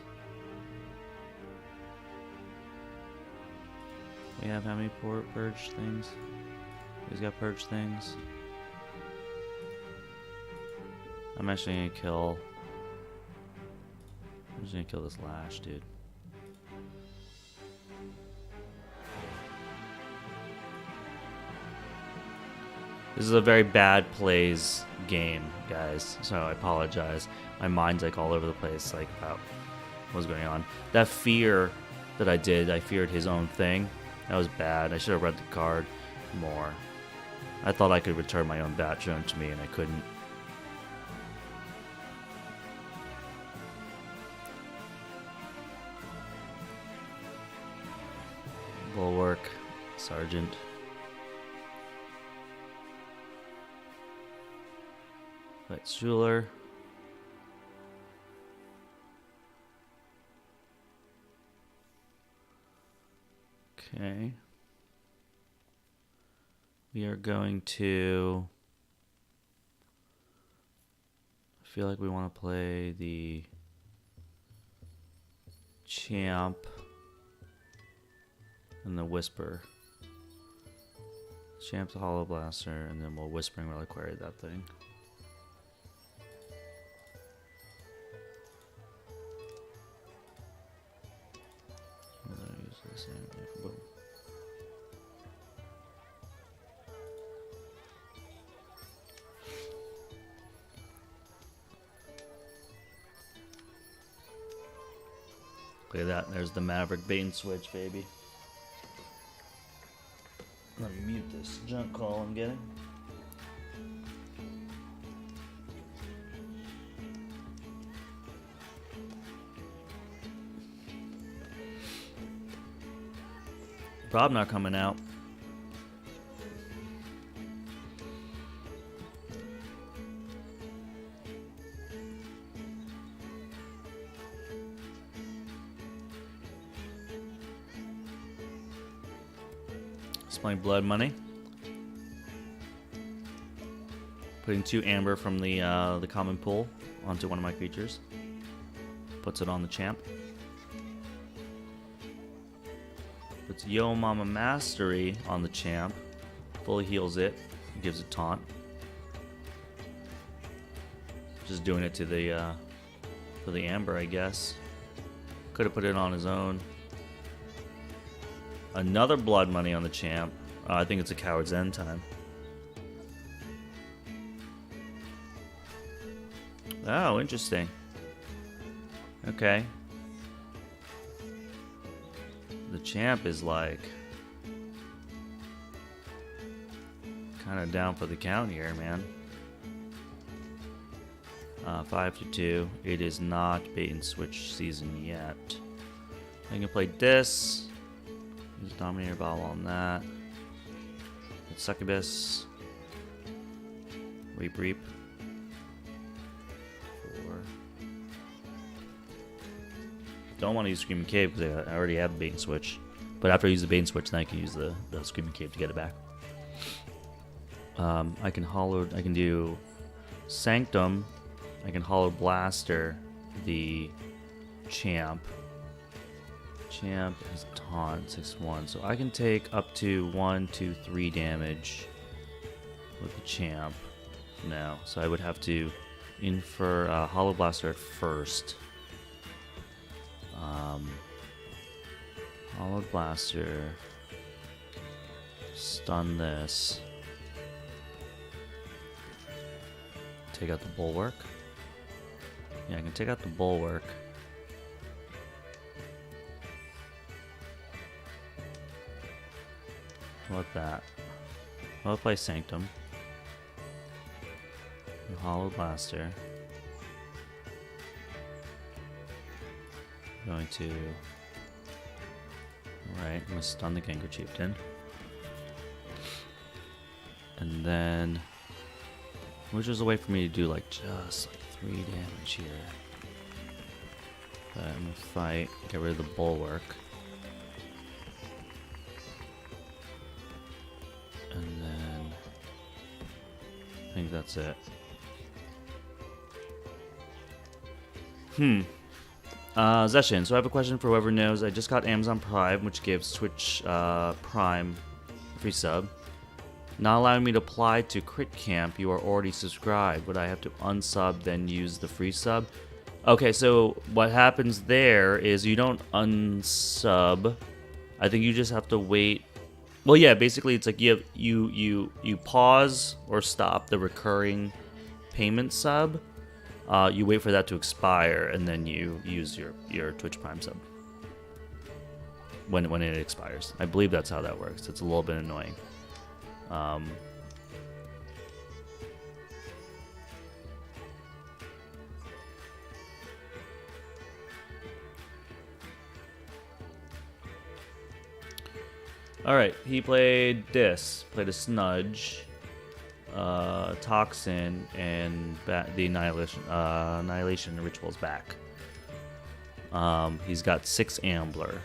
We have how many purge things? He's got purge things. I'm actually gonna kill. I'm just gonna kill this Lash, dude. This is a very bad plays game, guys. So I apologize. My mind's like all over the place, like about what's going on. That fear that I did, I feared his own thing. That was bad. I should have read the card more. I thought I could return my own bat drone to me, and I couldn't. Bulwark, Sergeant. Right, Schuler. Okay. We are going to... I feel like we want to play the Champ and the Whisper. Champ's a Hollow Blaster, and then we'll Whispering Reliquary that thing. Boom. Look at that, there's the Maverick bait and switch, baby. Let me mute this junk call I'm getting. Problem not coming out. It's playing Blood Money. Putting 2 amber from the common pool onto one of my creatures. Puts it on the Champ. Puts Yo Mama Mastery on the Champ. Fully heals it. Gives it taunt. Just doing it to the for the amber, I guess. Could have put it on his own. Another Blood Money on the Champ. I think it's a Coward's End time. Oh, interesting. Okay. The Champ is like kind of down for the count here, man. 5-2. It is not bait and switch season yet. I can play this. Use Dominator Bottle on that. It's Succubus. Reap. 4. Don't want to use Screaming Cave because I already have bait and switch. But after I use the bait and switch, then I can use the Screaming Cave to get it back. I can do Sanctum. I can Hollow Blaster the Champ Champ is taunt 6-1, so I can take up to 1, 2, 3 damage with the champ. No, so I would have to infer Hollow Blaster at first. Hollow Blaster, stun this, take out the Bulwark. Yeah, I can take out the Bulwark. What that? I'll play Sanctum. Hollow Blaster. Going to. Alright, I'm gonna stun the Gengar Chieftain. And then. Which is a way for me to do like just like 3 damage here. But I'm gonna fight, get rid of the Bulwark. And then. I think that's it. Zeshin, so I have a question for whoever knows. I just got Amazon Prime, which gives Twitch Prime free sub. Not allowing me to apply to Crit Camp. You are already subscribed. Would I have to unsub, then use the free sub? Okay, so what happens there is you don't unsub. I think you just have to wait. Well, yeah, basically it's like you pause or stop the recurring payment sub. You wait for that to expire, and then you use your Twitch Prime sub when it expires. I believe that's how that works. It's a little bit annoying. All right, he played this. Played a Snudge, Toxin, and the Annihilation Ritual's back. He's got 6 Ambler.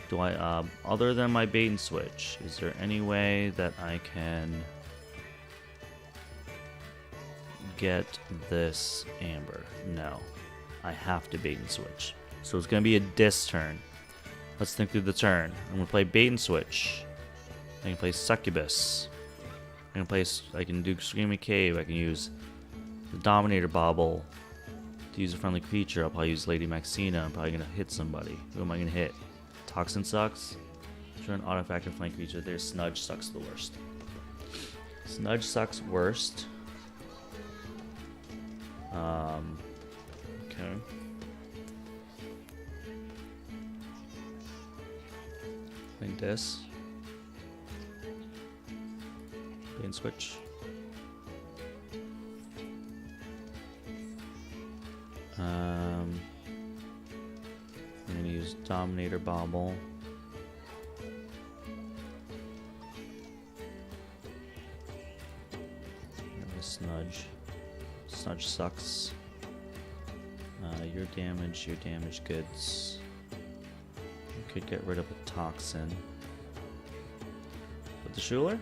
Do I, other than my bait and switch, is there any way that I can get this Amber? No, I have to bait and switch. So it's gonna be a Dis turn. Let's think through the turn. I'm gonna play bait and switch. I can play Succubus. I can do Screaming Cave. I can use the Dominator Bobble to use a friendly creature. I'll probably use Lady Maxina. I'm probably gonna hit somebody. Who am I gonna hit? Toxin sucks. Turn artifact and flank creature. There's Snudge sucks the worst. Snudge sucks worst. Okay. Like this. Bait and switch. I'm gonna use Dominator Bobble. Snudge. Snudge sucks. Your damage goods. You could get rid of a Toxin. With the Schuler?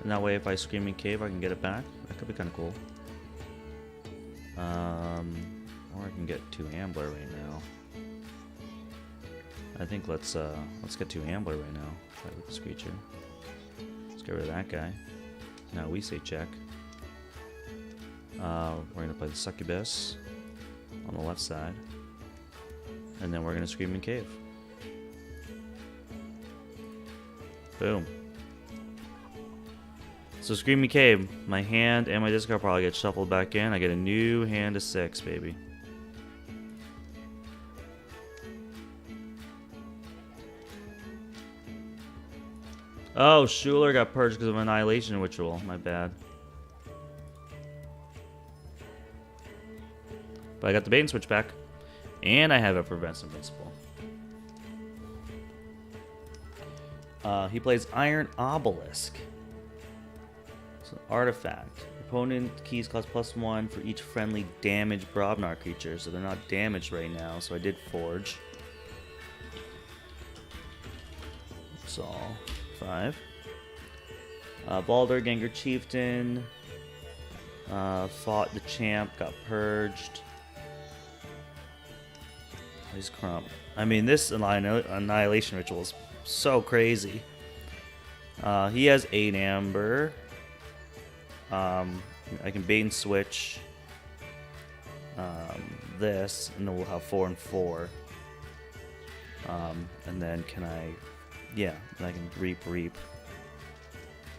And that way if I Screaming Cave I can get it back. That could be kinda cool. Or I can get 2 Ambler right now. I think let's get 2 Ambler right now. Fight with this creature. Let's get rid of that guy. Now we say check. We're gonna play the Succubus on the left side. And then we're gonna Screaming Cave. Boom. So Screaming Cave, my hand and my discard probably get shuffled back in. I get a new hand of 6, baby. Oh, Schuler got purged because of Annihilation Ritual. My bad. But I got the bait and switch back. And I have Effervescent Principle. He plays Iron Obelisk. It's an artifact. Opponent keys cost +1 for each friendly damaged Brobnar creature. So they're not damaged right now. So I did Forge. That's all. 5. Baldur, Gengar Chieftain. Fought the champ, got purged. He's Crump. I mean, this Annihilation Ritual is so crazy. He has 8 amber. I can bait and switch this, and then we'll have 4 and 4. And then can I... Yeah, then I can reap.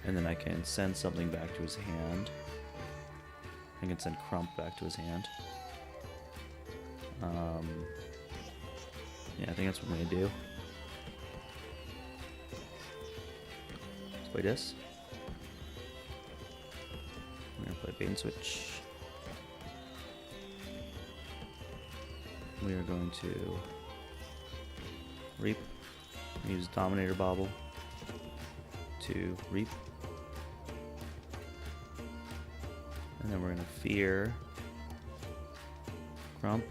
And then I can send something back to his hand. I can send Crump back to his hand. Yeah, I think that's what I'm going to do. Let's play this. I'm going to play bait and switch. We are going to reap. Use Dominator Bobble to reap. And then we're going to fear Crump.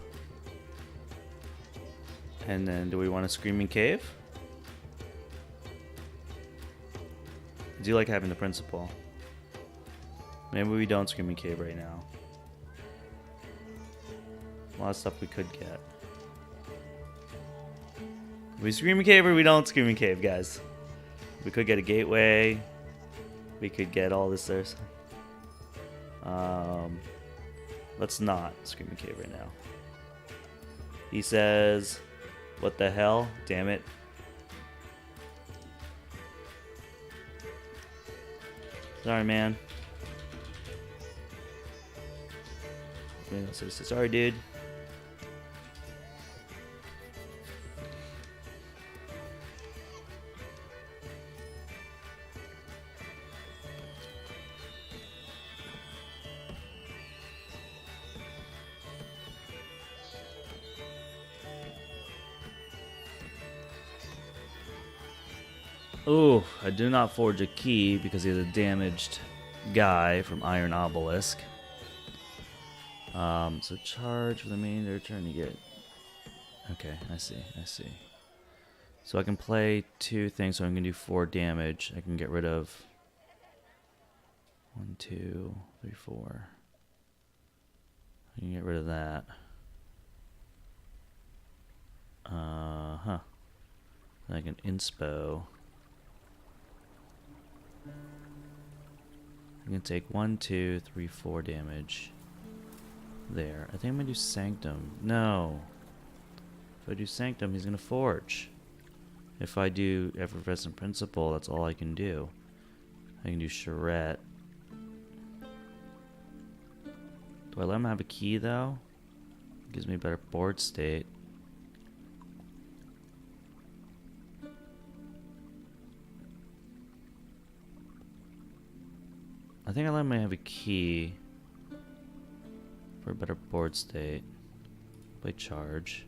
And then do we want a Screaming Cave? I do like having the Principal. Maybe we don't Screaming Cave right now. A lot of stuff we could get. We Screaming Cave or we don't Screaming Cave, guys. We could get a Gateway. We could get all this there. Let's not Screaming Cave right now. He says, what the hell? Damn it. Sorry, man. Sorry, dude. Ooh, I do not forge a key because he's a damaged guy from Iron Obelisk. So charge for the main they're trying to get. Okay, I see. So I can play 2 things, so I'm gonna do 4 damage. I can get rid of 1, 2, 3, 4. I can get rid of that. Then I can inspo. I can take 1, 2, 3, 4 damage. There. I think I'm gonna do Sanctum. No. If I do Sanctum, he's gonna forge. If I do Effervescent Principle, that's all I can do. I can do Charette. Do I let him have a key though? Gives me a better board state. I think I let him have a key for a better board state. Play charge.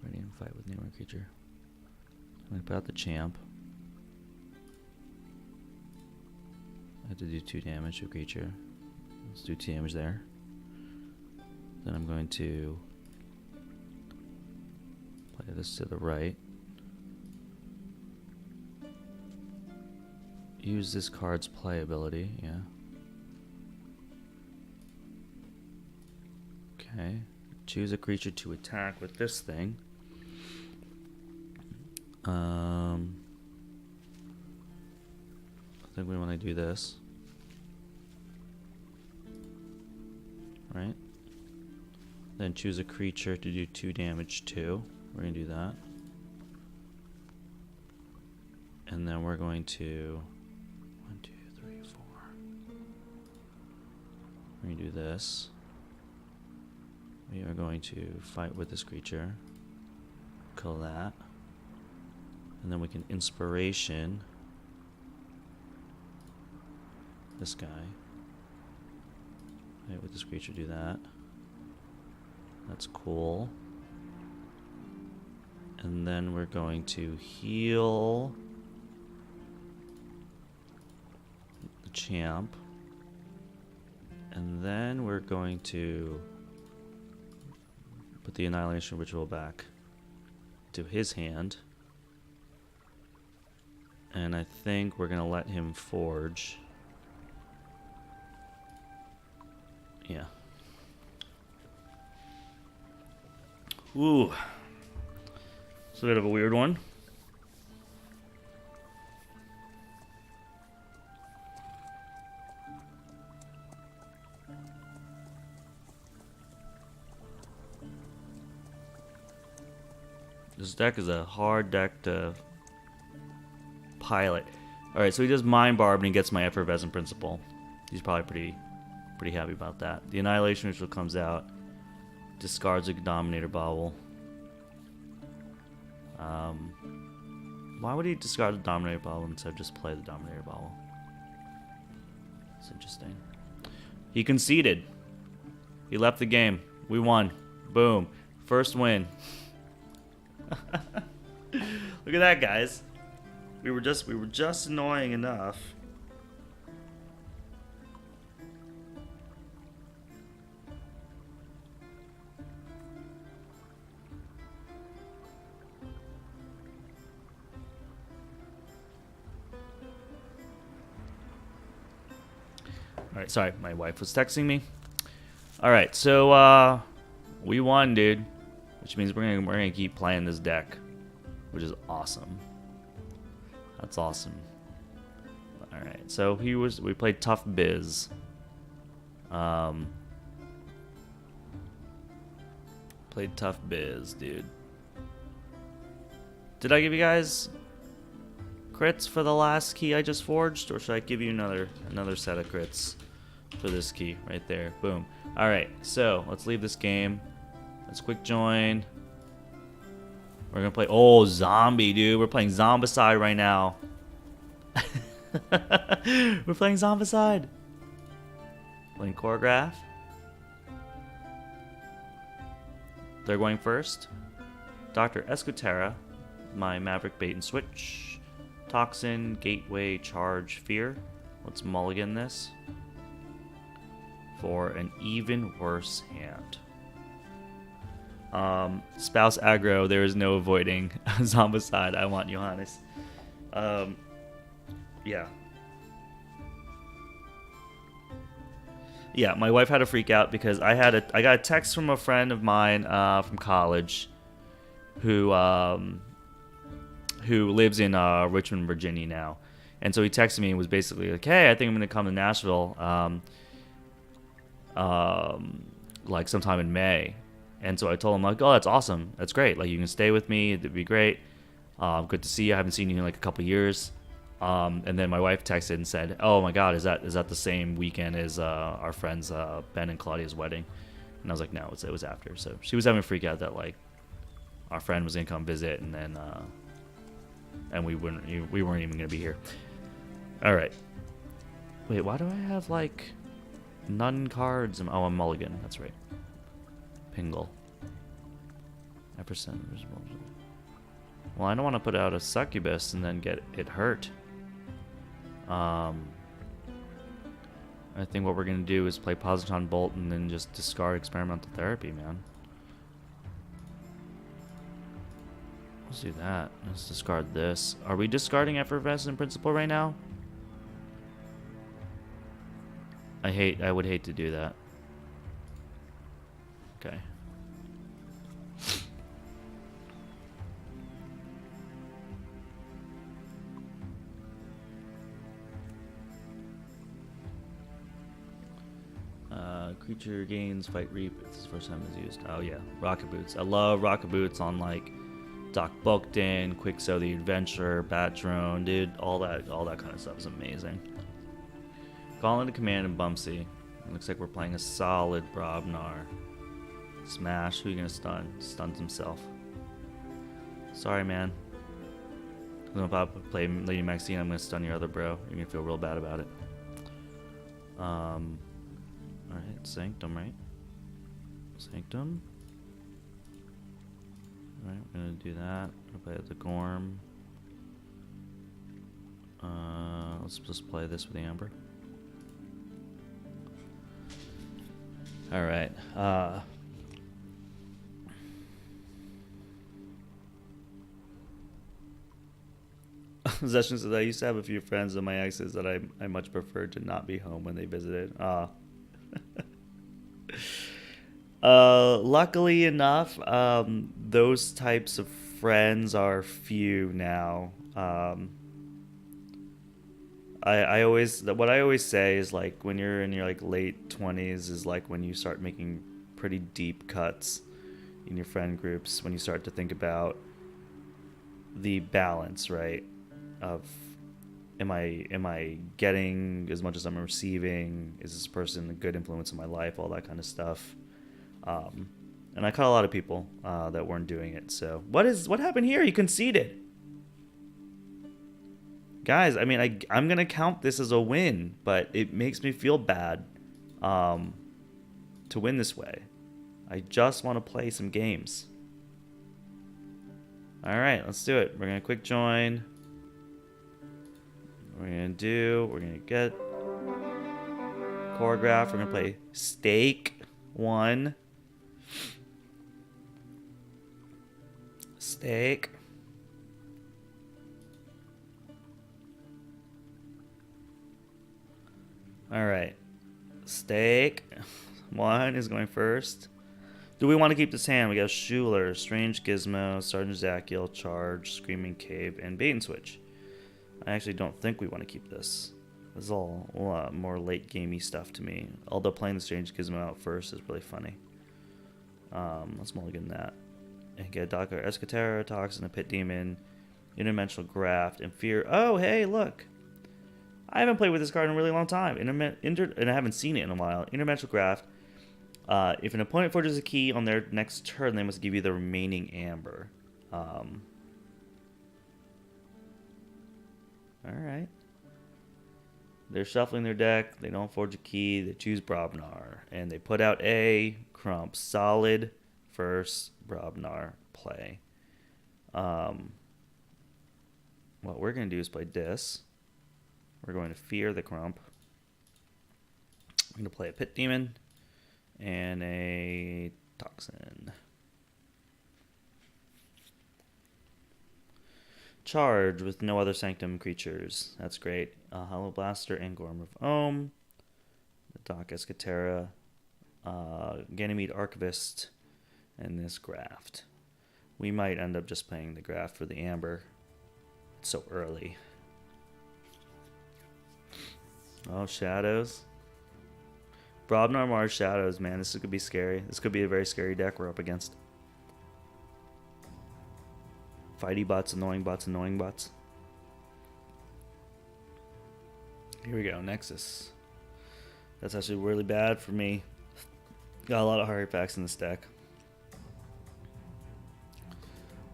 Ready and fight with newer creature. I'm gonna put out the champ. I have to do 2 damage to a creature. Let's do 2 damage there. Then I'm going to play this to the right. Use this card's playability, yeah. Okay. Choose a creature to attack with this thing. I think we want to do this. Right? Then choose a creature to do 2 damage to. We're going to do that. And then we're going to 1, 2, 3, 4. We're going to do this. We are going to fight with this creature. Kill that. And then we can inspiration this guy. Fight with this creature, do that. That's cool. And then we're going to heal the champ. And then we're going to put the Annihilation Ritual back to his hand. And I think we're going to let him forge. Yeah. Ooh. It's a bit of a weird one. This deck is a hard deck to pilot. Alright, so he does Mind Barb and he gets my Effervescent Principle. He's probably pretty happy about that. The Annihilation Ritual comes out. Discards a Dominator Bauble. Why would he discard the Dominator Bauble instead of just play the Dominator Bauble? It's interesting. He conceded. He left the game. We won. Boom. First win. Look at that, guys. We were just annoying enough. Alright, sorry, my wife was texting me. Alright, so we won, dude. Which means we're gonna keep playing this deck. Which is awesome. That's awesome. Alright, so we played Tough Biz. Played Tough Biz, dude. Did I give you guys crits for the last key I just forged, or should I give you another set of crits for this key right there? Boom. All right, so let's leave this game. Let's quick join. We're gonna play zombie, dude. We're playing Zombicide right now. We're playing Zombicide. Playing Choreograph. They're going first. Dr. Escutera, my Maverick Bait and Switch. Toxin, Gateway, Charge, Fear. Let's mulligan this for an even worse hand. Spouse aggro, there is no avoiding Zombicide. I want Johannes. Yeah. Yeah, my wife had a freak out because I got a text from a friend of mine from college who lives in Richmond, Virginia now. And so he texted me and was basically like, hey, I think I'm going to come to Nashville like sometime in May. And so I told him, like, oh, that's awesome. That's great. Like, you can stay with me. It'd be great. Good to see you. I haven't seen you in like a couple of years. And then my wife texted and said, oh my God, is that the same weekend as our friends Ben and Claudia's wedding? And I was like, no, it was after. So she was having a freak out that like our friend was going to come visit and then and we weren't even going to be here. All right. Wait, why do I have like none cards? Oh, I'm mulligan. That's right. Pingle. Epperson. Well, I don't want to put out a succubus and then get it hurt. I think what we're going to do is play Positron Bolt and then just discard Experimental Therapy, man. Let's do that. Let's discard this. Are we discarding Effervescent Principle right now? I would hate to do that. Okay. Creature gains Fight Reap. It's the first time it's used. Oh yeah, Rocket Boots. I love Rocket Boots on like Doc Buckton, Quixo the Adventurer, Bat Drone, dude. All that kind of stuff is amazing. Call into command and Bumpsy. It looks like we're playing a solid Brobnar. Smash. Who are you gonna stun? Stuns himself. Sorry, man. I'm about to play Lady Maxine. I'm gonna stun your other bro. You're gonna feel real bad about it. Alright, Sanctum, right? Sanctum. Alright, we're gonna do that. We're gonna play the Gorm. Let's just play this with the Amber. Alright, Possession says, I used to have a few friends of my exes that I much preferred to not be home when they visited. Luckily enough, those types of friends are few now. I always what I always say is like when you're in your like late 20s is like when you start making pretty deep cuts in your friend groups, when you start to think about the balance, right? Of am I getting as much as I'm receiving? Is this person a good influence in my life? All that kind of stuff. And I caught a lot of people that weren't doing it. So what happened here? You conceded. Guys, I mean, I'm going to count this as a win, but it makes me feel bad to win this way. I just want to play some games. All right, let's do it. We're going to quick join. We're going to get choreograph. We're going to play Stake 1. Stake. All right. Stake 1 is going first. Do we want to keep this hand? We got Schuler, Strange Gizmo, Sergeant Zachiel, Charge, Screaming Cave, and Bait and Switch. I actually don't think we want to keep this. This is all a lot more late gamey stuff to me. Although playing the Strange Gizmo out first is really funny. Let's mulligan that. And get Docker, Escatera, Toxin, a Pit Demon, Interdimensional Graft, and Fear. Oh, hey, look. I haven't played with this card in a really long time. And I haven't seen it in a while. Interdimensional Graft. If an opponent forges a key on their next turn, they must give you the remaining amber. Alright. They're shuffling their deck. They don't forge a key. They choose Brobnar. And they put out a Crump. Solid first Brobnar play. What we're going to do is play this. We're going to fear the Crump. I'm going to play a Pit Demon and a Toxin. Charge with no other Sanctum creatures. That's great. Hollow Blaster and Gorm of Ohm. The Doc Escatera. Ganymede Archivist. And this Graft. We might end up just playing the Graft for the Amber. It's so early. Oh, Shadows. Brobnar Mars Shadows, man. This could be scary. This could be a very scary deck we're up against. Fighty bots, annoying bots, annoying bots. Here we go, Nexus. That's actually really bad for me. Got a lot of artifacts in this deck.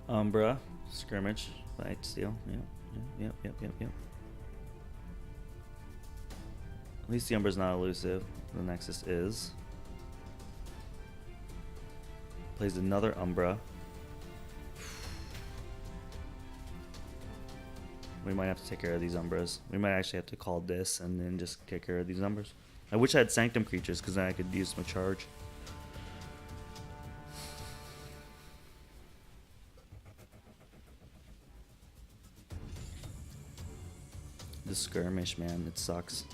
Umbra, Skirmish, Light Steel. Yep. At least the Umbra's not elusive. The Nexus is. Plays another Umbra. We might have to take care of these Umbras. We might actually have to call this and then just take care of these Umbras. I wish I had Sanctum creatures because then I could use my charge. The Skirmish, man, it sucks.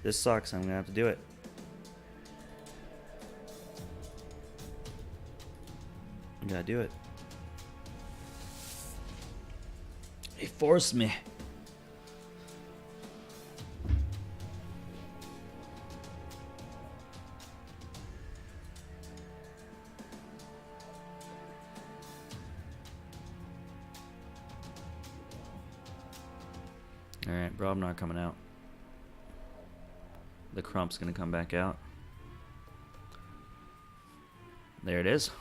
This sucks. I'm gonna have to do it. I gotta do it. He forced me. Alright, Brobnar coming out. The Crump's gonna come back out. There it is.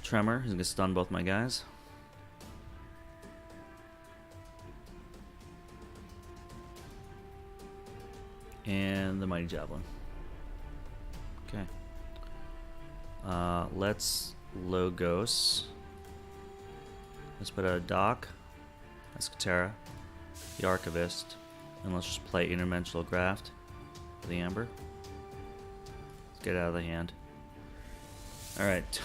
Tremor, he's gonna stun both my guys. And the Mighty Javelin. Okay. Let's Logos. Let's put out a Doc, Escatera, the Archivist, and let's just play Interdimensional Graft for the Amber. Let's get it out of the hand. Alright.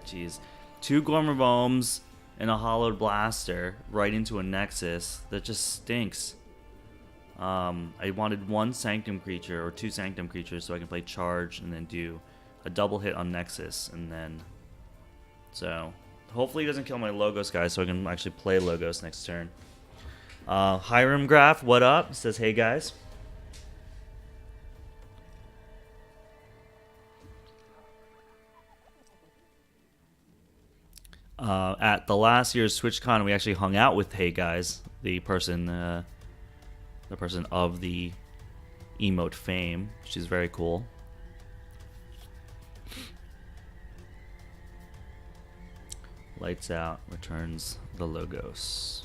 Jeez. 2 Gormabombs and a Hollowed Blaster right into a Nexus. That just stinks. I wanted one Sanctum creature or two Sanctum creatures so I can play Charge and then do a double hit on Nexus, and then so hopefully he doesn't kill my Logos guy so I can actually play Logos next turn. Hiram Graph, what up? Says, hey guys. At the last year's TwitchCon, we actually hung out with Hey Guys, the person of the emote fame. She's very cool. Lights out, returns the Logos.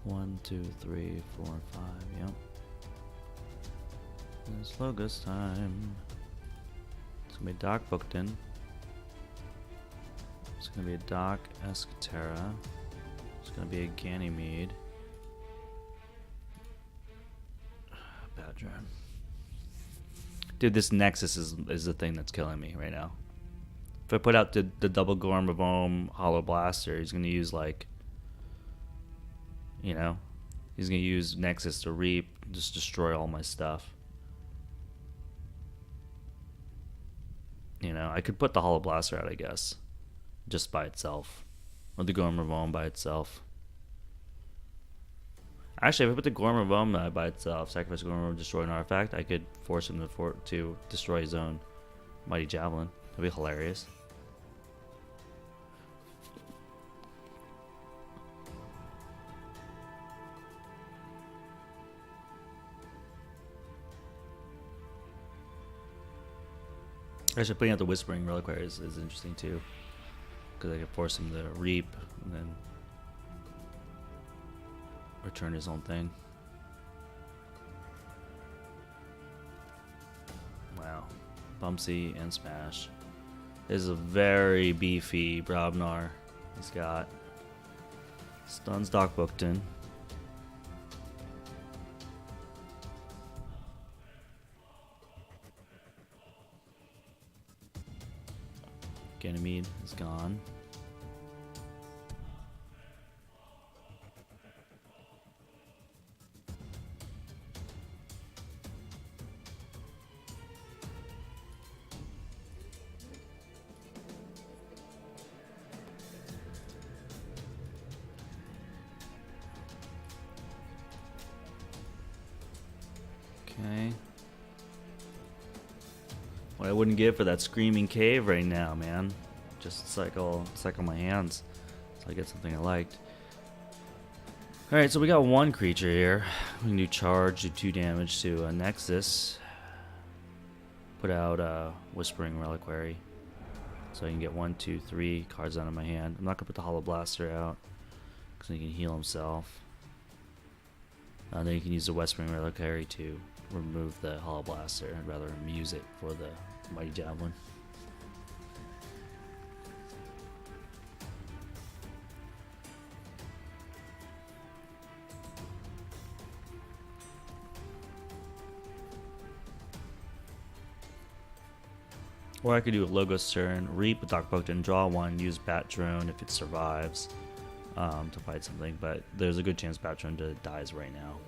One, two, three, 4, 5. Yep. It's Logos time. It's gonna be Doc Bookton. It's gonna be a Doc Escatera. It's gonna be a Ganymede. Badger. Dude, this Nexus is the thing that's killing me right now. If I put out the double Gorm of Ohm Hollow Blaster, he's gonna use like, you know, he's gonna use Nexus to reap, just destroy all my stuff. You know, I could put the Hollow Blaster out, I guess, just by itself, or the Gorm of Ohm by itself. Actually, if I put the Gorm of Ohm by itself, sacrifice Gorm of Ohm, destroy an artifact, I could force him to destroy his own Mighty Javelin. That'd be hilarious. Actually, putting out the Whispering Reliquary is interesting too, because I could force him to reap and then return his own thing. Wow, Bumpsy and Smash. This is a very beefy Brobnar. He's got stuns Doc Bookton. Ganymede is gone. Okay. What I wouldn't give for that Screaming Cave right now, man. Just cycle my hands so I get something I liked. Alright, so we got one creature here. We can do Charge, do 2 damage to a Nexus. Put out a Whispering Reliquary. So I can get 1, 2, 3 cards out of my hand. I'm not going to put the Hollow Blaster out, because he can heal himself. Then you can use the Whispering Reliquary to remove the Hollow Blaster. I'd rather use it for the Mighty Javelin. Or I could do a Logos turn, reap with Doc Bookton, draw 1, use Bat Drone if it survives to fight something, but there's a good chance Bat Drone dies right now.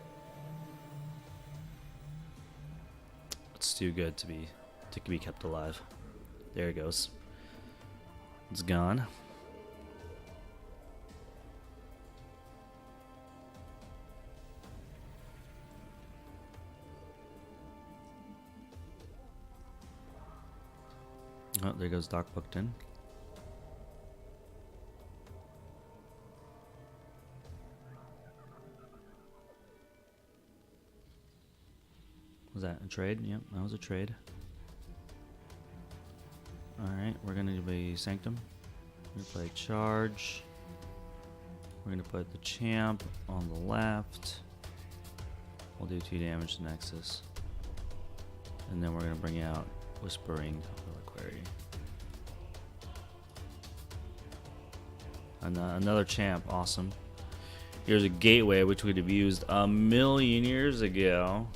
It's too good to be kept alive. There it goes. It's gone. Oh, there goes Doc Bookton. Was that a trade? Yep, that was a trade. Alright, we're going to do a Sanctum. We're going to play Charge. We're going to put the Champ on the left. We'll do 2 damage to Nexus. And then we're going to bring out Whispering Reliquary. Another Champ, awesome. Here's a Gateway, which we'd have used a million years ago.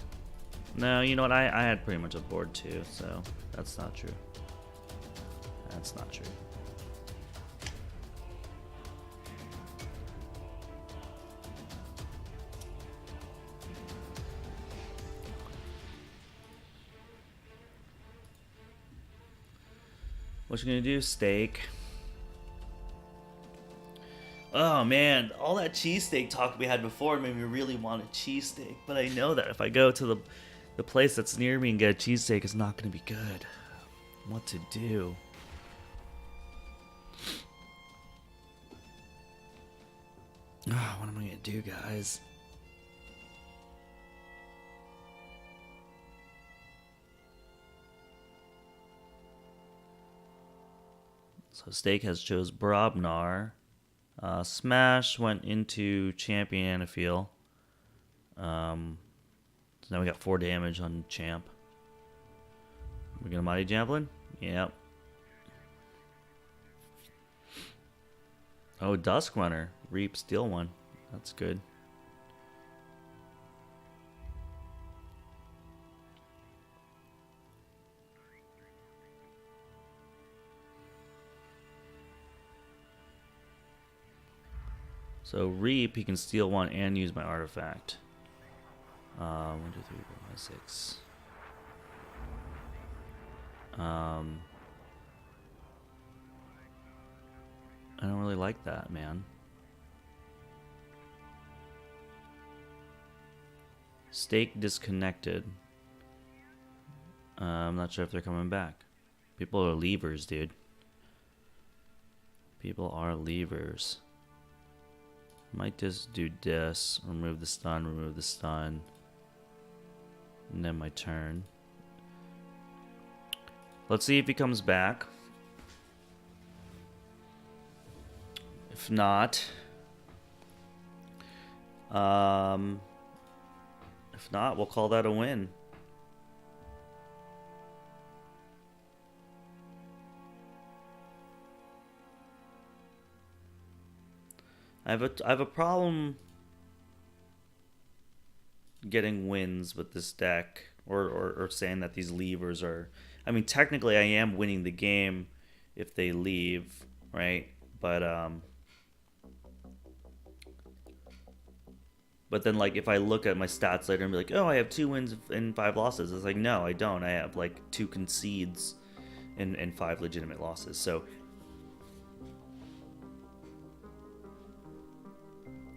No, you know what? I had pretty much a board too, so that's not true. That's not true. What you gonna do? Steak. Oh man, all that cheesesteak talk we had before made me really want a cheesesteak. But I know that if I go to the place that's near me and get a cheesesteak, it's not gonna be good. What to do? Oh, what am I gonna do, guys? So Steak has chose Brobnar. Smash went into Champion Anafeel. So now we got 4 damage on Champ. We're gonna Mighty Javelin? Yep. Oh, Dusk Runner. Reap, steal one. That's good. So Reap, he can steal one and use my artifact. 1, 2, 3, 4, 5, 6. I don't really like that, man. Stake disconnected. I'm not sure if they're coming back. People are leavers, dude. People are leavers. Might just do this. Remove the stun, remove the stun. And then my turn. Let's see if he comes back. If not, we'll call that a win. I have a problem getting wins with this deck, or saying that these levers are. I mean, technically, I am winning the game if they leave, right? But then, like, if I look at my stats later and be like, oh, I have 2 wins and 5 losses, it's like, no, I don't. I have, like, 2 concedes and 5 legitimate losses. So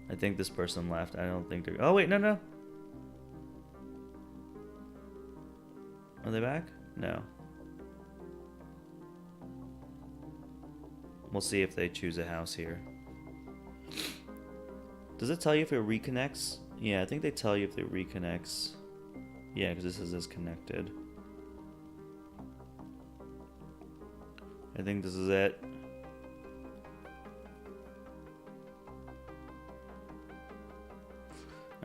I think this person left. I don't think they're... Oh, wait, no. Are they back? No. We'll see if they choose a house here. Does it tell you if it reconnects? Yeah, I think they tell you if it reconnects. Yeah, because this is disconnected. I think this is it.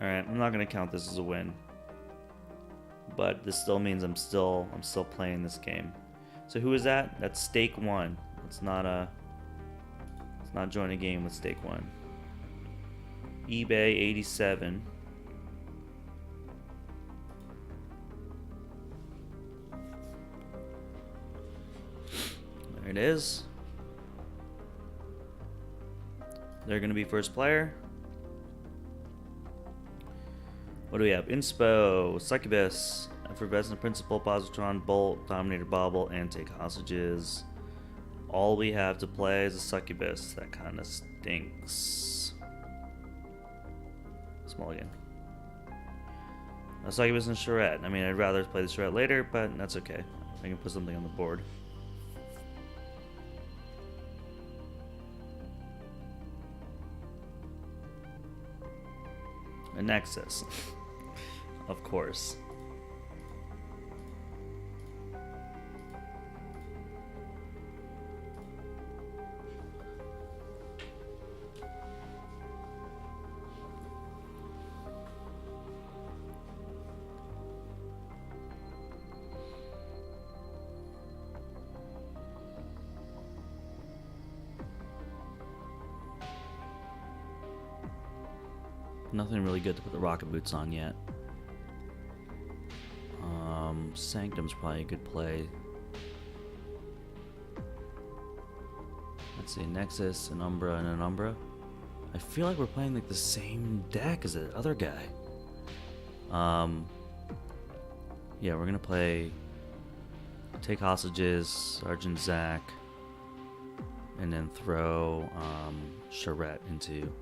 Alright, I'm not gonna count this as a win. But this still means I'm still playing this game. So who is that? That's Stake 1. Let's not join a game with Stake 1. eBay 87. There it is. They're gonna be first player. What do we have? Inspo, Succubus, Effervescent Principle, Positron, Bolt, Dominator Bobble, and Take Hostages. All we have to play is a Succubus. That kind of stinks. Small again. A Succubus and Charette. I mean, I'd rather play the Charette later, but that's okay. I can put something on the board. A Nexus. Of course. Nothing really good to put the rocket boots on yet. Sanctum's probably a good play. Let's see, Nexus, an Umbra, and an Umbra. I feel like we're playing like the same deck as the other guy. Yeah, we're gonna play Take Hostages, Sergeant Zach, and then throw Charette into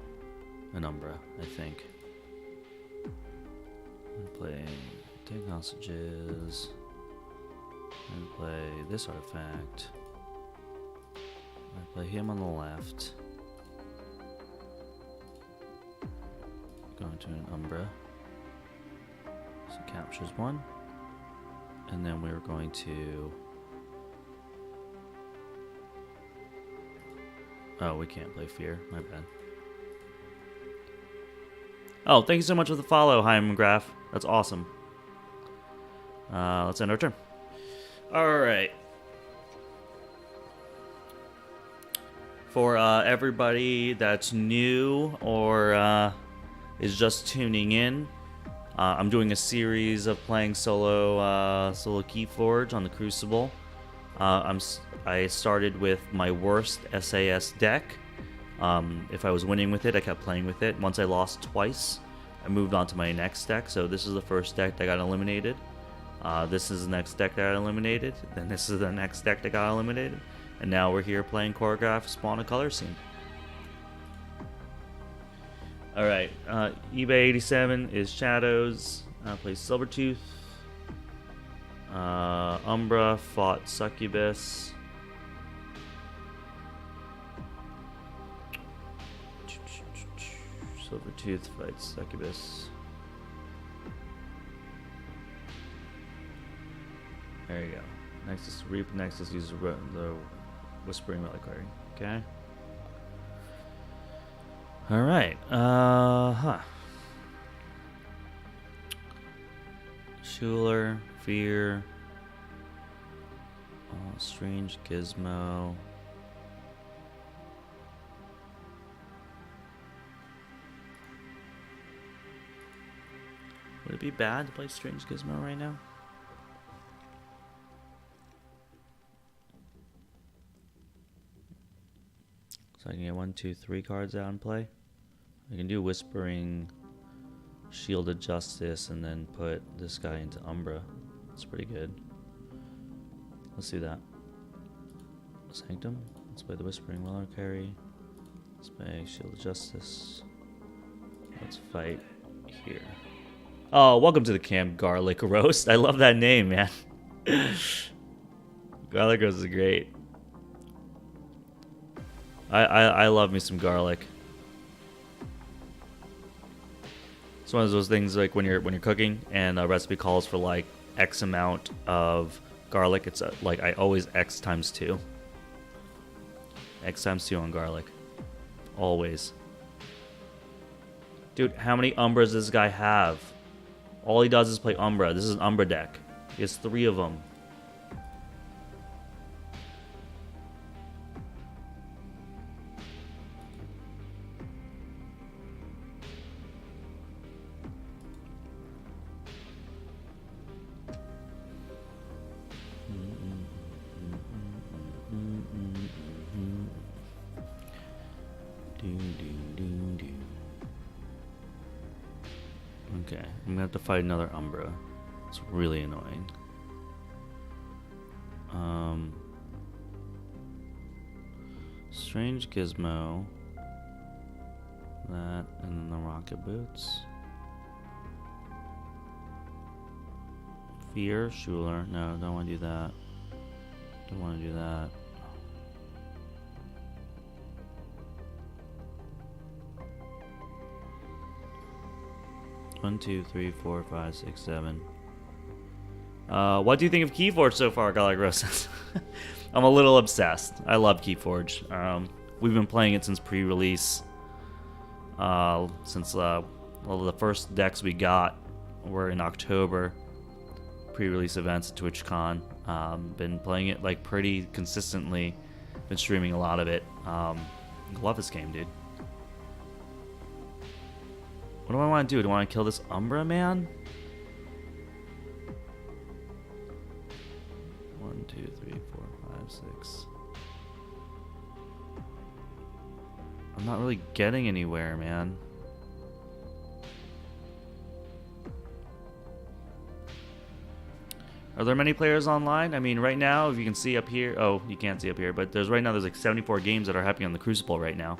an Umbra, I think. I'm gonna play Take Hostages, and play this artifact. I play him on the left. Go into an Umbra. So captures one. And then we're going to... Oh, we can't play Fear. My bad. Oh, thank you so much for the follow, Heimgraf. That's awesome. Let's end our turn. Alright. For everybody that's new or is just tuning in, I'm doing a series of playing solo Keyforge on the Crucible. I started with my worst SAS deck. If I was winning with it, I kept playing with it. Once I lost twice, I moved on to my next deck. So this is the first deck that got eliminated. This is the next deck that got eliminated. Then this is the next deck that got eliminated. And now we're here playing Choreograph Spawn a Color Scene. Alright, eBay 87 is Shadows. Plays Silvertooth. Umbra fought Succubus. Silvertooth fights Succubus. There you go. Nexus Reap. Nexus uses the Whispering Reliquary. Okay. Alright. Schuler. Fear. Strange Gizmo. Would it be bad to play Strange Gizmo right now? So I can get 1, 2, 3 cards out and play. I can do Whispering, Shield of Justice, and then put this guy into Umbra. That's pretty good. Let's do that. Sanctum. Let's play the Whispering Reliquary. Let's play Shield of Justice. Let's fight here. Oh, welcome to the camp, Garlic Roast. I love that name, man. Garlic Roast is great. I love me some garlic. It's one of those things like when you're cooking and a recipe calls for like X amount of garlic. It's like I always X times 2. X times 2 on garlic. Always. Dude, how many Umbras does this guy have? All he does is play Umbra. This is an Umbra deck. He has 3 of them. Okay, I'm gonna have to fight another Umbra. It's really annoying. Strange Gizmo. That, and then the Rocket Boots. Fear, Schuler. No, don't want to do that. Don't want to do that. 1, 2, 3, 4, 5, 6, 7. What do you think of Keyforge so far, Garlic Roses? I'm a little obsessed. I love Keyforge. We've been playing it since pre-release. Since well, the first decks we got were in October. Pre-release events at TwitchCon. Been playing it like pretty consistently. Been streaming a lot of it. Love this game, dude. What do I want to do? Do I want to kill this Umbra man? 1, 2, 3, 4, 5, 6. I'm not really getting anywhere, man. Are there many players online? I mean, right now, if you can see up here, oh, you can't see up here, but there's like 74 games that are happening on the Crucible right now.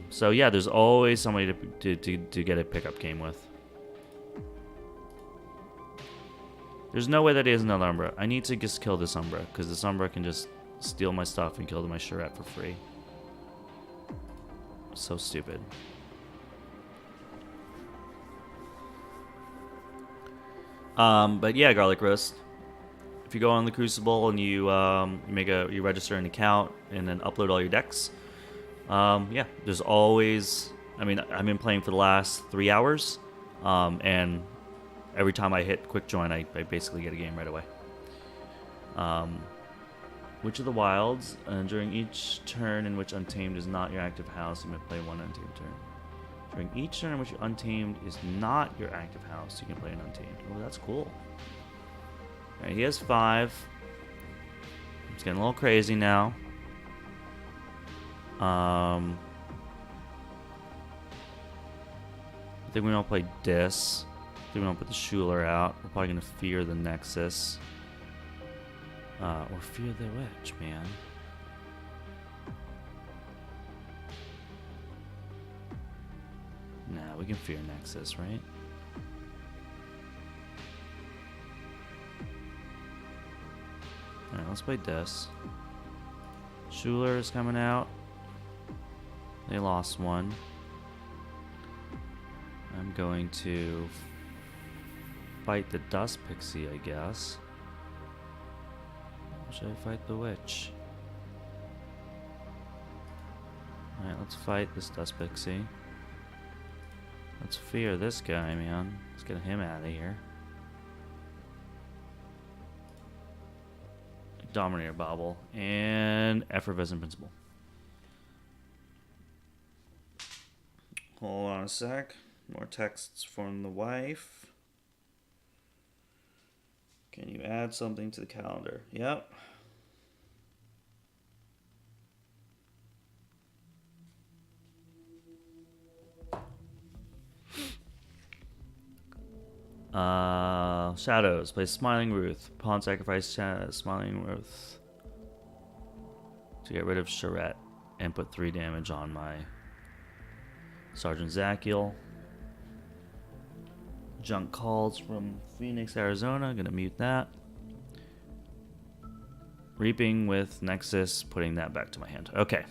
So yeah, there's always somebody to get a pickup game with. There's no way that he has another Umbra. I need to just kill this Umbra, because this Umbra can just steal my stuff and kill my Charette for free. So stupid. But yeah, Garlic Roast. If you go on the Crucible and you you register an account and then upload all your decks, yeah, there's always. I mean, I've been playing for the last 3 hours, and every time I hit quick join, I basically get a game right away. Which of the wilds during each turn in which Untamed is not your active house, you may play one Untamed turn. During each turn in which Untamed is not your active house, you can play an Untamed. Oh, that's cool. Alright, he has 5. It's getting a little crazy now. I think we don't play Dis. I think we don't put the Schuler out. We're probably going to fear the Nexus. Or fear the Witch, man. Nah, we can fear Nexus, right? Alright, let's play Dis. Schuler is coming out. They lost one. I'm going to fight the Dust Pixie, I guess. Or should I fight the Witch? Alright, let's fight this Dust Pixie. Let's fear this guy, man. Let's get him out of here. Dominator Bobble. And Effervescent Principle. Hold on a sec. More texts from the wife. Can you add something to the calendar? Yep. Shadows. Play Smiling Ruth. Pawn sacrifice Smiling Ruth to get rid of Charette and put 3 damage on my Sergeant Zachiel. Junk calls from Phoenix, Arizona. Gonna mute that. Reaping with Nexus. Putting that back to my hand. Okay.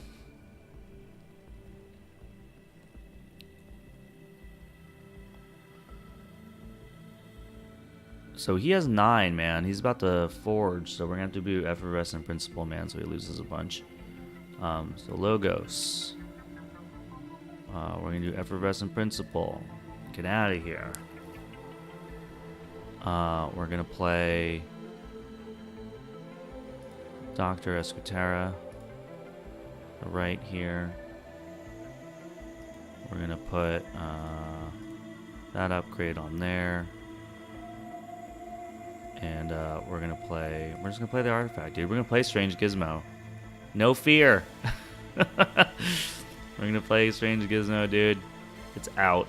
So he has 9, man. He's about to forge, so we're gonna have to do Effervescent Principle, man, so he loses a bunch. So Logos. We're gonna do Effervescent Principle. Get out of here. We're gonna play Dr. Escutera right here. We're gonna put that upgrade on there. And we're just gonna play the artifact, dude. We're gonna play Strange Gizmo. No fear. We're gonna play Strange Gizmo, dude. It's out.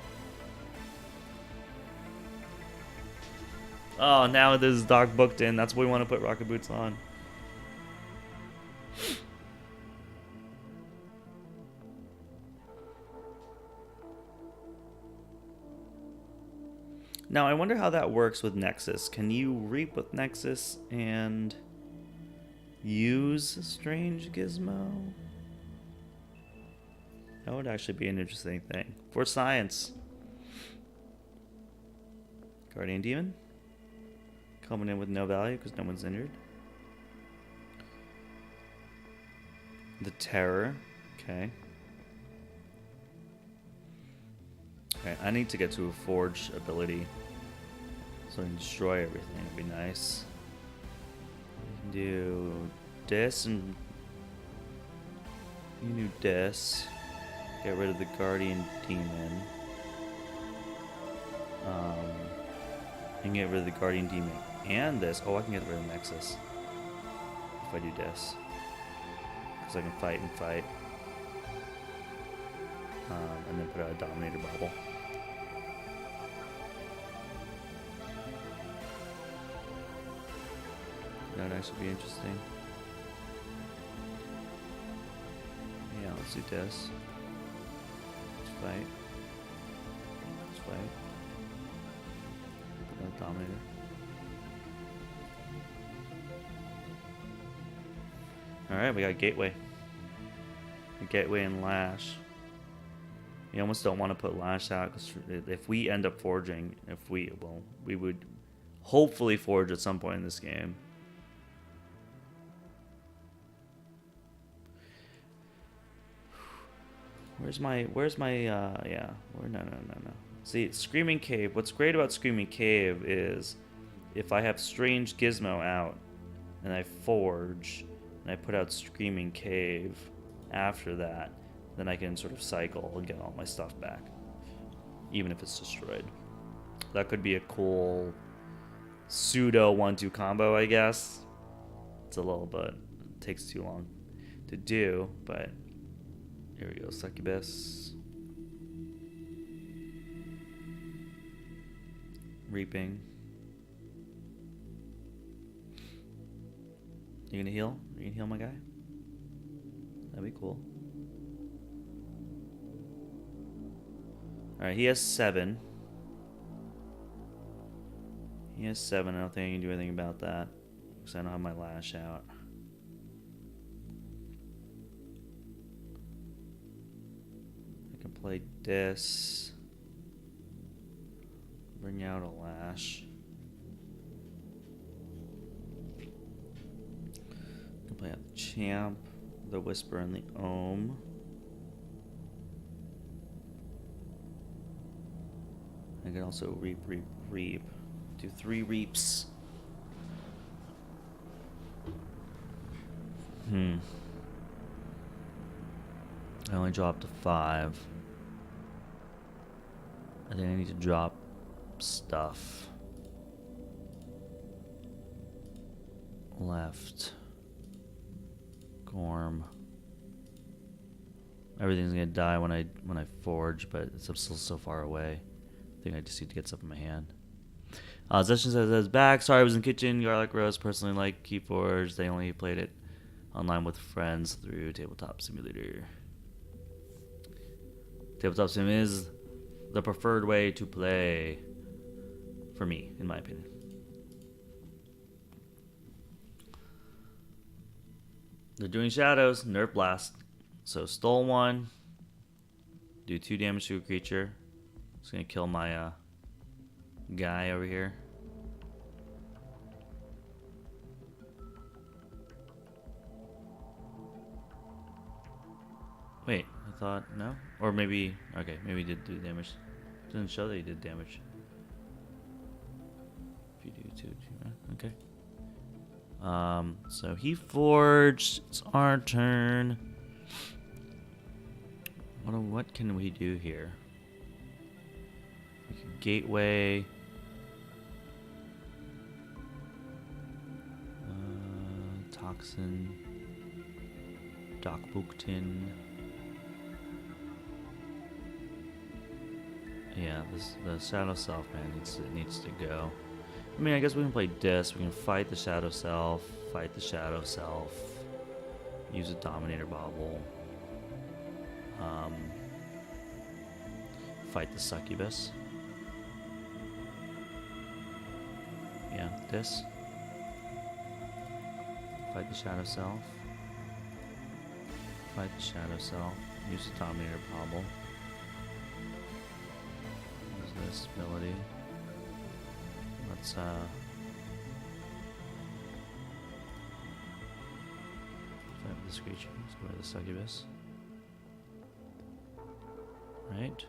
Oh, now this is Doc booked in. That's what we want to put Rocket Boots on. Now, I wonder how that works with Nexus. Can you reap with Nexus and use Strange Gizmo? That would actually be an interesting thing. For science. Guardian Demon. Coming in with no value because no one's injured. The Terror. Okay. Okay, I need to get to a Forge ability so I can destroy everything. It'd be nice. You can do this and you can do this. Get rid of the Guardian Demon. And get rid of the Guardian Demon and this. Oh, I can get rid of Nexus if I do this. Because I can fight and fight. And then put out a Dominator Bubble. That would actually be interesting. Yeah, let's do this. Let's fight. Let's fight. Put out a Dominator. Alright, we got Gateway. Gateway and Lash. You almost don't want to put Lash out because if we end up forging, we would hopefully forge at some point in this game. No. See, Screaming Cave, what's great about Screaming Cave is if I have Strange Gizmo out and I forge and I put out Screaming Cave after that, then I can sort of cycle and get all my stuff back, even if it's destroyed. That could be a cool pseudo 1-2 combo, I guess. It's a little bit, it takes too long to do, but here we go, Succubus. Reaping. You gonna heal? You gonna heal my guy? That'd be cool. Alright, he has 7. He has 7. I don't think I can do anything about that because I don't have my Lash out. I can play this. Bring out a Lash. I can play out the Champ, the Whisper, and the Ohm. I can also reap. Do 3 reaps. I only dropped to 5. I think I need to drop stuff. Left. Gorm. Everything's gonna die when I forge, but it's still so far away. I think I just need to get stuff in my hand. Zeshin says back. Sorry, I was in the kitchen. Garlic Rose personally like Keyforge. They only played it online with friends through Tabletop Simulator. Tabletop Sim is the preferred way to play for me, in my opinion. They're doing shadows, nerf blast. So stole 1, do 2 damage to a creature. It's gonna kill my guy over here. Wait, I thought no, or maybe okay, maybe he did do damage. Didn't show that he did damage. If you do 2, okay. So he forged. It's our turn. What can we do here? We can Gateway. Toxin. Dokbuktin. Yeah, the Shadow Self, man, needs to go. I mean, I guess we can play this. We can fight the Shadow Self, use a Dominator Bobble, fight the Succubus. Yeah, this. Fight the Shadow Self. Fight the Shadow Self. Use the Dominator Bobble. Use this ability. Let's fight this creature. Let's go to the Succubus. Right.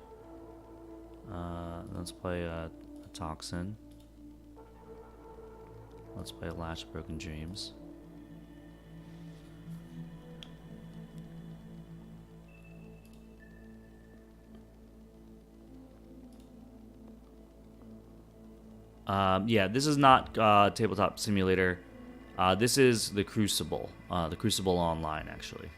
Let's play a Toxin. Let's play a Lash Broken Dreams. Yeah, this is not Tabletop Simulator. This is the Crucible. The Crucible Online, actually.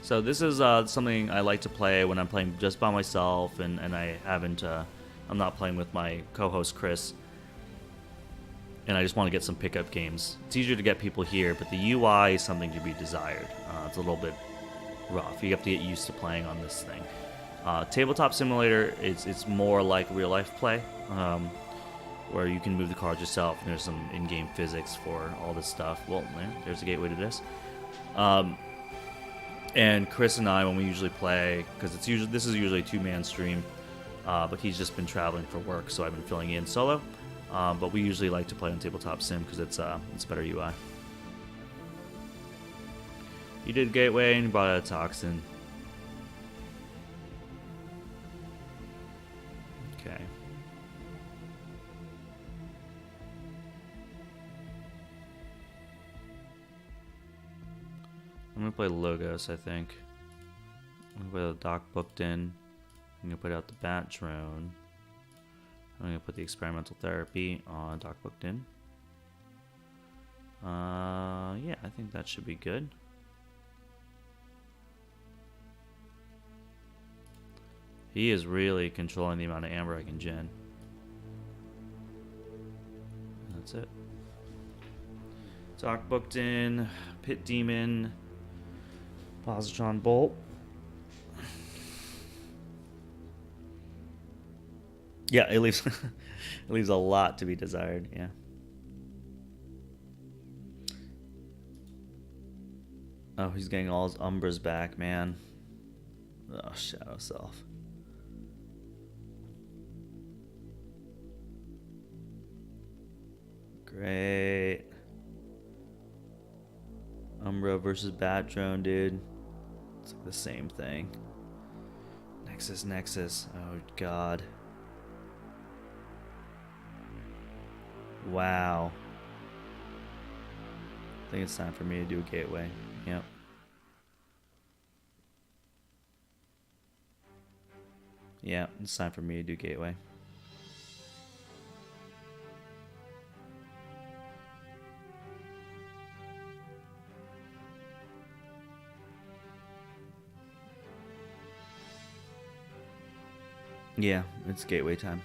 So this is something I like to play when I'm playing just by myself, and I haven't. I'm not playing with my co-host Chris, and I just want to get some pickup games. It's easier to get people here, but the UI is something to be desired. It's a little bit rough. You have to get used to playing on this thing. Tabletop Simulator, it's more like real life play, where you can move the cards yourself. And there's some in-game physics for all this stuff. Well, there's a gateway to this. And Chris and I, when we usually play, because this is usually a two-man stream, but he's just been traveling for work, so I've been filling in solo. But we usually like to play on Tabletop Sim because it's better UI. You did gateway and you brought out a toxin. Okay. I'm gonna play Logos, I think. I'm gonna put the Doc booked in. I'm gonna put out the Bat Drone. I'm gonna put the Experimental Therapy on Doc booked in. Yeah, I think that should be good. He is really controlling the amount of amber I can gen. That's it. Doc booked in. Pit Demon. Positron Bolt. Yeah, it leaves it leaves a lot to be desired, yeah. Oh, he's getting all his Umbras back, man. Oh, Shadow Self. Great. Umbra versus Bat Drone, dude. It's like the same thing. Nexus. Oh, God. Wow. I think it's time for me to do a gateway. Yep. Yeah, it's time for me to do gateway. Yeah, it's gateway time.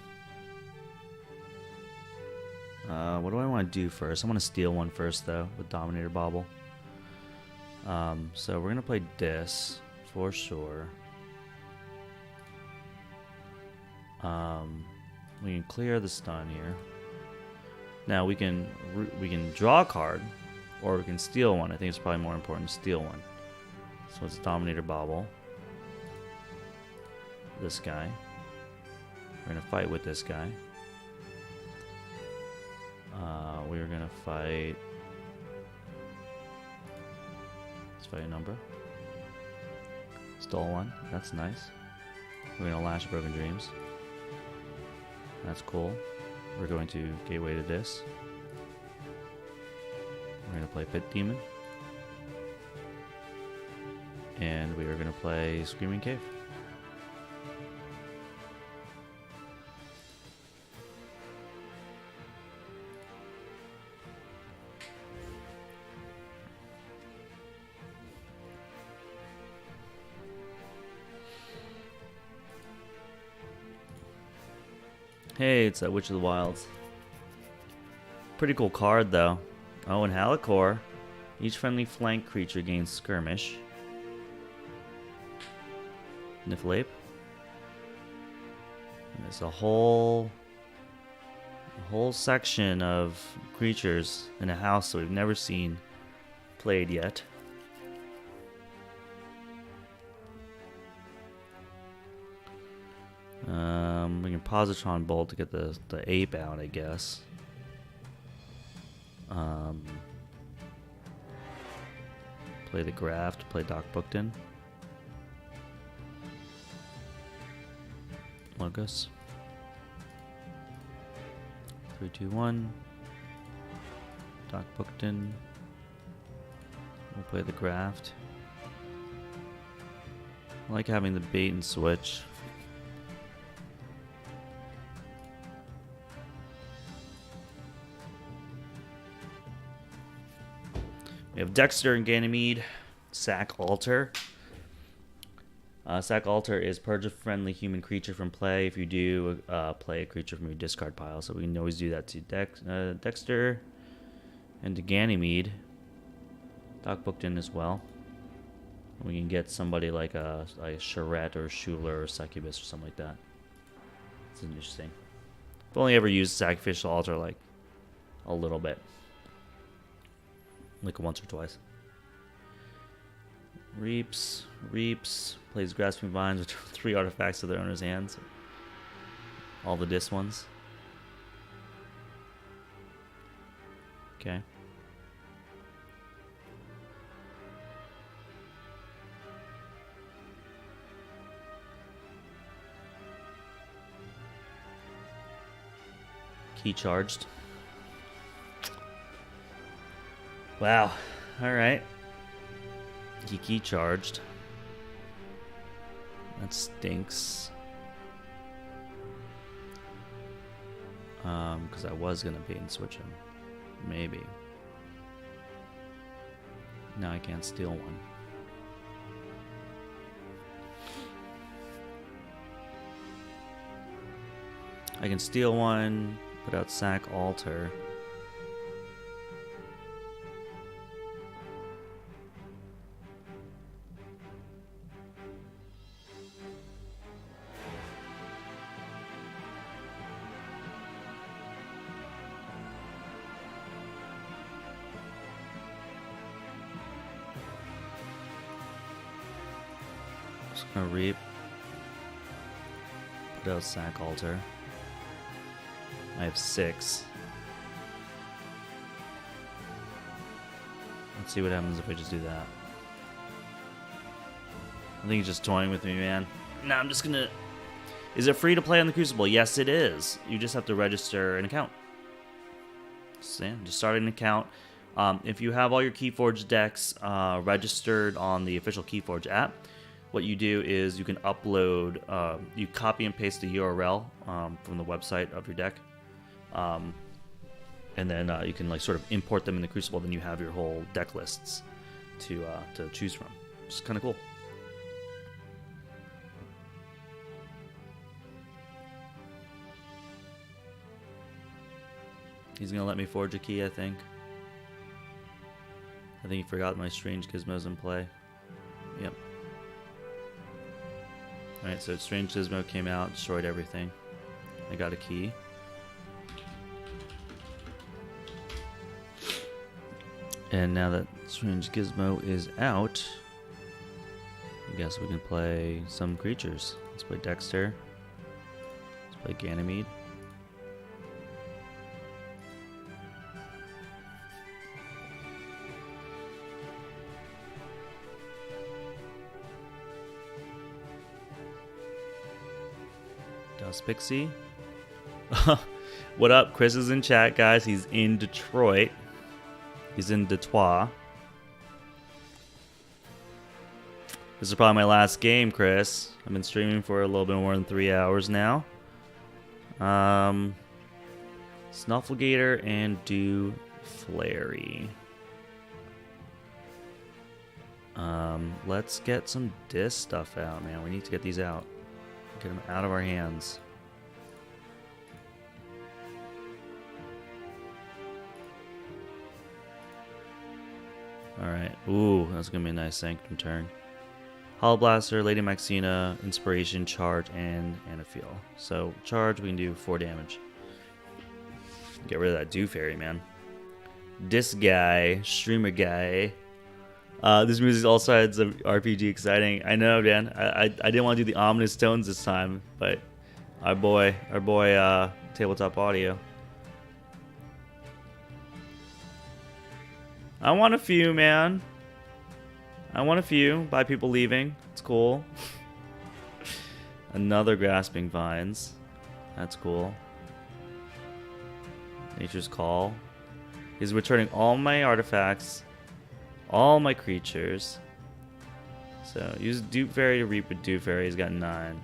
What do I want to do first? I want to steal one first, though, with Dominator Bobble. So we're going to play this, for sure. We can clear the stun here. Now, we can draw a card, or we can steal one. I think it's probably more important to steal one. So it's Dominator Bobble. This guy. We're going to fight with this guy. We're going to fight... Let's fight a number. Stole one. That's nice. We're going to Lash Broken Dreams. That's cool. We're going to gateway to this. We're going to play Pit Demon. And we are going to play Screaming Cave. Hey, it's that Witch of the Wilds. Pretty cool card, though. Oh, and Halicor. Each friendly flank creature gains Skirmish. Niflape. And there's a whole section of creatures in a house that we've never seen played yet. We can Positron Bolt to get the ape out, I guess. Play the Graft, play Doc Bookton. Logos. 3, 2, 1. Doc Bookton. We'll play the Graft. I like having the bait and switch. We have Dexter and Ganymede. Sack Altar. Sack Altar is purge a friendly human creature from play. If you do, play a creature from your discard pile. So we can always do that to Dexter and to Ganymede. Doc booked in as well. We can get somebody like a Charette or Schuler or Succubus or something like that. It's interesting. I've only ever used Sacrificial Altar like a little bit. Like once or twice. Reaps. Plays Grasping Vines with 3 artifacts to their owner's hands. All the dis ones. Okay. Key charged. Wow. Alright. Key charged. That stinks. Because I was gonna bait and switch him. Maybe. Now I can't steal one. I can steal one, put out Sack Altar. Just gonna reap. Put out Sack Altar. I have 6. Let's see what happens if I just do that. I think he's just toying with me, man. No, I'm just gonna... Is it free to play on the Crucible? Yes, it is. You just have to register an account. So, yeah, just start an account. If you have all your Keyforge decks registered on the official Keyforge app, what you do is you can upload, you copy and paste the URL from the website of your deck. And then you can like sort of import them in the Crucible. Then you have your whole deck lists to choose from. It's kind of cool. He's gonna let me forge a key, I think. I think he forgot my strange gizmos in play. Yep. Alright, so strange gizmo came out, destroyed everything. I got a key. And now that Strange Gizmo is out, I guess we can play some creatures. Let's play Dexter. Let's play Ganymede. Dust Pixie. What up? Chris is in chat, guys. He's in Detroit. He's in Detroit. This is probably my last game, Chris. I've been streaming for a little bit more than 3 hours now. Snufflegator and Do Flary. Let's get some disc stuff out, man. We need to get these out. Get them out of our hands. Alright. Ooh, that's going to be a nice Sanctum turn. Hollow Blaster, Lady Maxina, Inspiration, Charge, and Anaphyl. So, Charge, we can do 4 damage. Get rid of that Dew Fairy, man. Disc guy, streamer guy. This music is all sides of RPG exciting. I know, Dan. I didn't want to do the ominous tones this time, but our boy, Tabletop Audio. I want a few, man. I want a few by people leaving. It's cool. Another Grasping Vines. That's cool. Nature's Call. He's returning all my artifacts, all my creatures. So use Dupe Fairy to reap with Dupe Fairy. He's got 9.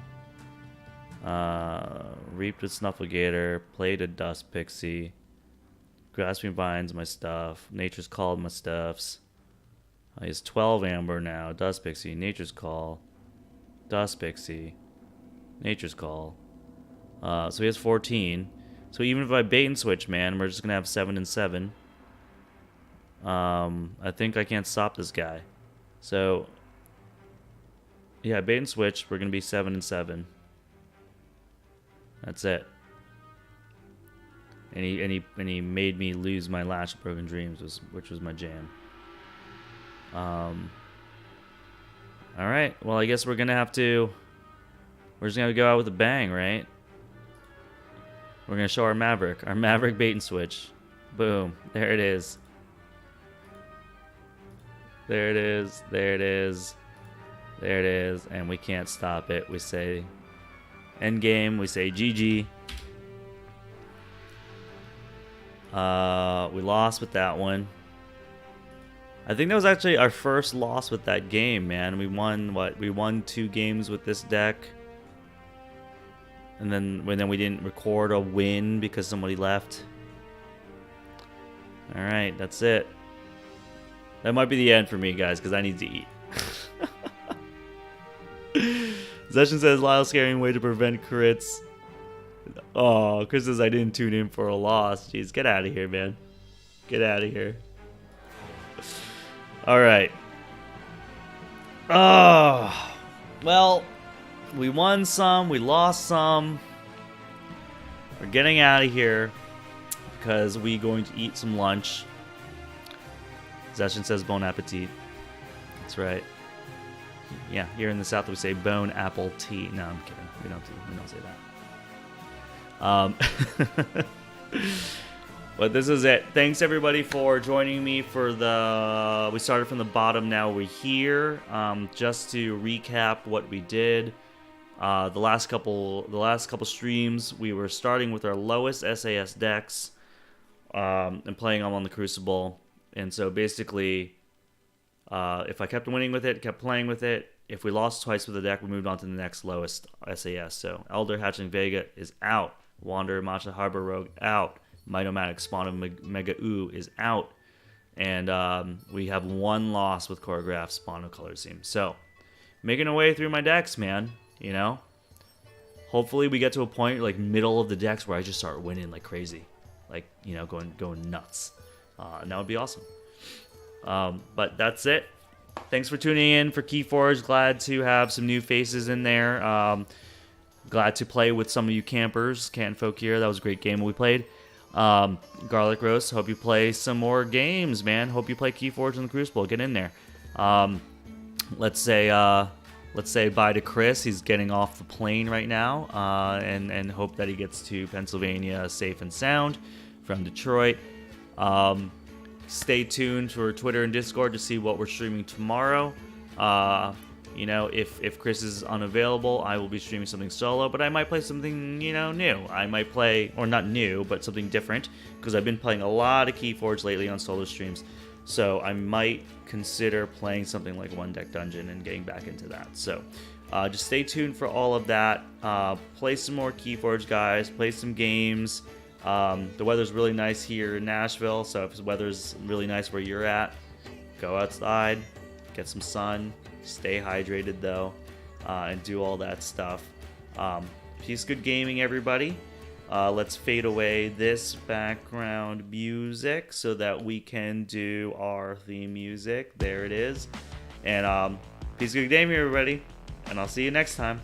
Reaped with Snufflegator. Played a Dust Pixie. Grasping Vines, my stuff. Nature's Call, my stuffs. He has 12 Amber now. Dust Pixie. Nature's Call. Dust Pixie. Nature's Call. So he has 14. So even if I bait and switch, man, we're just going to have 7 and 7. I think I can't stop this guy. So, yeah, bait and switch. We're going to be 7 and 7. That's it. And he made me lose my last Broken Dreams, which was my jam. All right. Well, I guess we're just gonna go out with a bang, right? We're gonna show our Maverick bait and switch. Boom. There it is. There it is. There it is. There it is. And we can't stop it. We say end game. We say GG. We lost with that one. I think that was actually our first loss with that game, man. We won what? We won 2 games with this deck. And then we didn't record a win because somebody left. All right, that's it. That might be the end for me, guys, because I need to eat. Session says Lyle scaring way to prevent crits. Oh, Chris says I didn't tune in for a loss. Jeez, get out of here, man. Get out of here. All right. Oh, well, we won some, we lost some. We're getting out of here because we're going to eat some lunch. Session says bon appetit. That's right. Yeah, here in the South we say bone apple tea. No, I'm kidding. We don't say that. But this is it. Thanks everybody for joining me for the. We started from the bottom. Now we're here. Just to recap what we did. The last couple streams, we were starting with our lowest SAS decks, and playing them on the Crucible. And so basically, if I kept winning with it, kept playing with it. If we lost twice with the deck, we moved on to the next lowest SAS. So Elder Hatchling Vega is out. Wanderer Matcha Harbor Rogue out. Mitomatic Spawn of Mega Ooh is out. And we have 1 loss with Choreographed Spawn of Color Seam. So, making our way through my decks, man. You know? Hopefully we get to a point, like, middle of the decks where I just start winning like crazy. Like, you know, going nuts. And that would be awesome. But that's it. Thanks for tuning in for Keyforge. Glad to have some new faces in there. Glad to play with some of you campers. Canton Folk here. That was a great game we played. Garlic Roast. Hope you play some more games, man. Hope you play Keyforge and the Crucible. Get in there. Let's say bye to Chris. He's getting off the plane right now. And hope that he gets to Pennsylvania safe and sound from Detroit. Stay tuned for Twitter and Discord to see what we're streaming tomorrow. You know, if Chris is unavailable, I will be streaming something solo, but I might play something, you know, new. I might play, or not new, but something different, because I've been playing a lot of Keyforge lately on solo streams. So I might consider playing something like One Deck Dungeon and getting back into that. So just stay tuned for all of that. Play some more Keyforge, guys. Play some games. The weather's really nice here in Nashville, so if the weather's really nice where you're at, go outside, get some sun, stay hydrated though, and do all that stuff. Peace, good gaming, everybody. Let's fade away this background music so that we can do our theme music. There it is. And peace, good gaming, everybody, and I'll see you next time.